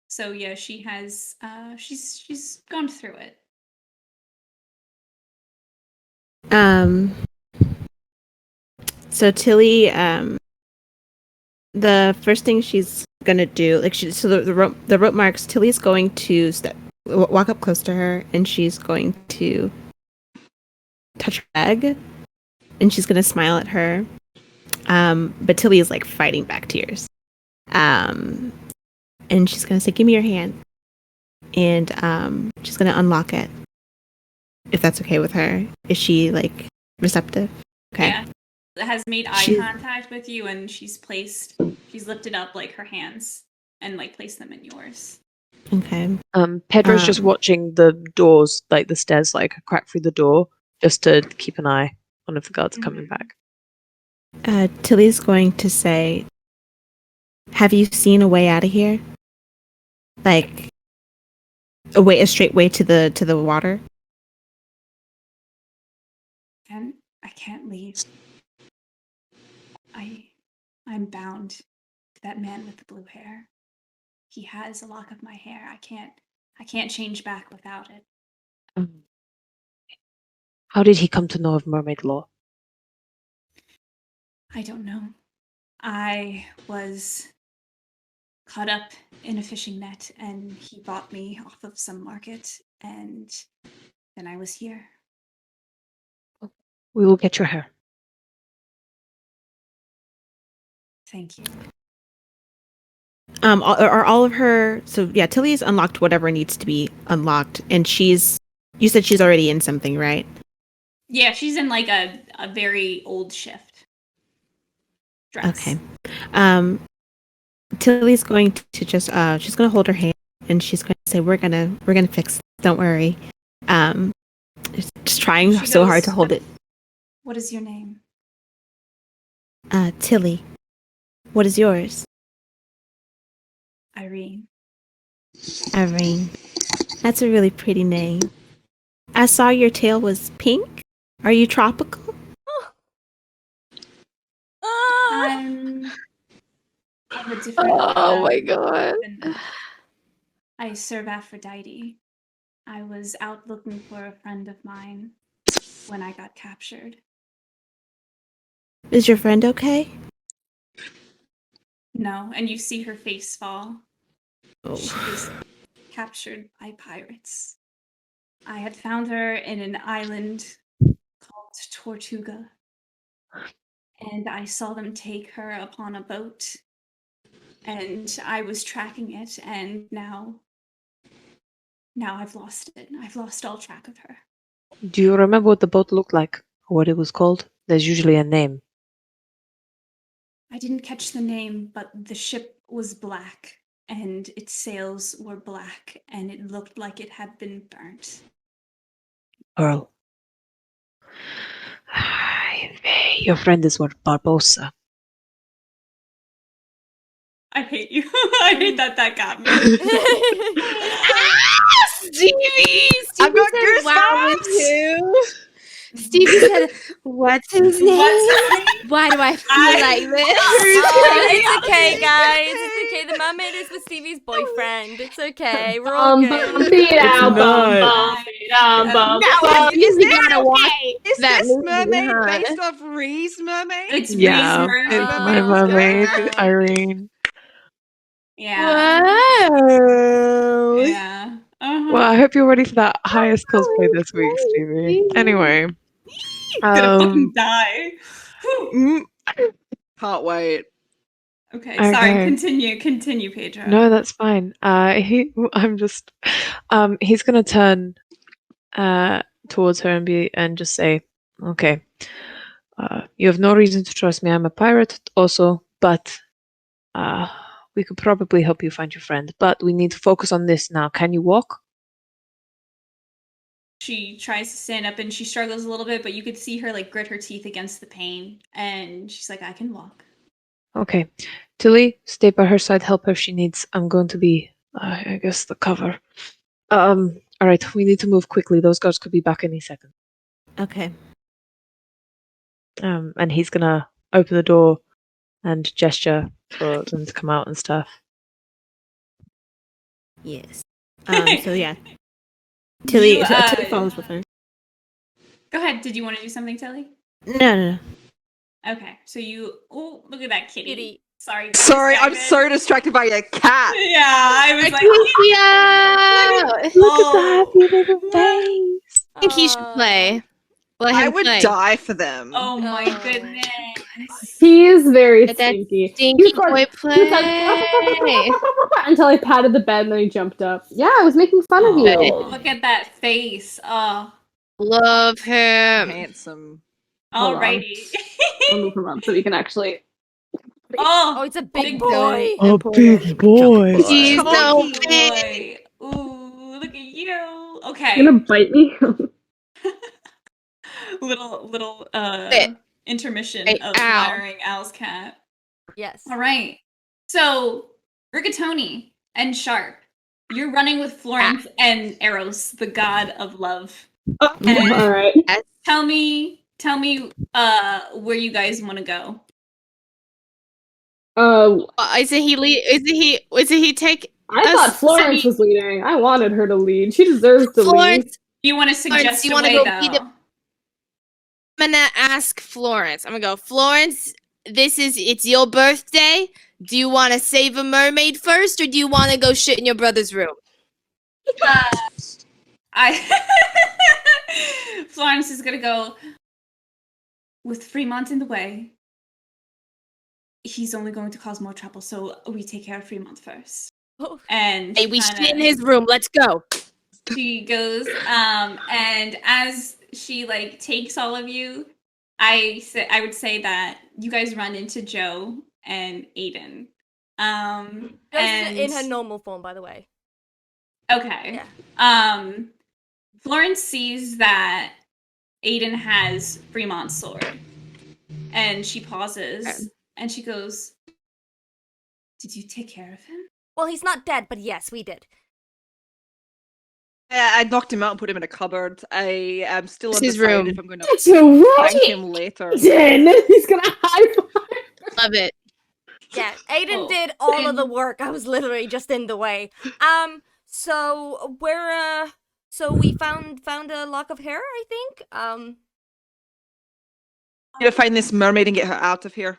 So yeah, she has she's gone through it. So Tilly, the first thing she's gonna do, like the rope marks. Tilly's going to walk up close to her, and she's going to touch her leg, and she's gonna smile at her. But Tilly is like fighting back tears. And she's gonna say, "Give me your hand," and she's gonna unlock it. If that's okay with her, is she like receptive? Okay. Yeah. Has made eye contact with you, and she's lifted up like her hands and like placed them in yours. Okay. Pedro's just watching the doors, like the stairs, like crack through the door, just to keep an eye on if the guards are coming back. Tilly's going to say, "Have you seen a way out of here? Like a straight way to the water?" And I can't leave. I'm bound to that man with the blue hair. He has a lock of my hair. I can't change back without it. How did he come to know of mermaid law? I don't know. I was caught up in a fishing net, and he bought me off of some market, and then I was here. We will get your hair. Thank you. Are all of her? So yeah, Tilly's unlocked whatever needs to be unlocked, and you said she's already in something, right? Yeah, she's in like a very old shift dress. Okay. Tilly's going to just she's going to hold her hand, and she's going to say, we're gonna fix it. Don't worry. Just trying so hard to hold it. What is your name? Tilly. What is yours? Irene. Irene. That's a really pretty name. I saw your tail was pink. Are you tropical? I'm of a different. Oh my god. I serve Aphrodite. I was out looking for a friend of mine when I got captured. Is your friend okay? No, and you see her face fall. Oh. She was captured by pirates. I had found her in an island called Tortuga, and I saw them take her upon a boat, and I was tracking it, and now I've lost it. I've lost all track of her. Do you remember what the boat looked like? Or what it was called? There's usually a name. I didn't catch the name, but the ship was black, and its sails were black, and it looked like it had been burnt. Pearl. Your friend is what Barbosa. I hate you. I hate that got me. Stevie! I've got said, wow, with goosebumps! you. Stevie said, what's his name? Why do I feel like this? It's okay, guys. It's okay. The mermaid is with Stevie's boyfriend. It's okay. We're all good. Is We this gotta watch Is that this movie, mermaid huh? based off Ree's mermaid? It's Yeah, Ree's mermaid. it's my mermaid, Irene. Yeah. Wow. Yeah. Well, I hope you're ready for that highest cosplay this week, Stevie. Anyway. Gonna fucking die. Whew. Can't wait. Okay, sorry. Okay. Continue, Pedro. No, that's fine. He's gonna turn towards her and just say, okay, you have no reason to trust me. I'm a pirate also, but we could probably help you find your friend. But we need to focus on this now. Can you walk? She tries to stand up and she struggles a little bit, but you could see her like grit her teeth against the pain, and she's like, "I can walk." Okay. Tilly, stay by her side, help her if she needs. I'm going to be, I guess, the cover. Alright, we need to move quickly. Those guards could be back any second. Okay. And he's gonna open the door and gesture for them to come out and stuff. Yes. So yeah. Tilly, You, Tilly follows with her. Go ahead. Did you want to do something, Tilly? No. Okay. So you. Oh, look at that kitty. Kitty. Sorry. Sorry, I'm distracted. so distracted by your cat. Yeah, I was like, Yeah. Look at that happy little face. I think he should play. Let him I would play. die for them. oh my Oh. goodness. He is very Let that stinky. stinky He was going- boy he was play. like, until I patted the bed and then he jumped up. Yeah, I was making fun of Oh, you. look at that face. Oh, Love him. Handsome. Hold on. alrighty. I'll move him up so we can actually. Oh, Oh, it's a big big boy. A big boy. He's so Chunky big. boy. Ooh, look at you. You Okay. gonna bite me? little Bit. intermission Hey, of ow. admiring Al's cat. Yes. All right. So, Rigatoni and Sharpe, you're running with Florence and Eros, the god of love. And All right. tell me where you guys want to go. Isn't he take I thought Florence was leading. I wanted her to lead. She deserves to lead. Florence? You want to suggest do you a wanna way, go though? beat up- I'm gonna ask Florence. I'm gonna go, Florence, it's your birthday. Do you want to save a mermaid first, or do you want to go shit in your brother's room? Florence is gonna go with Fremont in the way. He's only going to cause more trouble, so we take care of Fremont first. Oh. And Hey, we kinda- shit in his room. Let's go. She goes, and as she like takes all of you, I would say that you guys run into Joe and Aiden. Just in her normal form, by the way. Okay. Yeah. Florence sees that Aiden has Fremont's sword, and she pauses, and she goes, "Did you take care of him?" Well, he's not dead, but yes, we did. I knocked him out and put him in a cupboard. I am still It's his undecided room. if I'm going to That's right. thank him later. Aiden. He's gonna high five. Love it. Yeah, Aiden Oh. did all of the work. I was literally just in the way. So we're so we found a lock of hair, I think. Need to find this mermaid and get her out of here.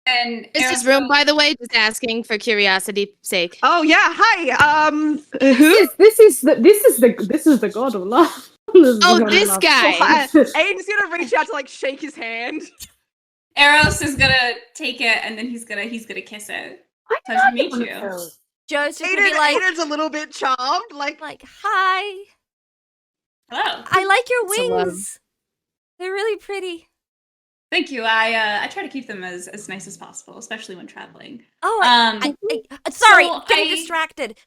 And Is his room, by the way? Just asking for curiosity's sake. Oh yeah, hi. Who? This is the god of love. Oh, this guy. Aiden's gonna reach out to like shake his hand. Eros is gonna take it and then he's gonna kiss it. Pleasure to meet you. Joe's just gonna be like, Aiden's a little bit charmed, like hi. Hello. I like your It's a lot of- wings. They're really pretty. Thank you. I try to keep them as nice as possible, especially when traveling. Oh, sorry, so getting distracted.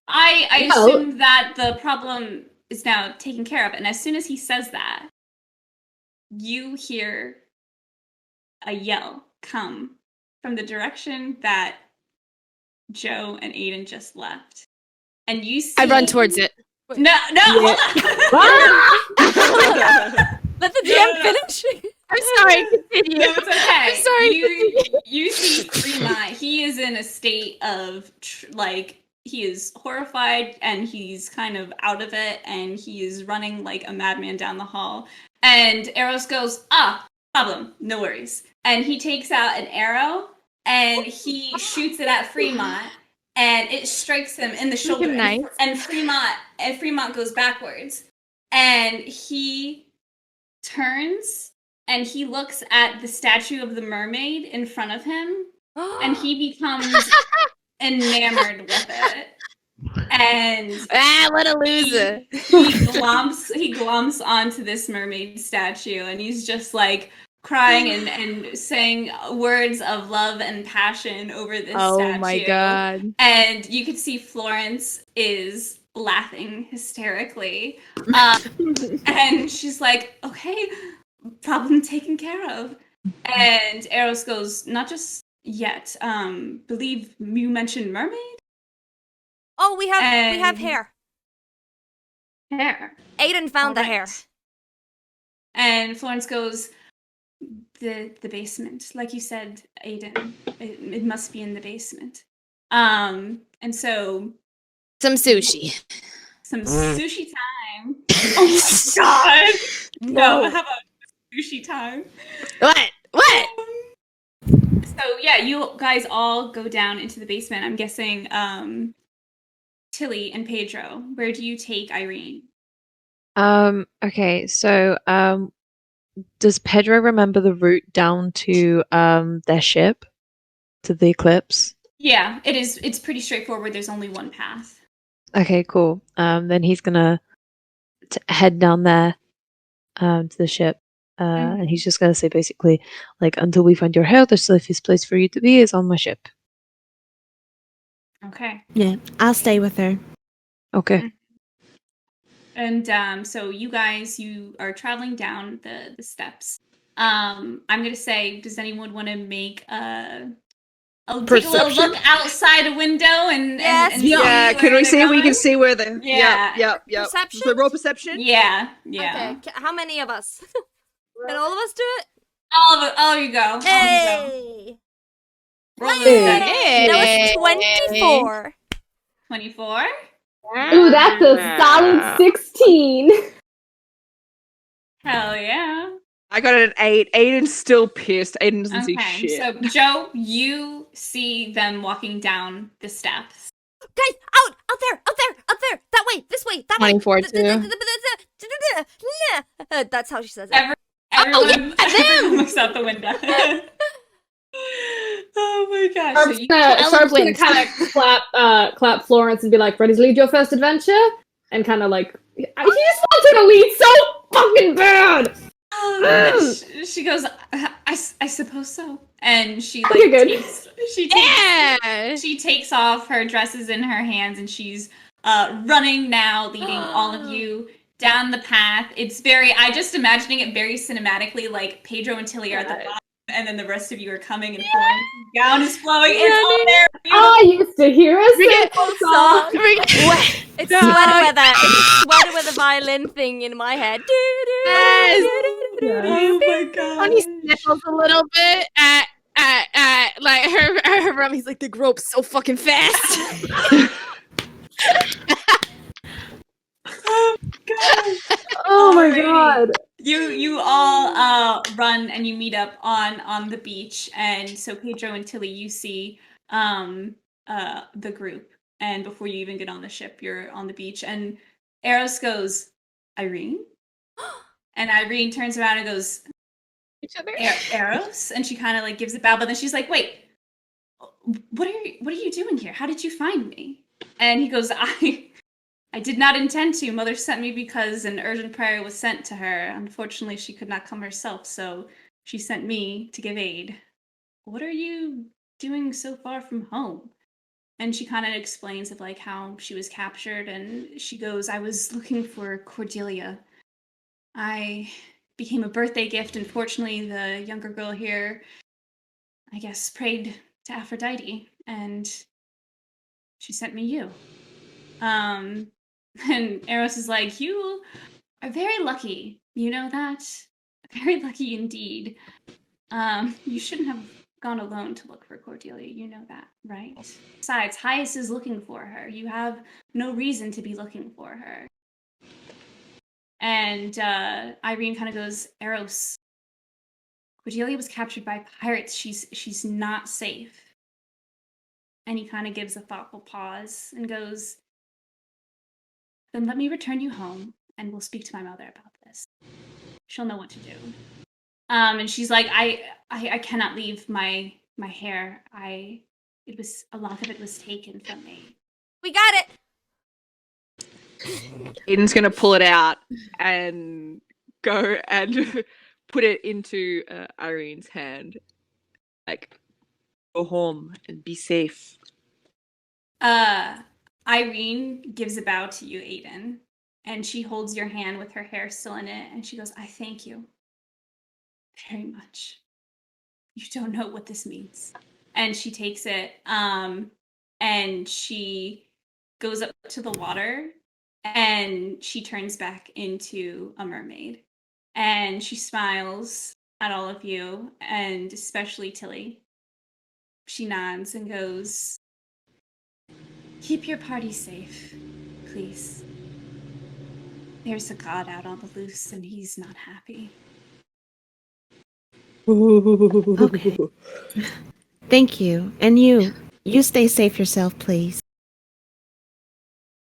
I No. assume that the problem is now taken care of, and as soon as he says that, you hear a yell come from the direction that Joe and Aiden just left. And you see... I run towards it. No, hold on. Let the DM finish. I'm sorry, continue. No, it's okay. I'm sorry. You see Fremont. He is in a state of he is horrified and he's kind of out of it and he is running like a madman down the hall. And Eros goes, problem, no worries. And he takes out an arrow and he shoots it at Fremont and it strikes him in the shoulder. Nice. And Fremont goes backwards. And he turns and he looks at the statue of the mermaid in front of him and he becomes enamored with it. And what a loser. He glomps onto this mermaid statue and he's just like crying and saying words of love and passion over this statue. Oh my god. And you could see Florence is laughing hysterically. And she's like, okay, problem taken care of. And Eros goes, not just yet. Believe you mentioned mermaid? Oh, we have hair. Hair. Aiden found the hair. And Florence goes, the basement. Like you said, Aiden, it must be in the basement. And so... Some sushi. Some sushi time. Oh my god! No, how about sushi time? What? So yeah, you guys all go down into the basement. I'm guessing Tilly and Pedro. Where do you take Irene? Okay, so does Pedro remember the route down to their ship? To the Eclipse? Yeah, it's pretty straightforward. There's only one path. Okay, cool. Then he's gonna head down there to the ship. And he's just gonna say basically, like, until we find your hair, the safest place for you to be is on my ship. Okay. Yeah, I'll stay with her. Okay. And so you guys, you are traveling down the steps. I'm gonna say, does anyone want to make take a little look outside a window and Yes. and see Yeah, can where we they're see if we going? can see where they're... Yeah. Yep. Perception? So roll perception? Yeah. Okay, how many of us? Can all of us do it? All of you go. All of you go. Hey! Roll the Hey! That was 24. 24. Ooh, that's a solid 16. Hell yeah. I got an 8. Aiden's still pissed. Aiden doesn't see Okay, shit. so Joe, you see them walking down the steps. Guys, out there, that way, this way, that 24 way. too. That's how she says it. Everyone looks out the window. Oh my gosh. So you, Sharpe's gonna kind of clap Florence and be like, ready to lead your first adventure? And kind of like, he just wants her to lead so fucking bad! she goes, I suppose so. And she like Okay, good. she takes off her dresses in her hands and she's running now, leading all of you down the path. It's I just imagining it very cinematically, like Pedro and Tilly are at the bottom and then the rest of you are coming and Florence's gown is flowing. It's all there. I used to hear a simple song. It's sweater weather. It's sweater weather violin thing in my head. Oh my god. He sniffles a little bit at like her rum. He's like, the grope's so fucking fast. Oh my god. You all run and you meet up on the beach, and so Pedro and Tilly, you see the group, and before you even get on the ship, you're on the beach, and Eros goes, Irene, and Irene turns around and goes, Each other. Eros, and she kind of like gives a bow, but then she's like, wait, what are you doing here? How did you find me? And he goes, I did not intend to. Mother sent me because an urgent prayer was sent to her. Unfortunately, she could not come herself, so she sent me to give aid. What are you doing so far from home? And she kind of explains of like how she was captured, and she goes, I was looking for Cordelia. I became a birthday gift. Unfortunately, the younger girl here, I guess, prayed to Aphrodite, and she sent me you. And Eros is like, you are very lucky. You know that? Very lucky indeed. You shouldn't have gone alone to look for Cordelia. You know that, right? Besides, Hyas is looking for her. You have no reason to be looking for her. And Irene kind of goes, Eros, Cordelia was captured by pirates. She's not safe. And he kind of gives a thoughtful pause and goes, then let me return you home, and we'll speak to my mother about this. She'll know what to do. And she's like, I cannot leave my hair. A lot of it was taken from me. We got it. Aiden's gonna pull it out and go and put it into Irene's hand. Like, go home and be safe. Irene gives a bow to you, Aiden, and she holds your hand with her hair still in it, and she goes, I thank you very much. You don't know what this means. And she takes it, and she goes up to the water, and she turns back into a mermaid. And she smiles at all of you, and especially Tilly. She nods and goes, keep your party safe, please. There's a god out on the loose, and he's not happy. Okay. Thank you. And you stay safe yourself, please.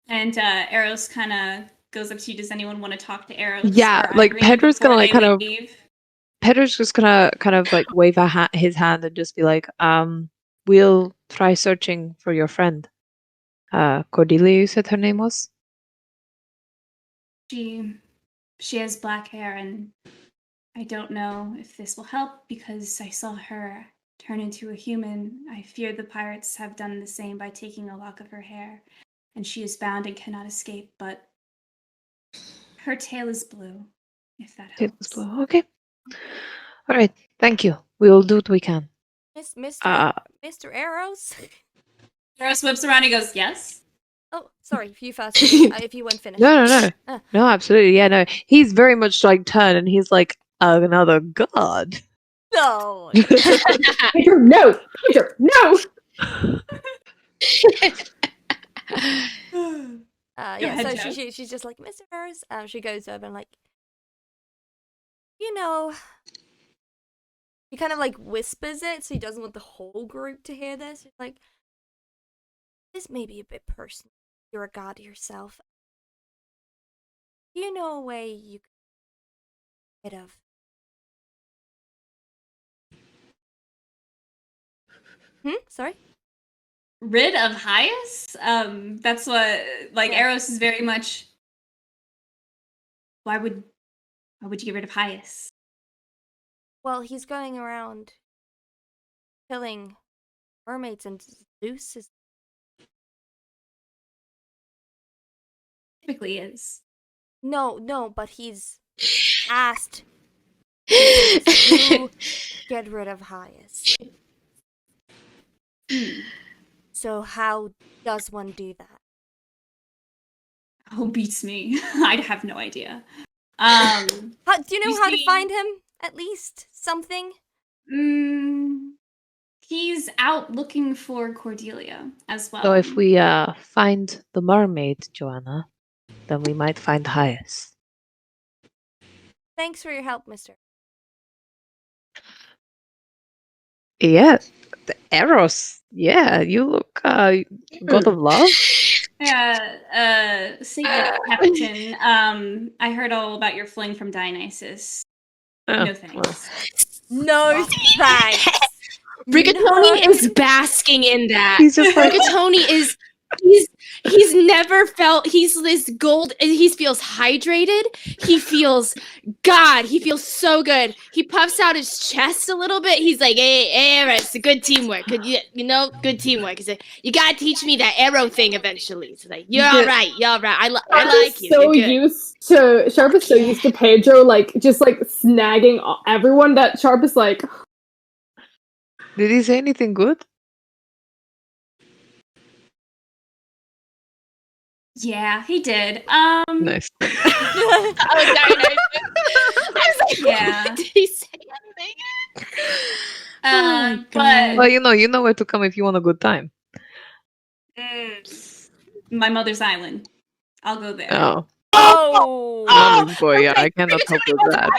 And Eros kind of goes up to you. Does anyone want to talk to Eros? Yeah, or like Irene Pedro's gonna before like they kind of leave? Pedro's just gonna kind of like wave his hand and just be like, we'll try searching for your friend. Cordelia, you said her name was? She has black hair, and I don't know if this will help because I saw her turn into a human. I fear the pirates have done the same by taking a lock of her hair, and she is bound and cannot escape, but her tail is blue, if that helps. Okay. All right. Thank you. We will do what we can. Mr. Arrows? Eros whips around and goes, yes? Oh, sorry, if you first. If you weren't finished. No. Ah. No, absolutely. Yeah, no. He's very much like turned and he's like, another god. No. Pedro, no! Pedro, no! Yeah, ahead, so Joe. she's just like, Mr. Harris. She goes over and like, you know, he kind of like whispers it, so he doesn't want the whole group to hear this. He's like, this may be a bit personal. You're a god yourself. Do you know a way you could get rid of? Sorry? Rid of Hyas? That's what, like, Yeah. Eros is very much, why would you get rid of Hyas? Well, he's going around killing mermaids and Zeus is Typically is. No, but he's asked to get rid of Hyas. So how does one do that? Oh, beats me. I'd have no idea. Do you know how to see- find him? At least something? He's out looking for Cordelia as well. So if we find the mermaid, Joanna, then we might find Hyas. Thanks for your help, mister. Yeah, the arrows. Yeah, you look god of love. Yeah, Captain. I heard all about your fling from Dionysus. Oh, No thanks. No thanks. Rigatoni is basking in that. He's just like, Rigatoni is he's never felt he's this gold he feels hydrated. He feels so good. He puffs out his chest a little bit. He's like, hey Eris, good teamwork. Good good teamwork. He's like, you gotta teach me that arrow thing eventually. It's like, you're all right. I like you. So You're good. used to Sharpe is so used to Pedro just snagging everyone that Sharpe is like, did he say anything good? Yeah, he did. Nice. Oh, Dionysus. I was like, Yeah. did he say anything? But Well, you know where to come if you want a good time. my mother's island. I'll go there. Oh, Oh. Mama's boy. Yeah, I cannot help with that.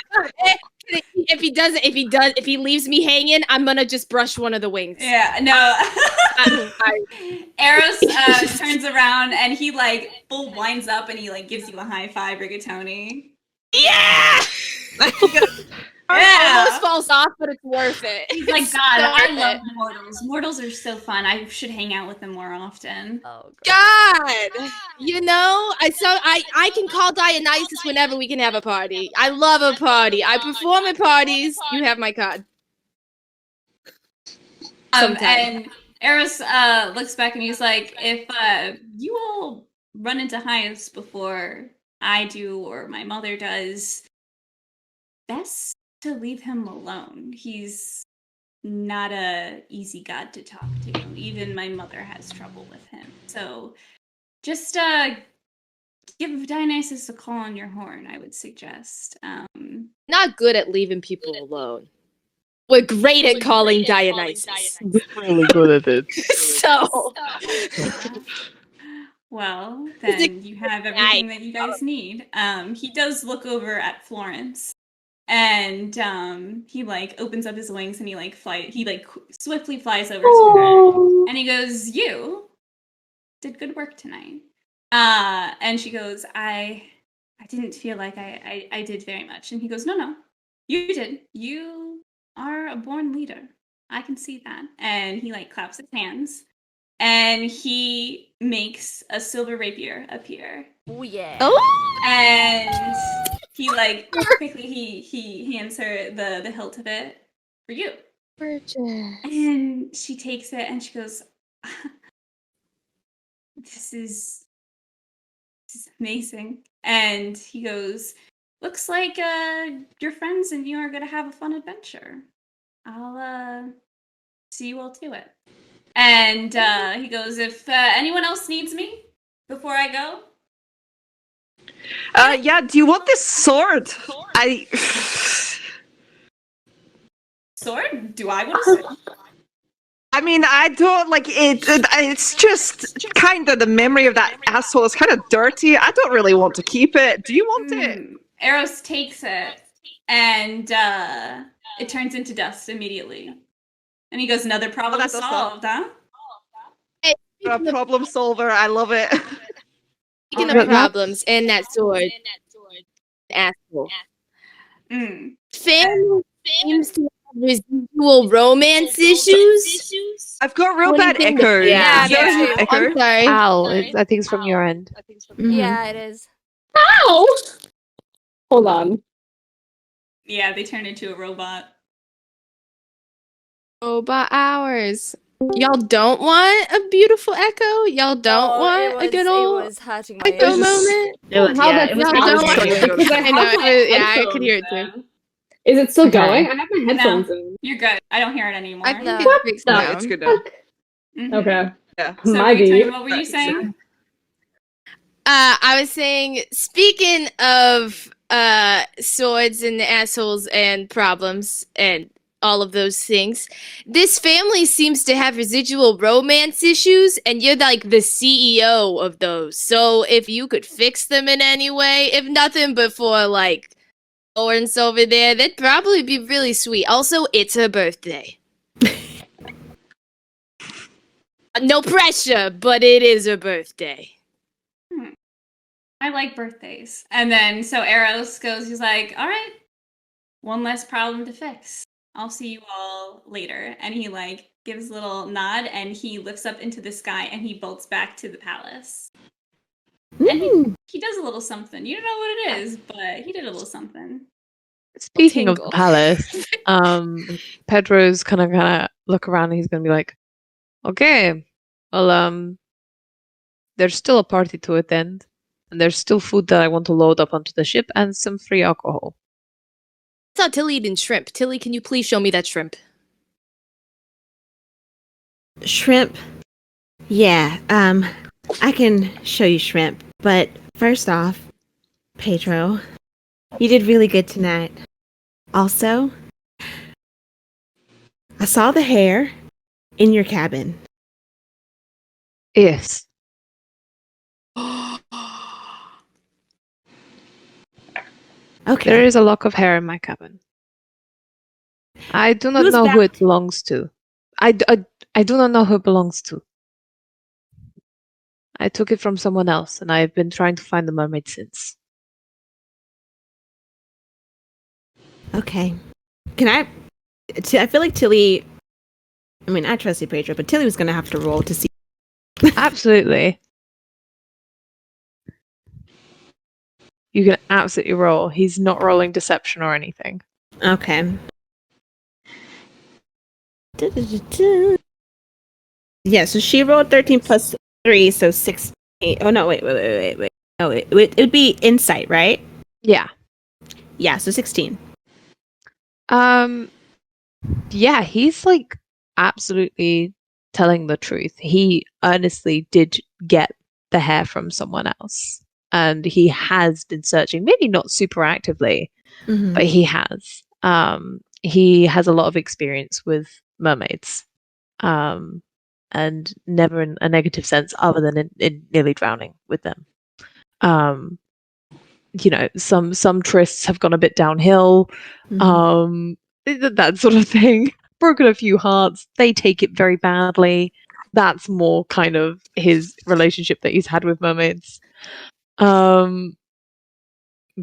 If he leaves me hanging, I'm gonna just brush one of the wings. Yeah, no. Eros turns around and he full winds up and he gives you a high five, Rigatoni. Yeah! Yeah. Almost falls off, but it's worth it. He's like, It's God, so I worth love it. mortals. Mortals are so fun. I should hang out with them more often. Oh, God, I can call Dionysus whenever we can have a party. I love a party. I perform at parties. You have my card. And Eros looks back and he's like, if you all run into hives before I do or my mother does, best to leave him alone. He's not a easy god to talk to. Even my mother has trouble with him. So just give Dionysus a call on your horn, I would suggest. Not good at leaving people alone. We're great at calling Dionysus. Really good at it. So, Well, then you have everything that you guys need. He does look over at Florence. And he opens up his wings and he swiftly flies over to her and he goes, "You did good work tonight." And she goes, I didn't feel like I did very much. And he goes, No, you did. You are a born leader. I can see that. And he claps his hands and he makes a silver rapier appear. Oh yeah. oh, And he quickly he hands her the hilt of it for you. And she takes it and she goes, this is amazing. And he goes, looks like your friends and you are gonna have a fun adventure. I'll see you all to it. And he goes, if anyone else needs me before I go. Yeah, do you want this sword? Sword? Do I want a sword? I mean, I don't it. It's just kind of the memory of that asshole is kind of dirty. I don't really want to keep it. Do you want it? Eros takes it, and it turns into dust immediately. And he goes, "Another problem that's solved, huh?" You're a problem solver. I love it. Speaking of problems and that sword, asshole. Family seems to have residual romance issues. I've got real What do you bad think echo. of- Yeah, Do you guys me have too. echo? I'm sorry. Al, I think it's from your end. Yeah, it is. ow! Hold on. Yeah, they turn into a robot. Robot hours. Y'all don't want a beautiful echo? Y'all don't want a good It old was hurting my echo ears. moment? How that's it was not really working, struggling. because I I have know, my I could hear it headphones too. in. Is it still Okay. going? I have my headphones in. You're good. I don't hear it anymore. I think No. it's fixed No, now. It's good now. Mhm. Okay. Yeah. So, My Rigatoni, beat. what were you saying? I was saying, speaking of swords and assholes and problems and all of those things, this family seems to have residual romance issues, and you're like the CEO of those. So if you could fix them in any way, if nothing but for Florence over there. That'd probably be really sweet. Also, it's her birthday. No pressure, but it is her birthday. I like birthdays. And then so Eros goes, he's like, all right, one less problem to fix. I'll see you all later. And he like gives a little nod and he lifts up into the sky and he bolts back to the palace. And he does a little something. You don't know what it is, but he did a little something. Speaking of the Tingle. palace, Pedro's gonna look around and he's gonna be like, okay, well, there's still a party to attend, and there's still food that I want to load up onto the ship, and some free alcohol. I saw Tilly eating shrimp. Tilly, can you please show me that shrimp? Shrimp. Yeah, I can show you shrimp, but first off, Pedro, you did really good tonight. Also, I saw the hair in your cabin. Yes. Okay. There is a lock of hair in my cabin. I do not Who's know who back? it belongs to. I do not know who it belongs to. I took it from someone else, and I have been trying to find the mermaid since. Okay. I feel like Tilly. I mean, I trust you, Pedro, but Tilly was gonna have to roll to see. Absolutely. You can absolutely roll. He's not rolling deception or anything. Okay. Yeah, so she rolled 13 plus 3, so 16. Oh, no, wait. Oh, it would be insight, right? Yeah. Yeah, so 16. Yeah, he's like absolutely telling the truth. He earnestly did get the hair from someone else. And he has been searching, maybe not super actively, but he has. He has a lot of experience with mermaids, and never in a negative sense, other than in nearly drowning with them. You know, some trysts have gone a bit downhill, that sort of thing. Broken a few hearts. They take it very badly. That's more kind of his relationship that he's had with mermaids. But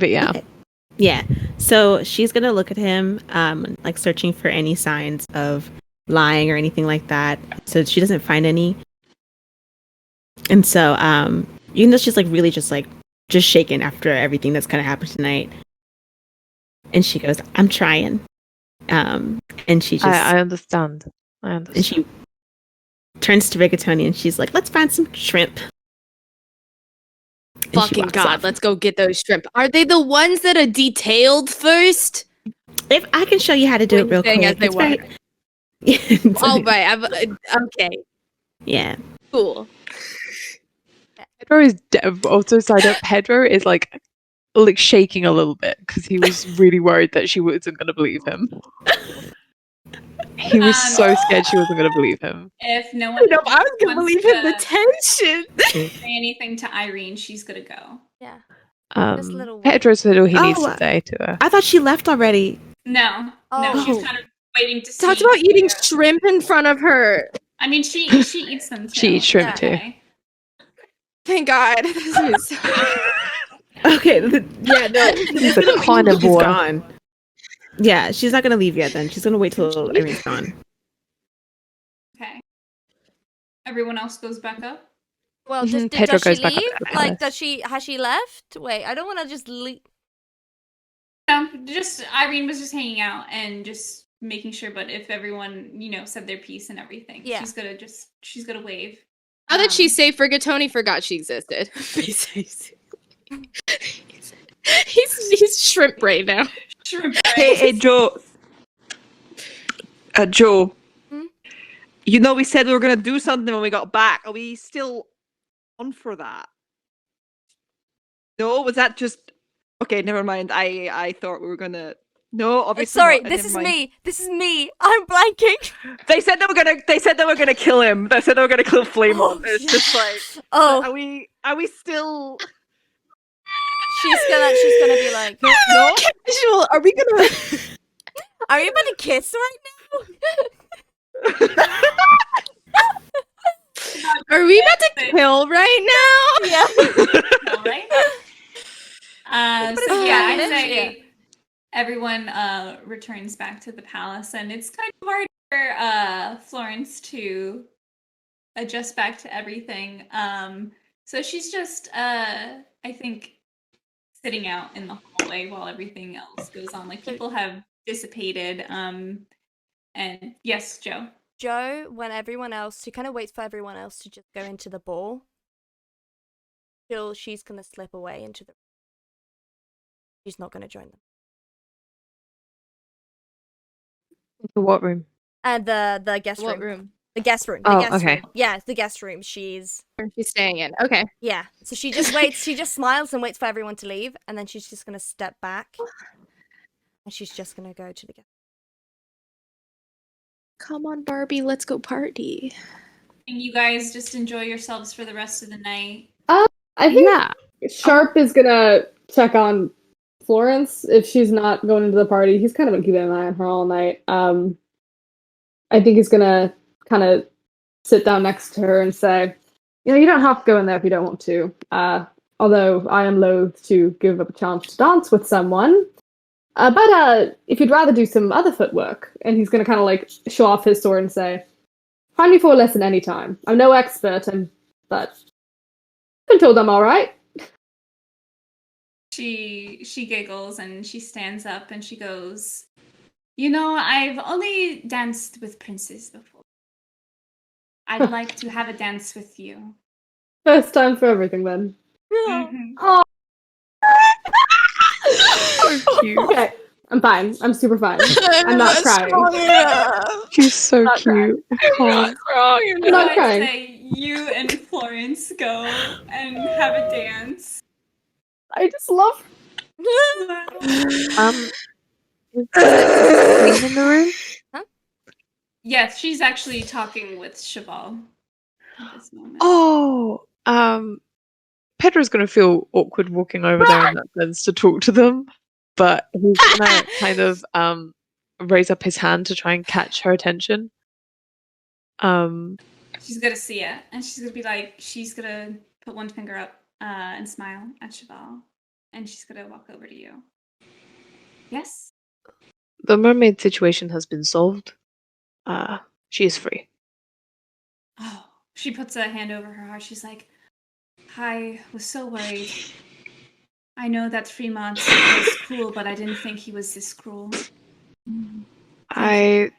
yeah. Okay. Yeah. So she's gonna look at him, like searching for any signs of lying or anything like that. So she doesn't find any. And so, even though she's like really just shaken after everything that's kind of happened tonight, and she goes, "I'm trying." And she just I understand. And she turns to Rigatoni and she's like, "Let's find some shrimp." And she Fucking walks god, off. let's go get those shrimp. Are they the ones that are detailed first? If I can show you how to do it real quick. As they It's walk. very... All right, okay, Yeah. cool. Pedro is also side up. Pedro is like shaking a little bit because he was really worried that she wasn't going to believe him. He was so scared she wasn't going to believe him. If no one I was gonna wants believe him. The to tension. say anything to Irene, she's gonna go. Yeah. Just a little Pedro said all he needs Oh, to say to her. I thought she left already. No, Oh. she's kind of waiting to see. Talked about eating shrimp in front of her. I mean, she eats them too. She eats shrimp It's too. okay. Thank God. This is Okay. Yeah, no. He's a carnivore. She's gone. Yeah, she's not gonna leave yet then. She's gonna wait till Irene's gone. Okay. Everyone else goes back up. Well, Mhm, just Pedro does she goes back up to leave? the Like, palace. has she left? Wait, I don't want to just leave. Just Irene was just hanging out and just making sure. But if everyone, said their piece and everything, Yeah. she's gonna wave. now that she's safe, Rigatoni forgot she existed. he's shrimp brain now. Hey, Joe. Joe. Hmm? We said we were going to do something when we got back. Are we still on for that? No, was that just... Okay, never mind. I thought we were going to... No, obviously Sorry, not. this Never is mind. me. This is me. I'm blanking. They said they were gonna kill him. They said they were gonna kill Fremont. It's just like, Oh, are we still? she's gonna be like, No, casual. Are we gonna? "Are you about to kiss right Are we about to kill right now? now?" Yeah. All right. But So it's yeah, I'd canon, say everyone returns back to the palace, and it's kind of hard for Florence to adjust back to everything. So she's just I think sitting out in the hallway while everything else goes on. Like people have dissipated. And yes, Joe. Joe, when everyone else, she kind of waits for everyone else to just go into the ball. She's gonna slip away into the. She's not gonna join them. The what room? The guest What room. room? The guest room. Oh, The guest okay. room. Yeah, the guest room. She's She's staying in. Okay. yeah. So she just waits. She just smiles and waits for everyone to leave, and then she's just gonna step back, and she's just gonna go to the guest. Come on, Barbie, let's go party. And you guys just enjoy yourselves for the rest of the night. I think Yeah. Sharpe is gonna check on Florence if she's not going into the party. He's kind of been keeping an eye on her all night. I think he's gonna kind of sit down next to her and say, you don't have to go in there if you don't want to. Although I am loath to give up a chance to dance with someone. But if you'd rather do some other footwork, and he's gonna kind of like show off his sword and say, find me for a lesson anytime. I'm no expert, but I've been told I'm all right. She giggles and she stands up and she goes, I've only danced with princes before. I'd like to have a dance with you. First time for everything, then. Mhm. Oh, So cute. okay. I'm fine. I'm super fine. I'm not crying. She's so Not cute. crying. Oh. I'm not I'd crying. say you and Florence go and have a dance. I just love. Is Selene in the room? Yes, she's actually talking with Cheval at this moment. Oh, Pedro's gonna feel awkward walking over there in that sense to talk to them, but he's gonna kind of raise up his hand to try and catch her attention. She's gonna see it, and she's gonna be like, she's gonna put one finger up and smile at Cheval, and she's gonna walk over to you. Yes? The mermaid situation has been solved. She is free. Oh, she puts a hand over her heart. She's like, I was so worried. I know that Fremont was cruel, but I didn't think he was this cruel. I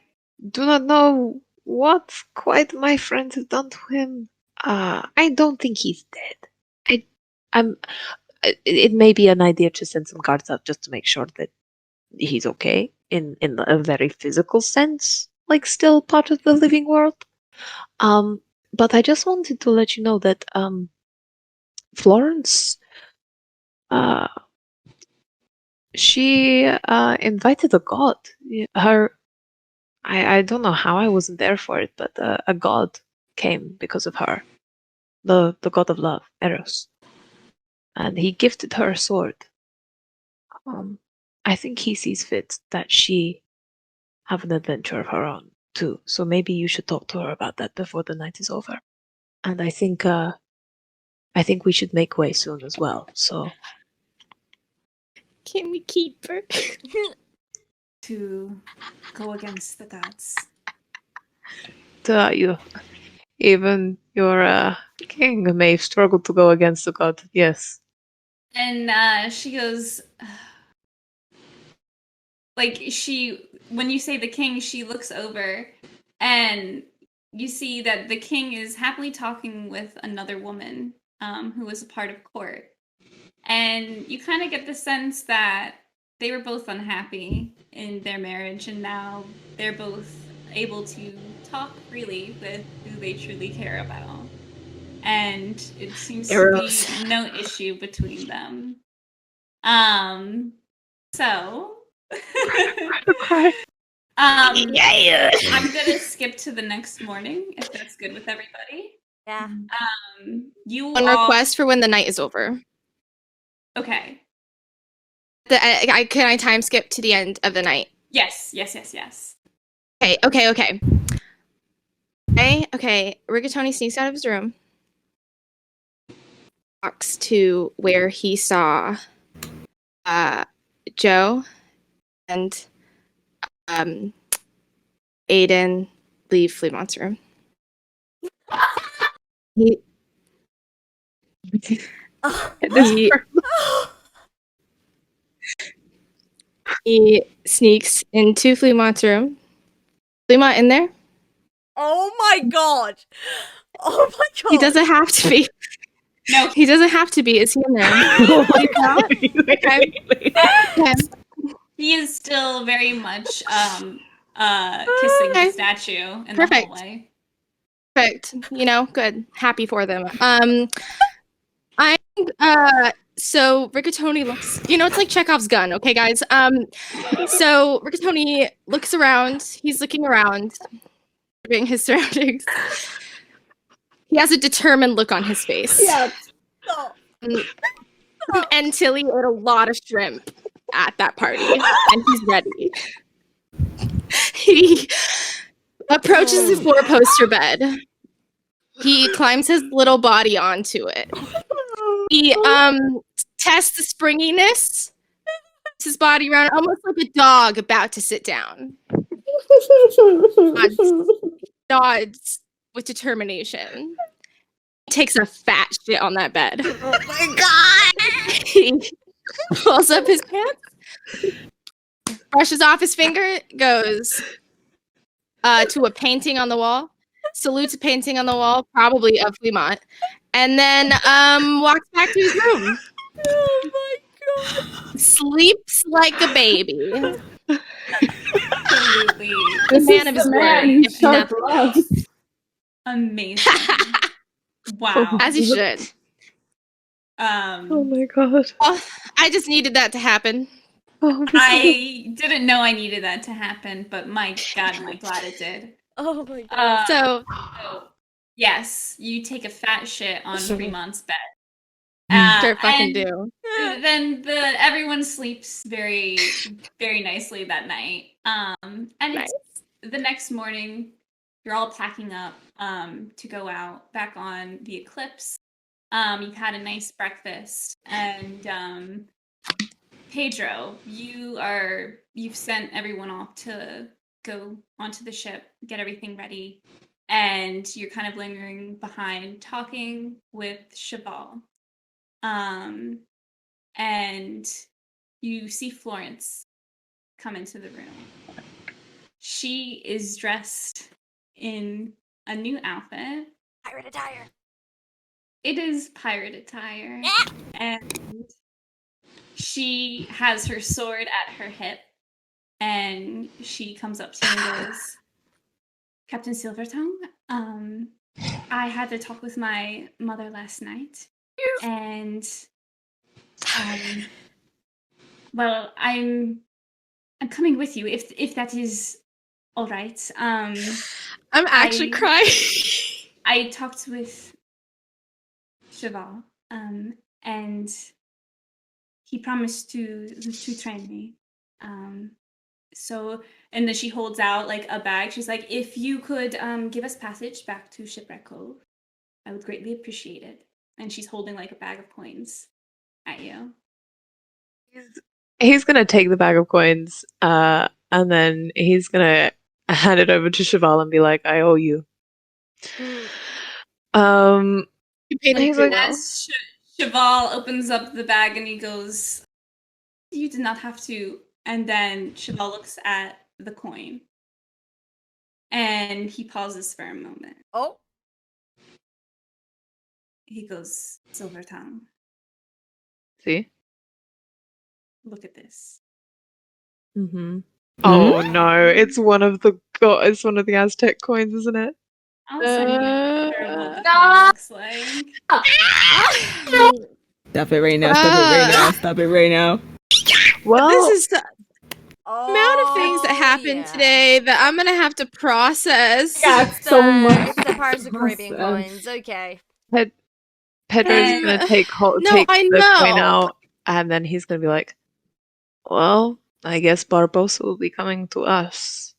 do not know what quite my friends have done to him. I don't think he's dead. It may be an idea to send some guards out just to make sure that he's okay in a very physical sense, like still part of the living world. But I just wanted to let you know that Florence, she invited a god. I don't know how I wasn't there for it, but a god came because of her, the god of love, Eros, and he gifted her a sword. I think he sees fit that she have an adventure of her own too. So maybe you should talk to her about that before the night is over. And I think we should make way soon as well. So Can we keep her? To go against the gods. even your king may struggle to go against the god. Yes. And she goes, when you say the king, she looks over and you see that the king is happily talking with another woman who was a part of court. And you kind of get the sense that they were both unhappy in their marriage, and now they're both able to talk freely with who they truly care about. And it seems to be no issue between them. So I'm gonna skip to the next morning if that's good with everybody. Yeah. You One all... request for when the night is over. Okay. Can I time skip to the end of the night? Yes. Okay. Okay. Rigatoni sneaks out of his room, walks to where he saw Joe and Aiden leave Fremont's room. He sneaks into Fremont's room. Fremont in there? Oh my god! Oh my god! He doesn't have to be. No, he doesn't have to be. Is he in there? Oh my God. Okay. Okay. he is still very much kissing the statue in Perfect. the hallway. Perfect. Good. Happy for them. So Rigatoni looks, it's like Chekhov's gun, okay, guys? So Rigatoni looks around. He's looking around, observing his surroundings. He has a determined look on his face. Yeah. And Tilly ate a lot of shrimp at that party, and he's ready. He approaches the four-poster bed. He climbs his little body onto it. He tests the springiness, puts his body around, almost like a dog about to sit down. Nods with determination. He takes a fat shit on that bed. Oh my god! He pulls up his pants, brushes off his finger, goes to a painting on the wall, salutes a painting on the wall, probably of Fremont, and then walks back to his room. Oh my god! Sleeps like a baby. Absolutely. This Man is of the his man word, if Sharpe nothing. loves. Amazing. Wow. As he should. Oh my god. Oh, I just needed that to happen. Oh, I didn't know I needed that to happen, but my god, am I glad it did. Oh my god! So, yes, you take a fat shit on Fremont's bed. sure fucking and do. Then everyone sleeps very, very nicely that night. And Nice. the next morning, you're all packing up to go out back on the eclipse. You've had a nice breakfast, and Pedro, you've sent everyone off to go onto the ship, get everything ready, and you're kind of lingering behind, talking with Cheval. And you see Florence come into the room. She is dressed in a new outfit. Pirate attire. It is pirate attire. And she has her sword at her hip. And she comes up to you and goes, Captain Silvertongue, I had to talk with my mother last night. And well, I'm coming with you if that is all right. I'm actually crying. I talked with Cheval, and he promised to train me. So, and then she holds out like a bag. She's like, if you could give us passage back to Shipwreck Cove, I would greatly appreciate it. And she's holding like a bag of coins at you. He's gonna take the bag of coins, and then he's gonna hand it over to Cheval and be like, "I owe you." You paid me He's too like, well. As Cheval opens up the bag and he goes, you did not have to. And then Cheval looks at the coin. And he pauses for a moment. Oh. He goes, Silver Tongue, See? look at this. Mm-hmm. Oh no! It's one of the Aztec coins, isn't it? I'll send you a picture of what the coin looks like. Stop it right now. Stop it right now. Stop it right now. Well, This is the Oh, amount of things that happened yeah. today that I'm gonna have to process. Yeah, It's so the- much. It's the Pirates of the Caribbean Nonsense. coins. Okay. Pedro's gonna take No, the I coin know. out, and then he's gonna be like, Well, I guess Barbosa will be coming to us.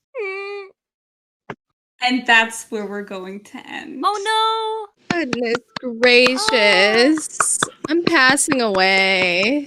And that's where we're going to end. Oh Goodness gracious. I'm passing away.